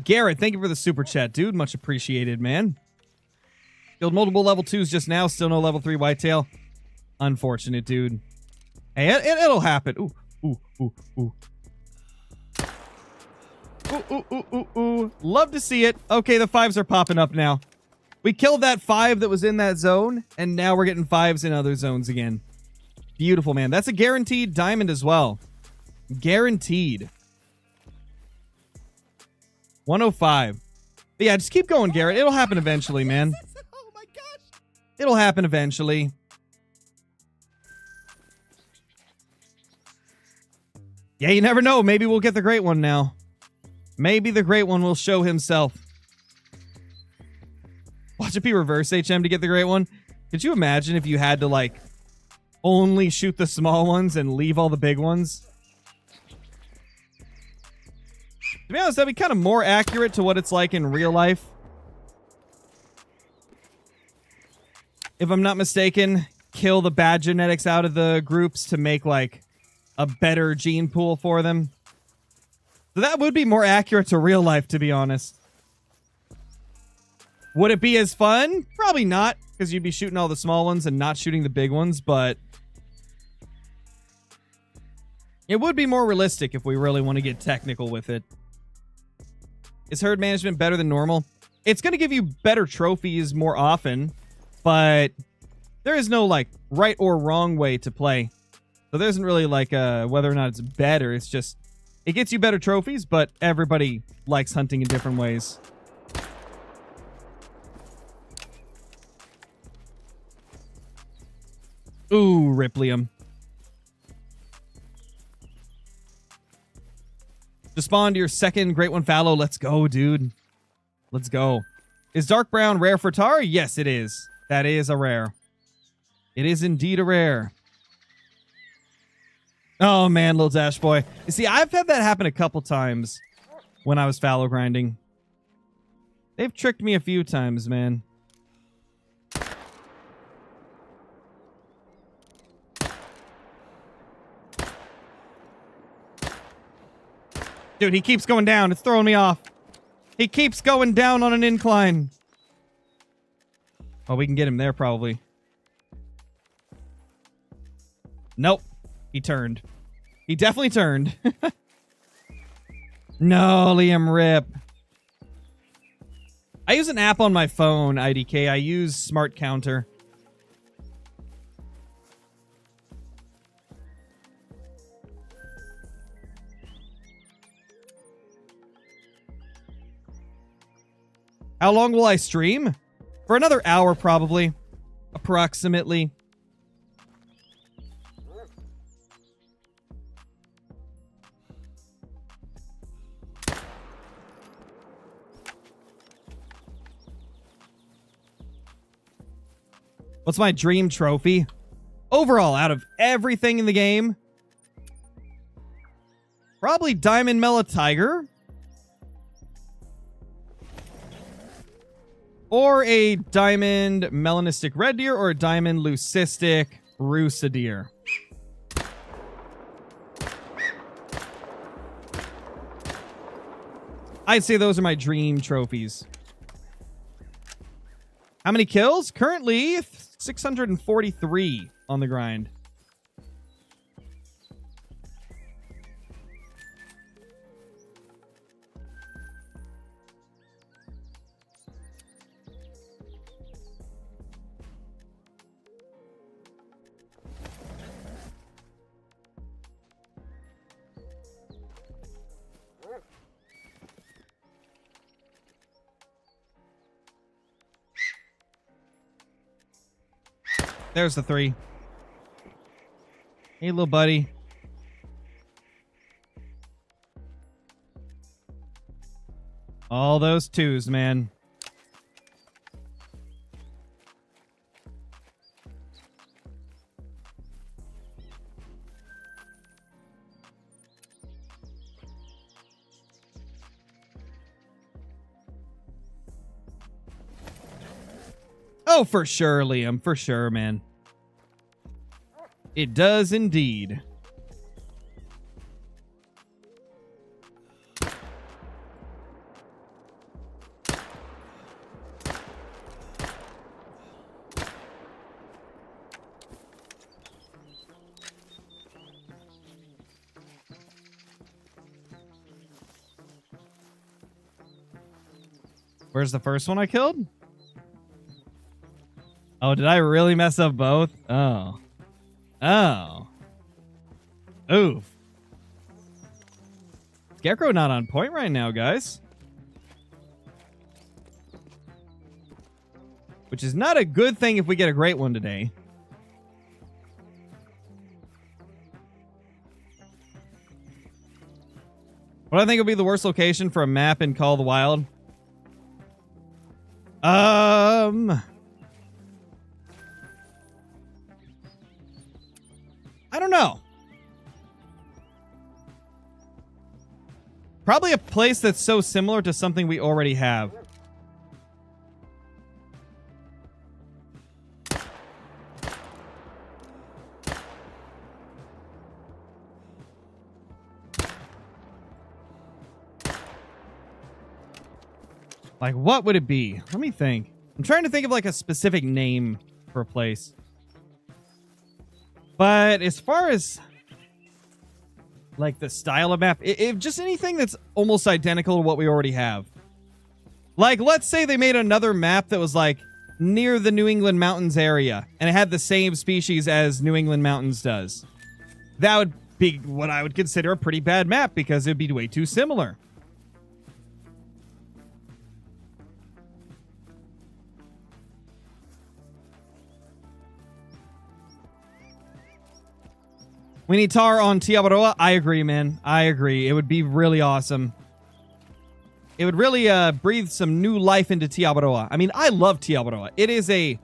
Garrett, thank you for the super chat, dude. Much appreciated, man. Killed multiple level 2s just now. Still no level 3 whitetail. Unfortunate, dude. Hey, it'll happen. Ooh, ooh, ooh, ooh. Ooh, ooh, ooh, ooh, ooh. Love to see it. Okay, the 5s are popping up now. We killed that 5 that was in that zone, and now we're getting 5s in other zones again. Beautiful, man. That's a guaranteed diamond as well. Guaranteed. 105. But yeah, just keep going, Garrett. It'll happen eventually, man. Oh my gosh. It'll happen eventually. Yeah, you never know. Maybe we'll get the great one now. Maybe the great one will show himself. Watch it be reverse HM to get the great one. Could you imagine if you had to, like, only shoot the small ones and leave all the big ones? To be honest, that'd be kind of more accurate to what it's like in real life. If I'm not mistaken, kill the bad genetics out of the groups to make, like, a better gene pool for them. So that would be more accurate to real life, to be honest. Would it be as fun? Probably not, because you'd be shooting all the small ones and not shooting the big ones, but it would be more realistic if we really want to get technical with it. Is herd management better than normal? It's going to give you better trophies more often, but there is no, like, right or wrong way to play. So there isn't really, like, whether or not it's better. It's just, it gets you better trophies, but everybody likes hunting in different ways. Ooh, Riplium. Just spawned your second Great One Fallow. Let's go, dude. Let's go. Is Dark Brown rare for Tahr? Yes, it is. That is a rare. It is indeed a rare. Oh, man, little Dash Boy. You see, I've had that happen a couple times when I was fallow grinding. They've tricked me a few times, man. Dude, he keeps going down. It's throwing me off. He keeps going down on an incline. Oh, we can get him there, probably. Nope. He turned. He definitely turned. No, Liam, rip. I use an app on my phone, IDK. I use Smart Counter. How long will I stream? For another hour, probably. Approximately. What's my dream trophy? Overall, out of everything in the game, probably Diamond Mela Tiger. Or a Diamond Melanistic Red Deer or a Diamond Leucistic Rusa Deer. I'd say those are my dream trophies. How many kills? Currently, 643 on the grind. There's the 3. Hey, little buddy. All those 2s, man. Oh, for sure, Liam. For sure, man. It does indeed. Where's the first one I killed? Oh, did I really mess up both? Oh. Oh. Oof. Scarecrow not on point right now, guys. Which is not a good thing if we get a great one today. What do I think would be the worst location for a map in Call of the Wild? I don't know. Probably a place that's so similar to something we already have. Like, what would it be? Let me think. I'm trying to think of like a specific name for a place. But as far as like the style of map, if just anything that's almost identical to what we already have. Like, let's say they made another map that was like near the New England Mountains area and it had the same species as New England Mountains does. That would be what I would consider a pretty bad map because it'd be way too similar. We need Tahr on Tiabaroa. I agree, man. I agree. It would be really awesome. It would really breathe some new life into Tiabaroa. I mean, I love Tiabaroa. It is a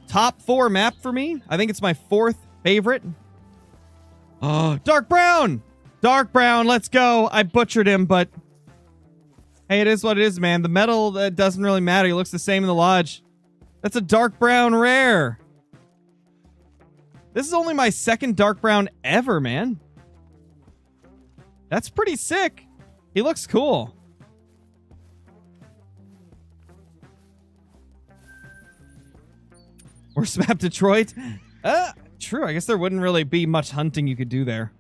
top 4 map for me. I think it's my 4th favorite. Oh, Dark Brown! Dark Brown, let's go. I butchered him, but hey, it is what it is, man. The metal doesn't really matter. He looks the same in the lodge. That's a Dark Brown rare. This is only my 2nd Dark Brown ever, man. That's pretty sick. He looks cool. Worst map, Detroit? True. I guess there wouldn't really be much hunting you could do there.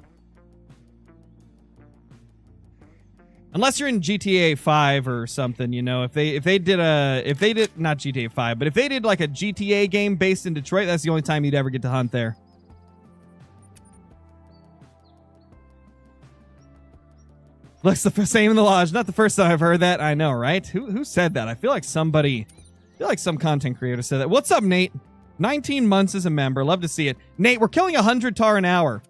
Unless you're in GTA 5 or something, you know. If they did not GTA 5, but if they did like a GTA game based in Detroit, that's the only time you'd ever get to hunt there. Looks the same in the lodge. Not the first time I've heard that. I know, right? Who said that? I feel like some content creator said that. What's up, Nate? 19 months as a member. Love to see it. Nate, we're killing 100 Tahr an hour.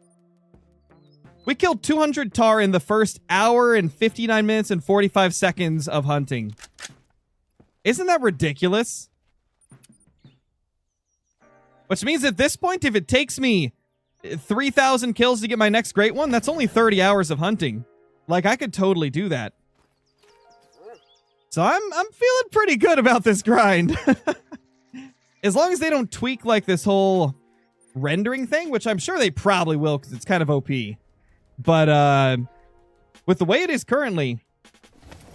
We killed 200 Tahr in the first hour and 59 minutes and 45 seconds of hunting. Isn't that ridiculous? Which means at this point, if it takes me 3,000 kills to get my next great one, that's only 30 hours of hunting. Like, I could totally do that. So I'm feeling pretty good about this grind. As long as they don't tweak, like, this whole rendering thing, which I'm sure they probably will because it's kind of OP. But with the way it is currently,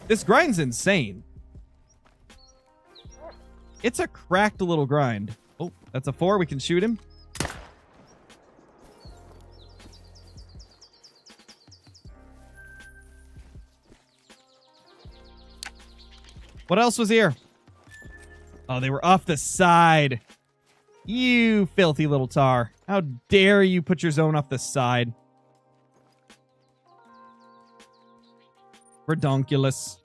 this grind's insane. It's a cracked little grind. Oh, that's a 4. We can shoot him. What else was here? Oh, they were off the side. You filthy little Tahr. How dare you put your zone off the side? Redonkulous.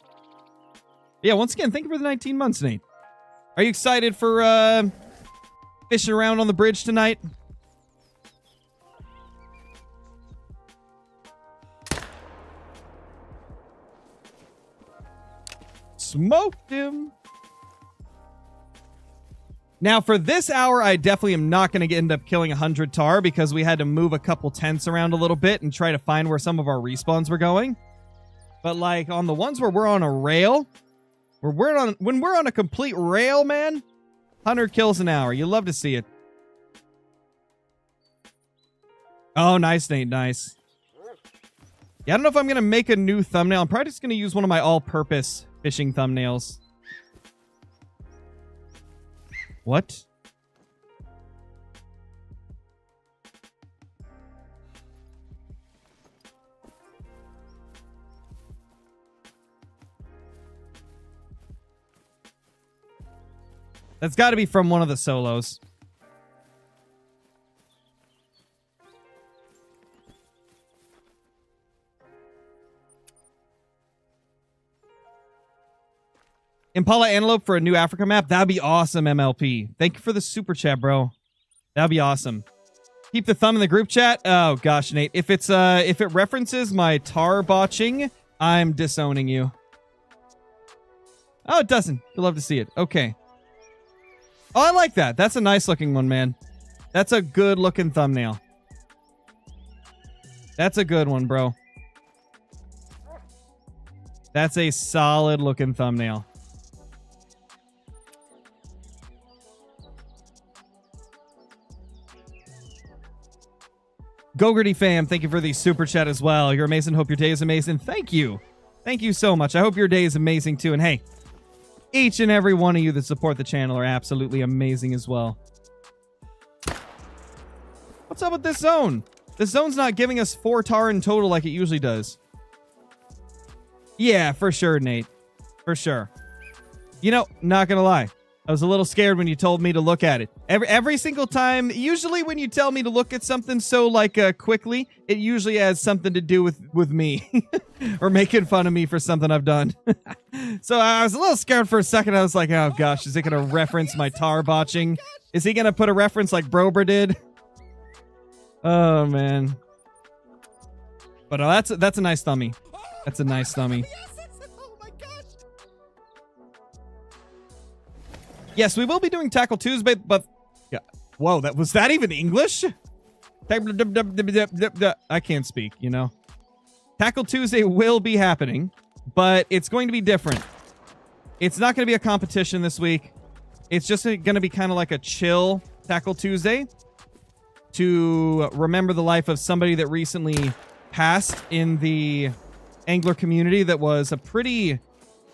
Yeah, once again, thank you for the 19 months, Nate. Are you excited for fishing around on the bridge tonight? Smoked him. Now, for this hour, I definitely am not going to end up killing 100 Tahr because we had to move a couple tents around a little bit and try to find where some of our respawns were going. But, like, on the ones where we're on a rail, when we're on a complete rail, man, 100 kills an hour. You love to see it. Oh, nice, Nate. Nice. Yeah, I don't know if I'm going to make a new thumbnail. I'm probably just going to use one of my all-purpose fishing thumbnails. What? That's got to be from one of the solos. Impala Antelope for a new Africa map? That'd be awesome, MLP. Thank you for the super chat, bro. That'd be awesome. Keep the thumb in the group chat. Oh gosh, Nate. If it references my Tahr botching, I'm disowning you. Oh, it doesn't. You'll love to see it. Okay. Oh, I like that. That's a nice looking one, man. That's a good looking thumbnail. That's a good one, bro. That's a solid looking thumbnail. Gogarty fam, thank you for the super chat as well. You're amazing. Hope your day is amazing. Thank you. Thank you so much. I hope your day is amazing too. And hey, each and every one of you that support the channel are absolutely amazing as well. What's up with this zone? This zone's not giving us 4 tar in total like it usually does. Yeah, for sure, Nate. For sure. You know, not gonna lie. I was a little scared when you told me to look at it. Every single time, usually when you tell me to look at something so quickly, it usually has something to do with me or making fun of me for something I've done. So I was a little scared for a second. I was like, oh gosh, is it gonna reference my tar botching? Is he gonna put a reference like Brober did? Oh man. But that's a nice thummy. That's a nice thummy. Oh my gosh. Yes, we will be doing Tackle Tuesday, but yeah. Whoa, was that even English? I can't speak, you know. Tackle Tuesday will be happening, but it's going to be different. It's not going to be a competition this week. It's just going to be kind of like a chill Tackle Tuesday to remember the life of somebody that recently passed in the angler community that was a pretty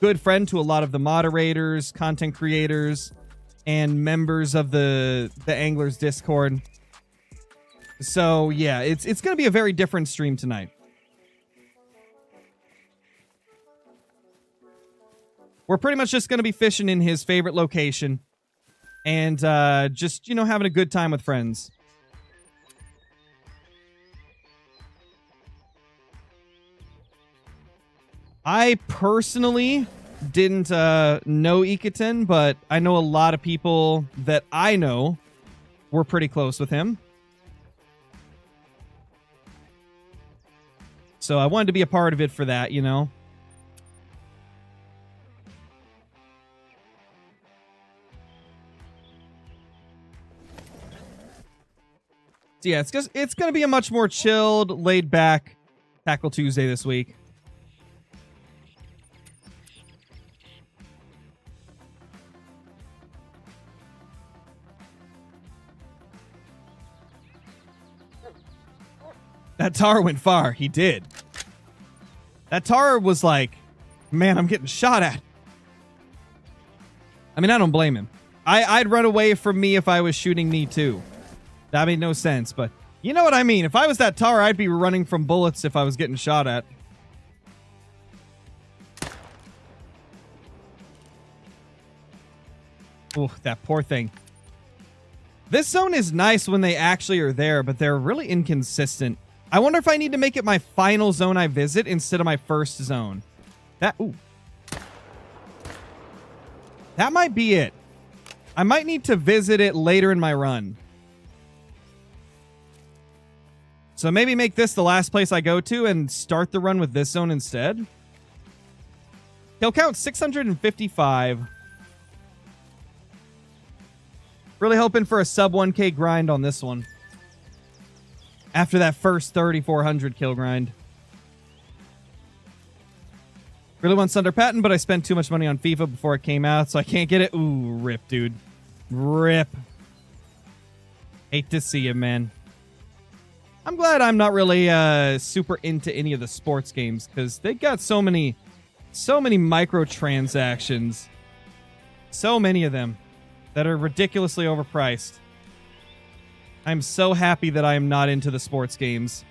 good friend to a lot of the moderators, content creators, and members of the Anglers Discord. So yeah, it's going to be a very different stream tonight. We're pretty much just going to be fishing in his favorite location and just, you know, having a good time with friends. I personally didn't know Iketin, but I know a lot of people that I know were pretty close with him. So I wanted to be a part of it for that, you know. So yeah, it's going to be a much more chilled, laid back Tackle Tuesday this week. That tar went far. He did. That tar was like, man, I'm getting shot at. I mean, I don't blame him. I'd run away from me if I was shooting me too. That made no sense, but you know what I mean. If I was that tar, I'd be running from bullets if I was getting shot at. Oh, that poor thing. This zone is nice when they actually are there, but they're really inconsistent. I wonder if I need to make it my final zone I visit instead of my first zone. That might be it. I might need to visit it later in my run. So maybe make this the last place I go to and start the run with this zone instead. Kill count 655. Really hoping for a sub 1K grind on this one. After that first 3,400 kill grind. Really want Thunder Patent, but I spent too much money on FIFA before it came out, so I can't get it. Ooh, rip, dude. Rip. Hate to see it, man. I'm glad I'm not really super into any of the sports games, because they got so many microtransactions. So many of them that are ridiculously overpriced. I'm so happy that I am not into the sports games.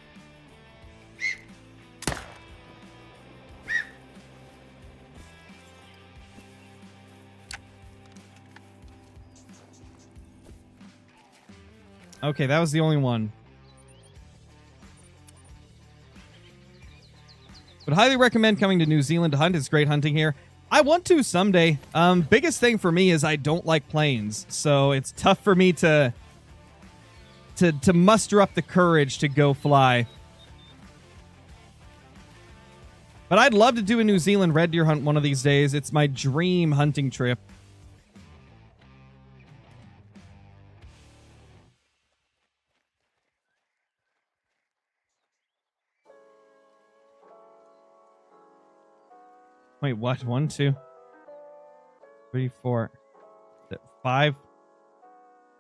Okay, that was the only one. Would highly recommend coming to New Zealand to hunt. It's great hunting here. I want to someday. Biggest thing for me is I don't like planes, so it's tough for me to muster up the courage to go fly. But I'd love to do a New Zealand red deer hunt one of these days. It's my dream hunting trip. Wait, what? 1, 2, 3, 4, 5.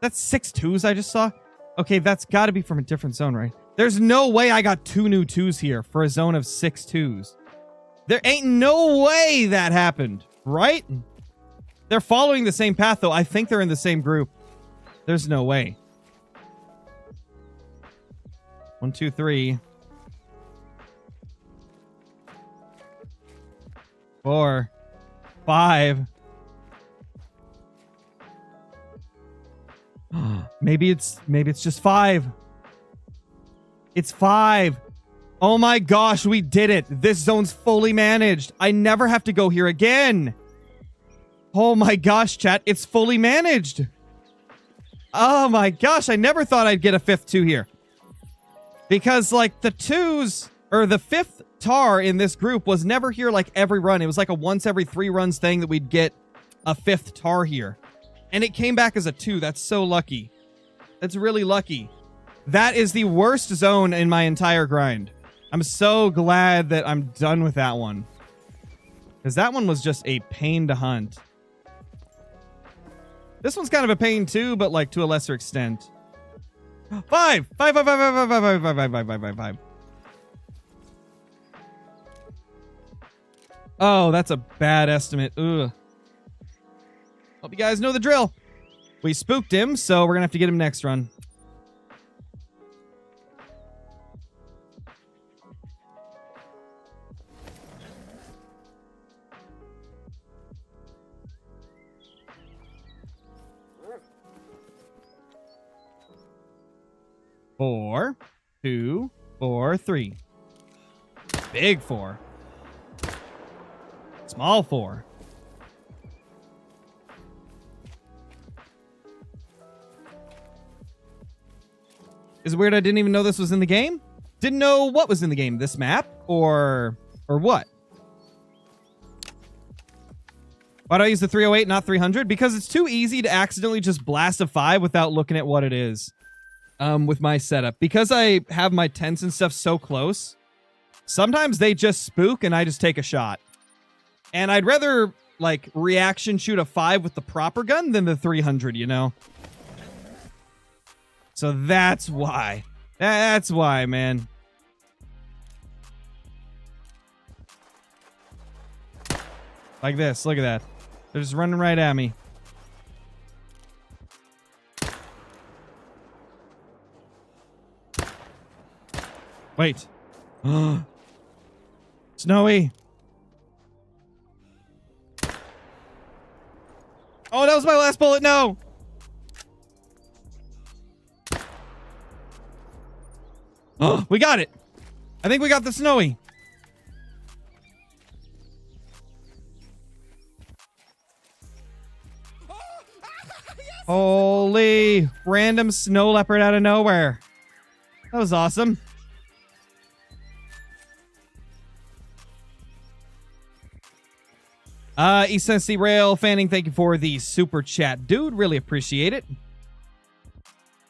That's 6 2s I just saw. Okay, that's got to be from a different zone, right? There's no way I got 2 new 2s here for a zone of 6 2s. There ain't no way that happened, right? They're following the same path, though. I think they're in the same group. There's no way. 1, 2, 3. 4, 5. Maybe it's just 5. It's 5. Oh my gosh, we did it. This zone's fully managed. I never have to go here again. Oh my gosh, chat, it's fully managed. Oh my gosh, I never thought I'd get a 5th 2 here. Because like the 2s or the 5th Tahr in this group was never here like every run. It was like a once every 3 runs thing that we'd get a 5th Tahr here. And it came back as a 2. That's so lucky. That's really lucky. That is the worst zone in my entire grind. I'm so glad that I'm done with that one. Because that one was just a pain to hunt. This one's kind of a pain too, but like to a lesser extent. 5! 5, 5, 5, 5, 5, 5, 5, 5, 5, 5, 5, 5, 5. Oh, that's a bad estimate. Ugh. Hope you guys know the drill. We spooked him, so we're going to have to get him next run. Four, 2, 4, 3. Big 4. Small 4. Is it weird I didn't even know this was in the game? Didn't know what was in the game. This map? Or what? Why do I use the 308, not 300? Because it's too easy to accidentally just blast a 5 without looking at what it is. With my setup. Because I have my tents and stuff so close, sometimes they just spook and I just take a shot. And I'd rather, like, reaction shoot a 5 with the proper gun than the 300, you know? So that's why. That's why, man. Like this. Look at that. They're just running right at me. Wait. Snowy. Oh, that was my last bullet. No. Oh, we got it. I think we got the Snowy. Holy random snow leopard out of nowhere. That was awesome. East Tennessee Rail Fanning, thank you for the super chat. Dude, really appreciate it.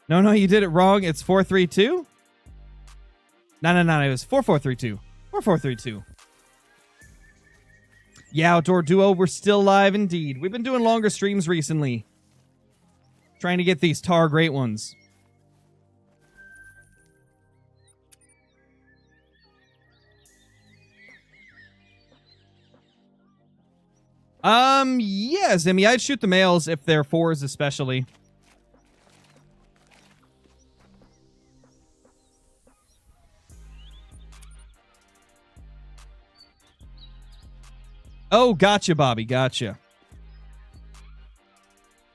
No, you did it wrong. It's 432. No, it was 4432. 4432. Yeah, Outdoor Duo, we're still live indeed. We've been doing longer streams recently. Trying to get these Tahr great ones. Yeah, Zimmy, I'd shoot the males if they're 4s especially. Oh, gotcha, Bobby, gotcha.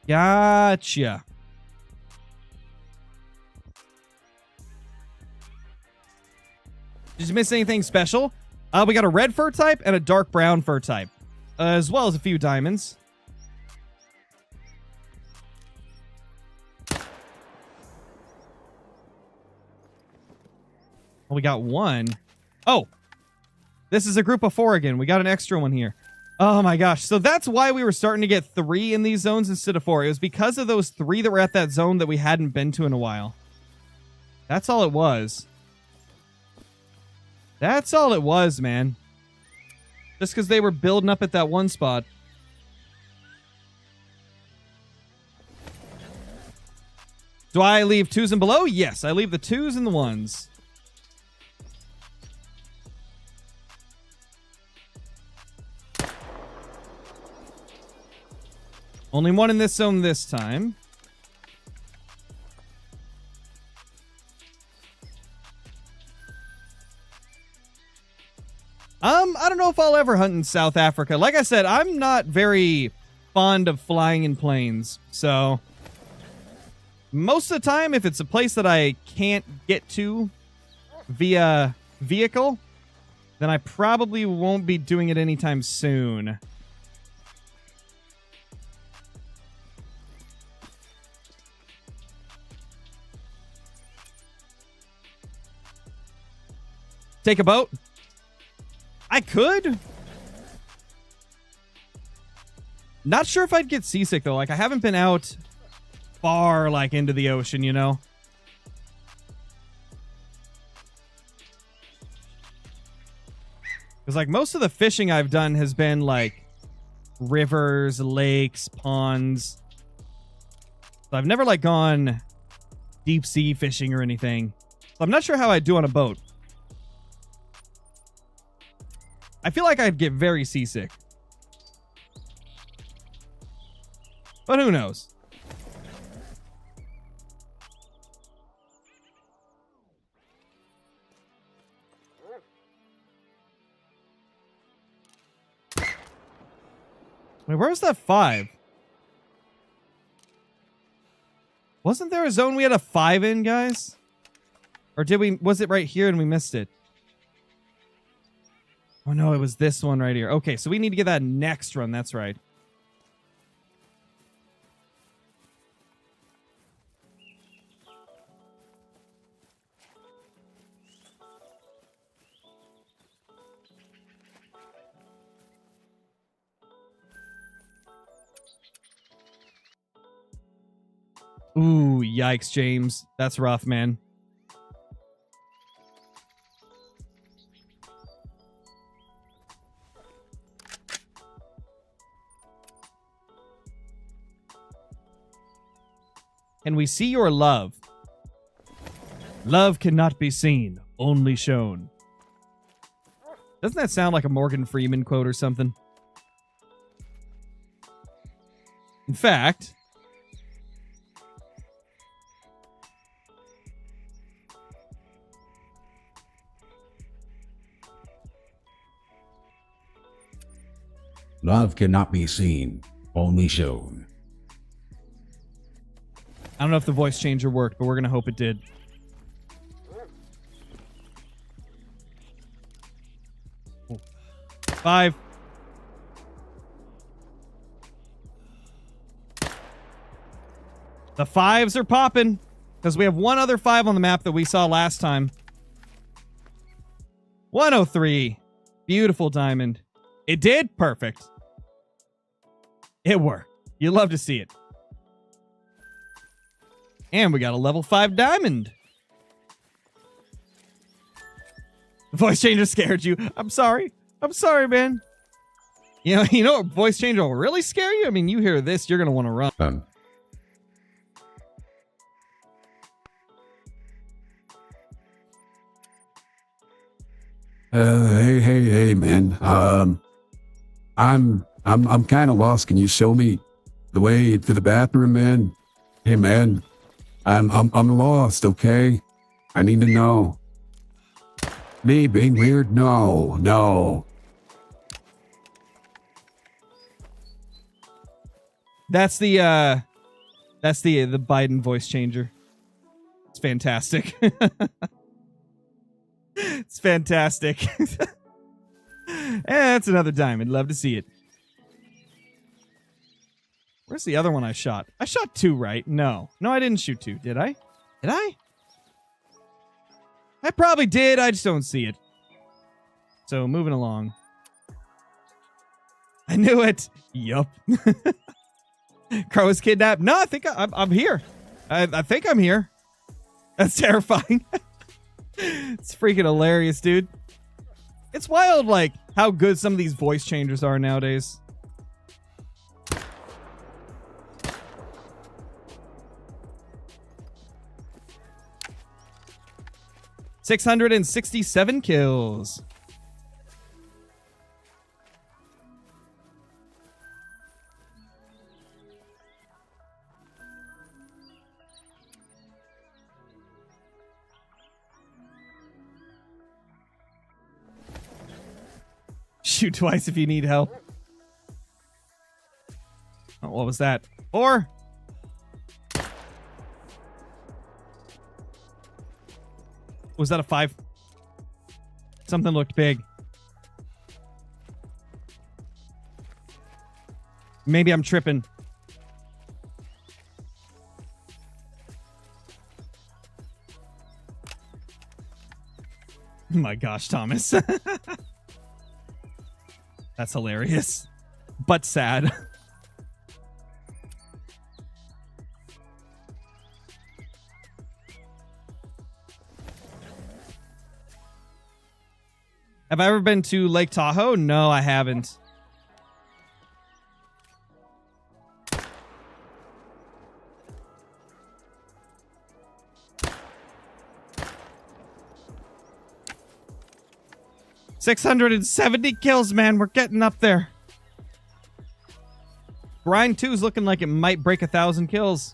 Gotcha. Did you miss anything special? We got a red fur type and a dark brown fur type. As well as a few diamonds. Well, we got one. Oh! This is a group of 4 again. We got an extra one here. Oh my gosh. So that's why we were starting to get 3 in these zones instead of 4. It was because of those 3 that were at that zone that we hadn't been to in a while. That's all it was. That's all it was, man. Just because they were building up at that one spot. Do I leave 2s and below? Yes, I leave the 2s and the 1s. Only one in this zone this time. I don't know if I'll ever hunt in South Africa. Like I said, I'm not very fond of flying in planes. So most of the time, if it's a place that I can't get to via vehicle, then I probably won't be doing it anytime soon. Take a boat? I could. Not sure if I'd get seasick, though. Like, I haven't been out far, like, into the ocean, you know? Because, like, most of the fishing I've done has been, like, rivers, lakes, ponds. So I've never, like, gone deep sea fishing or anything. So I'm not sure how I'd do on a boat. I feel like I'd get very seasick. But who knows? Wait, where was that 5? Wasn't there a zone we had a 5 in, guys? Or did we? Was it right here and we missed it? Oh no, it was this one right here. Okay, so we need to get that next run. That's right. Ooh, yikes, James. That's rough, man. Can we see your love? Love cannot be seen, only shown. Doesn't that sound like a Morgan Freeman quote or something? In fact, love cannot be seen, only shown. I don't know if the voice changer worked, but we're going to hope it did. Oh. 5. The 5s are popping because we have one other 5 on the map that we saw last time. 103. Beautiful diamond. It did? Perfect. It worked. You love to see it. And we got a level 5 diamond. The voice changer scared you. I'm sorry. I'm sorry, man. You know what voice changer will really scare you? I mean, you hear this, you're going to want to run. Hey, man. I'm kind of lost. Can you show me the way to the bathroom, man? Hey, man. I'm lost, okay? I need to know. Me being weird? No. That's the Biden voice changer. It's fantastic. It's fantastic. And that's another diamond. Love to see it. Where's the other one I shot? I shot 2, right? No, I didn't shoot 2. Did I? Did I? I probably did. I just don't see it. So moving along. I knew it. Yup. Crow is kidnapped. No, I think I'm here. I think I'm here. That's terrifying. It's freaking hilarious, dude. It's wild, like, how good some of these voice changers are nowadays. $667 kills. Shoot twice if you need help. Oh, what was that? Or was that a 5? Something looked big. Maybe I'm tripping. Oh my gosh, Thomas. That's hilarious, but sad. Have I ever been to Lake Tahoe? No, I haven't. $670 kills, man. We're getting up there. Grind 2 is looking like it might break 1,000 kills.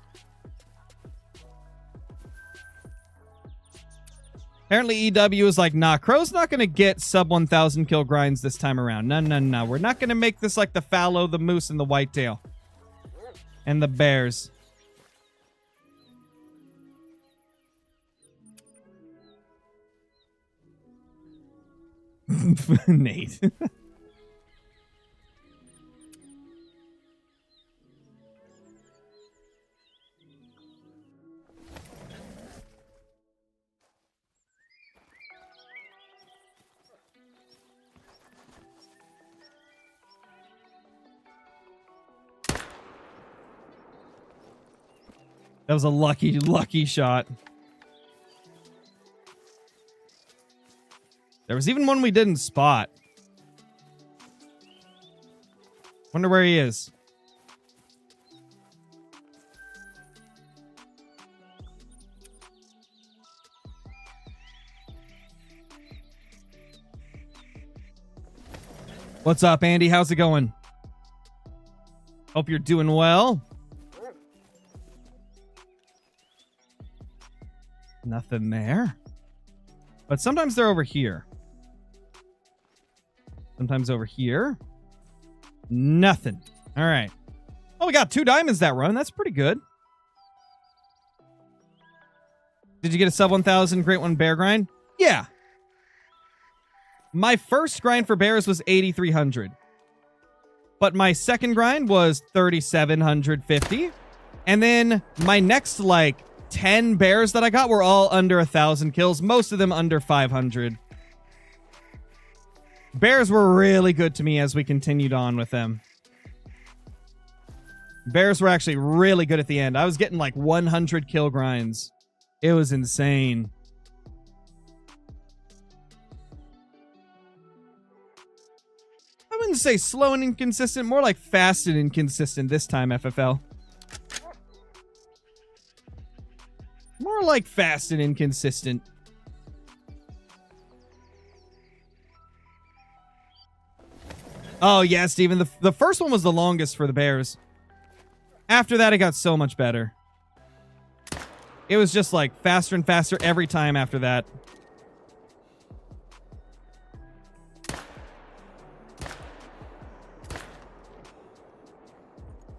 Apparently EW is like, nah, Crow's not going to get sub 1,000 kill grinds this time around. No, no, no. We're not going to make this like the fallow, the moose, and the whitetail. And the bears. Nate. That was a lucky shot. There was even one we didn't spot. Wonder where he is. What's up, Andy? How's it going? Hope you're doing well. Nothing there. But sometimes they're over here. Sometimes over here. Nothing. All right. Oh, we got 2 diamonds that run. That's pretty good. Did you get a sub 1,000 Great One bear grind? Yeah. My first grind for bears was 8,300. But my second grind was 3,750. And then my next, like, 10 bears that I got were all under 1,000 kills. Most of them under 500. Bears were really good to me as we continued on with them. Bears were actually really good at the end. I was getting like 100 kill grinds. It was insane. I wouldn't say slow and inconsistent, more like fast and inconsistent this time, FFL. More like fast and inconsistent. Oh, yeah, Steven. The first one was the longest for the bears. After that, it got so much better. It was just like faster and faster every time after that.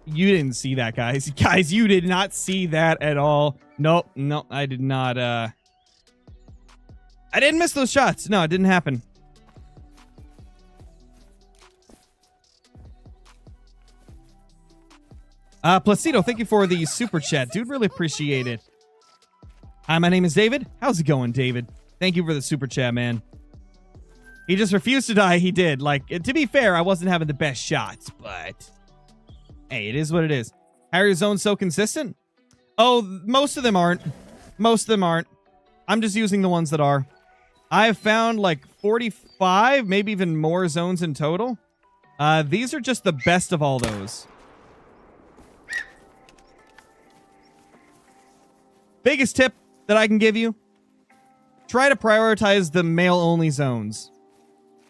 You didn't see that, guys. Guys, you did not see that at all. Nope, no, I did not. I didn't miss those shots. No, it didn't happen. Placido, thank you for the super chat, dude. Really appreciate it. Hi, my name is David. How's it going, David? Thank you for the super chat, man. He just refused to die. He did. Like, to be fair, I wasn't having the best shots, but hey, it is what it is. How are your zones so consistent? Oh, most of them aren't. Most of them aren't. I'm just using the ones that are. I've found like 45, maybe even more zones in total. These are just the best of all those. Biggest tip that I can give you, try to prioritize the male-only zones.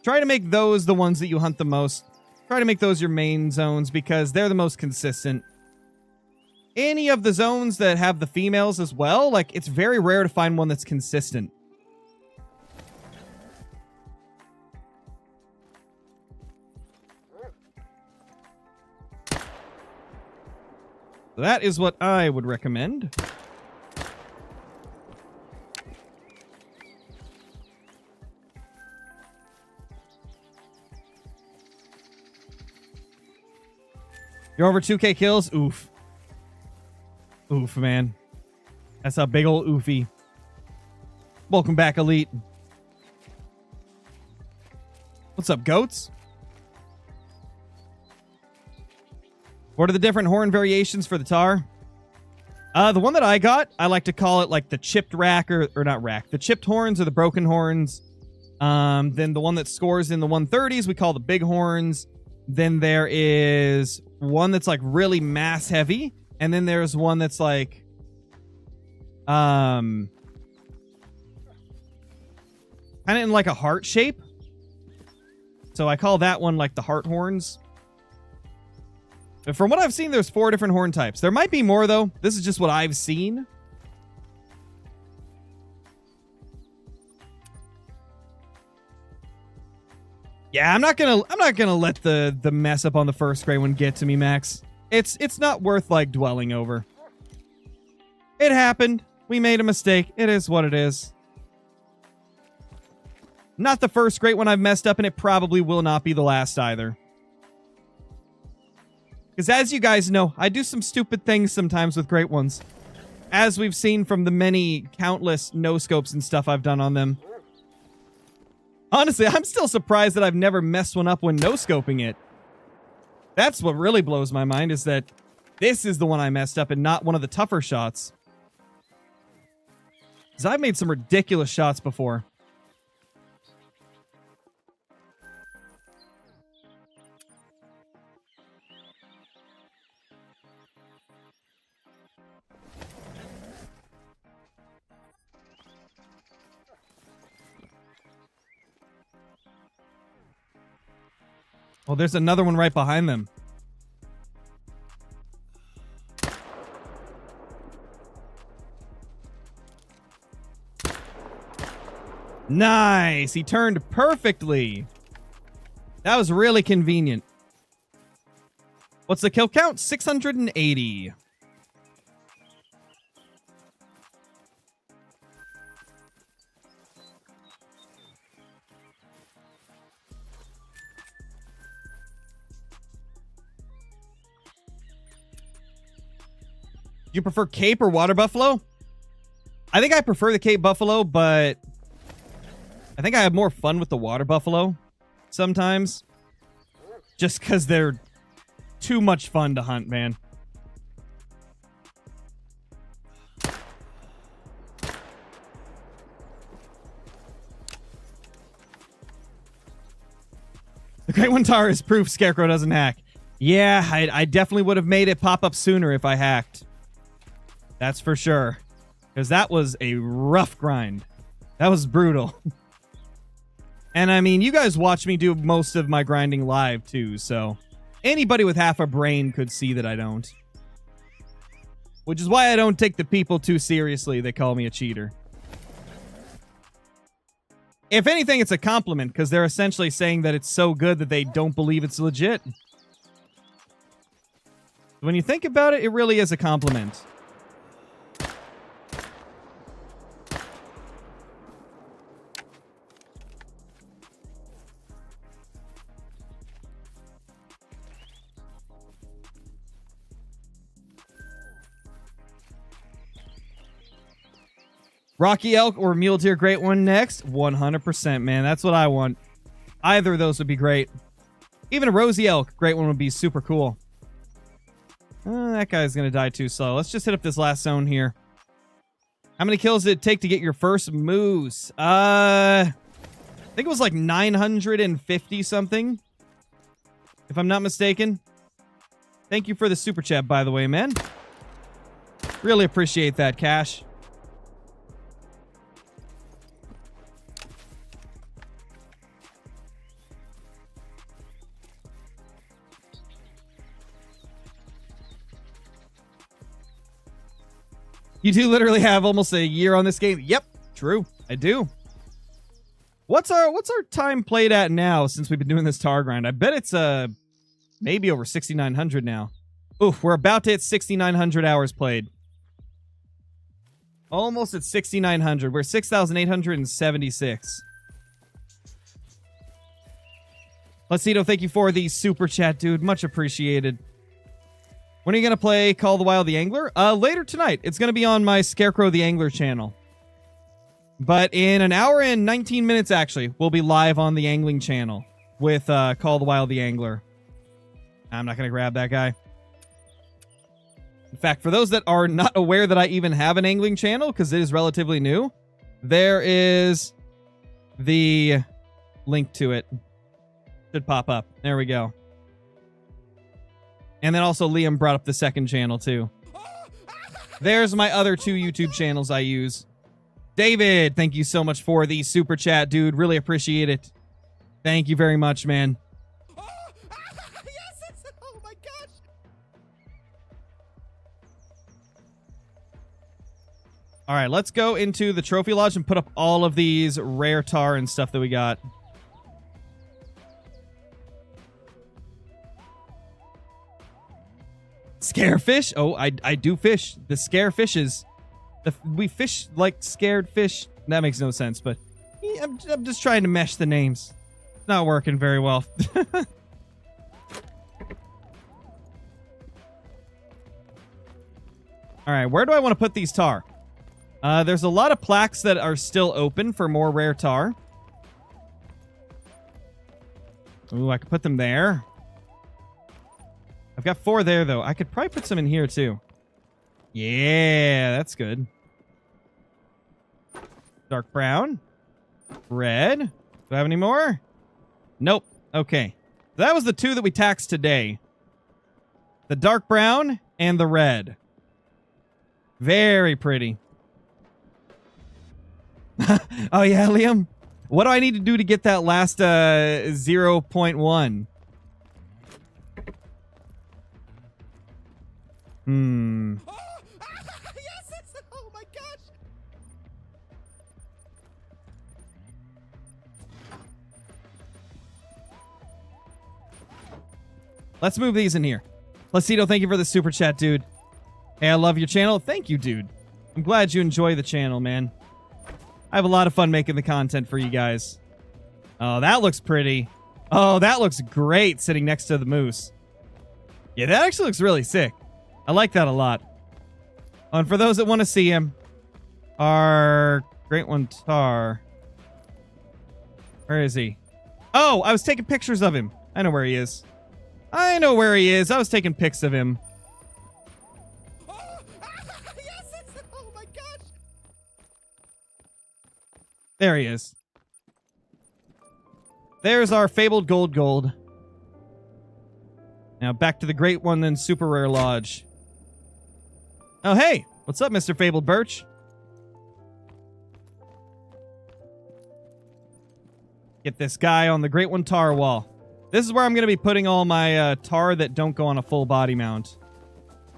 Try to make those the ones that you hunt the most. Try to make those your main zones because they're the most consistent. Any of the zones that have the females as well, like, it's very rare to find one that's consistent. That is what I would recommend. You're over 2K kills? Oof. Oof, man. That's a big old oofy. Welcome back, Elite. What's up, goats? What are the different horn variations for the Tahr? The one that I got, I like to call it like the chipped rack, or not rack. The chipped horns or the broken horns. Then the one that scores in the 130s, we call the big horns. Then there is one that's like really mass heavy. And then there's one that's like, kind of in like a heart shape. So I call that one like the heart horns. But from what I've seen, there's 4 different horn types. There might be more though. This is just what I've seen. Yeah, I'm not gonna let the mess up on the first gray one get to me, Max. It's not worth like dwelling over. It happened. We made a mistake. It is what it is. Not the first great one I've messed up, and it probably will not be the last either. Because as you guys know, I do some stupid things sometimes with great ones. As we've seen from the many countless no-scopes and stuff I've done on them. Honestly, I'm still surprised that I've never messed one up when no-scoping it. That's what really blows my mind, is that this is the one I messed up and not one of the tougher shots. Because I've made some ridiculous shots before. Oh, there's another one right behind them. Nice! He turned perfectly. That was really convenient. What's the kill count? 680. Do you prefer Cape or Water Buffalo? I think I prefer the Cape Buffalo, but I think I have more fun with the Water Buffalo sometimes. Just because they're too much fun to hunt, man. The Great One Tahr is proof Scarecrow doesn't hack. Yeah, I definitely would have made it pop up sooner if I hacked. That's for sure. Because that was a rough grind. That was brutal. And I mean, you guys watch me do most of my grinding live too, so anybody with half a brain could see that I don't. Which is why I don't take the people too seriously that call me a cheater. If anything, it's a compliment, because they're essentially saying that it's so good that they don't believe it's legit. When you think about it, it really is a compliment. Rocky Elk or Mule Deer Great One next? 100%, man. That's what I want. Either of those would be great. Even a Rosy Elk Great One would be super cool. That guy's going to die too slow. Let's just hit up this last zone here. How many kills did it take to get your first moose? I think it was like 950 something, if I'm not mistaken. Thank you for the super chat, by the way, man. Really appreciate that, Cash. You do literally have almost a year on this game. Yep, true. I do. What's our time played at now since we've been doing this Tahr grind? I bet it's maybe over 6,900 now. Oof, we're about to hit 6,900 hours played. Almost at 6,900. We're 6,876. Placito, thank you for the super chat, dude. Much appreciated. When are you going to play Call of the Wild the Angler? Later tonight. It's going to be on my Scarecrow the Angler channel. But in an hour and 19 minutes, actually, we'll be live on the Angling channel with Call of the Wild the Angler. I'm not going to grab that guy. In fact, for those that are not aware that I even have an angling channel, because it is relatively new, there is the link to it. Should pop up. There we go. And then also Liam brought up the second channel too. There's my other 2 YouTube channels I use. David, thank you so much for the super chat, dude. Really appreciate it. Thank you very much, man. Yes! Oh my gosh! All right, let's go into the trophy lodge and put up all of these rare tar and stuff that we got. Scarefish? Oh, I do fish. The scare fishes. We fish like scared fish. That makes no sense, but yeah, I'm just trying to mesh the names. It's not working very well. All right, where do I want to put these tar? There's a lot of plaques that are still open for more rare tar. Ooh, I could put them there. I've got 4 there, though. I could probably put some in here, too. Yeah, that's good. Dark brown. Red. Do I have any more? Nope. Okay. That was the 2 that we taxed today. The dark brown and the red. Very pretty. Oh, yeah, Liam? What do I need to do to get that last 0.1? Yes! Oh my gosh! Let's move these in here. Placido, thank you for the super chat, dude. Hey, I love your channel. Thank you, dude. I'm glad you enjoy the channel, man. I have a lot of fun making the content for you guys. Oh, that looks pretty. Oh, that looks great sitting next to the moose. Yeah, that actually looks really sick. I like that a lot. And for those that want to see him, our great one, Tahr. Where is he? Oh, I was taking pictures of him. I know where he is. I know where he is. I was taking pics of him. Yes! Oh my gosh! There he is. There's our fabled gold. Now back to the great one and super rare lodge. Oh, hey. What's up, Mr. Fabled Birch? Get this guy on the great one tar wall. This is where I'm going to be putting all my tar that don't go on a full body mount.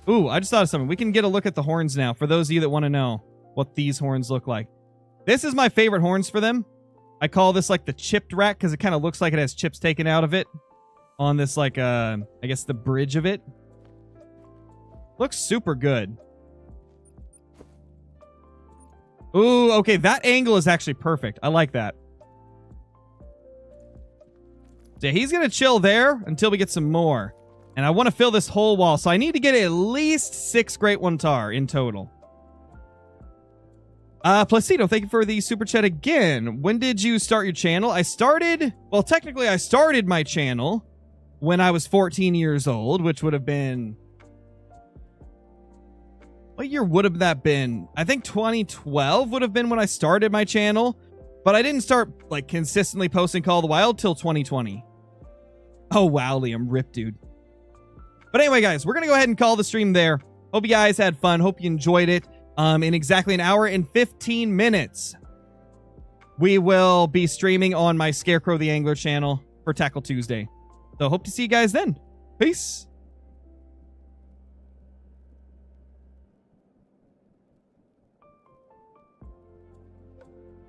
Ooh, I just thought of something. We can get a look at the horns now for those of you that want to know what these horns look like. This is my favorite horns for them. I call this like the chipped rack because it kind of looks like it has chips taken out of it on this like, I guess the bridge of it. Looks super good. Ooh, okay, that angle is actually perfect. I like that. So he's going to chill there until we get some more. And I want to fill this whole wall, so I need to get at least 6 Great One Tahr in total. Placido, thank you for the super chat again. When did you start your channel? Well, technically I started my channel when I was 14 years old, which would have been... What year would have that been? I think 2012 would have been when I started my channel, but I didn't start like consistently posting Call of the Wild till 2020. Oh wow, Liam, rip, dude. But anyway, guys, we're gonna go ahead and call the stream there. Hope you guys had fun. Hope you enjoyed it. In exactly an hour and 15 minutes, we will be streaming on my Scarecrow the Angler channel for Tackle Tuesday. So hope to see you guys then. Peace.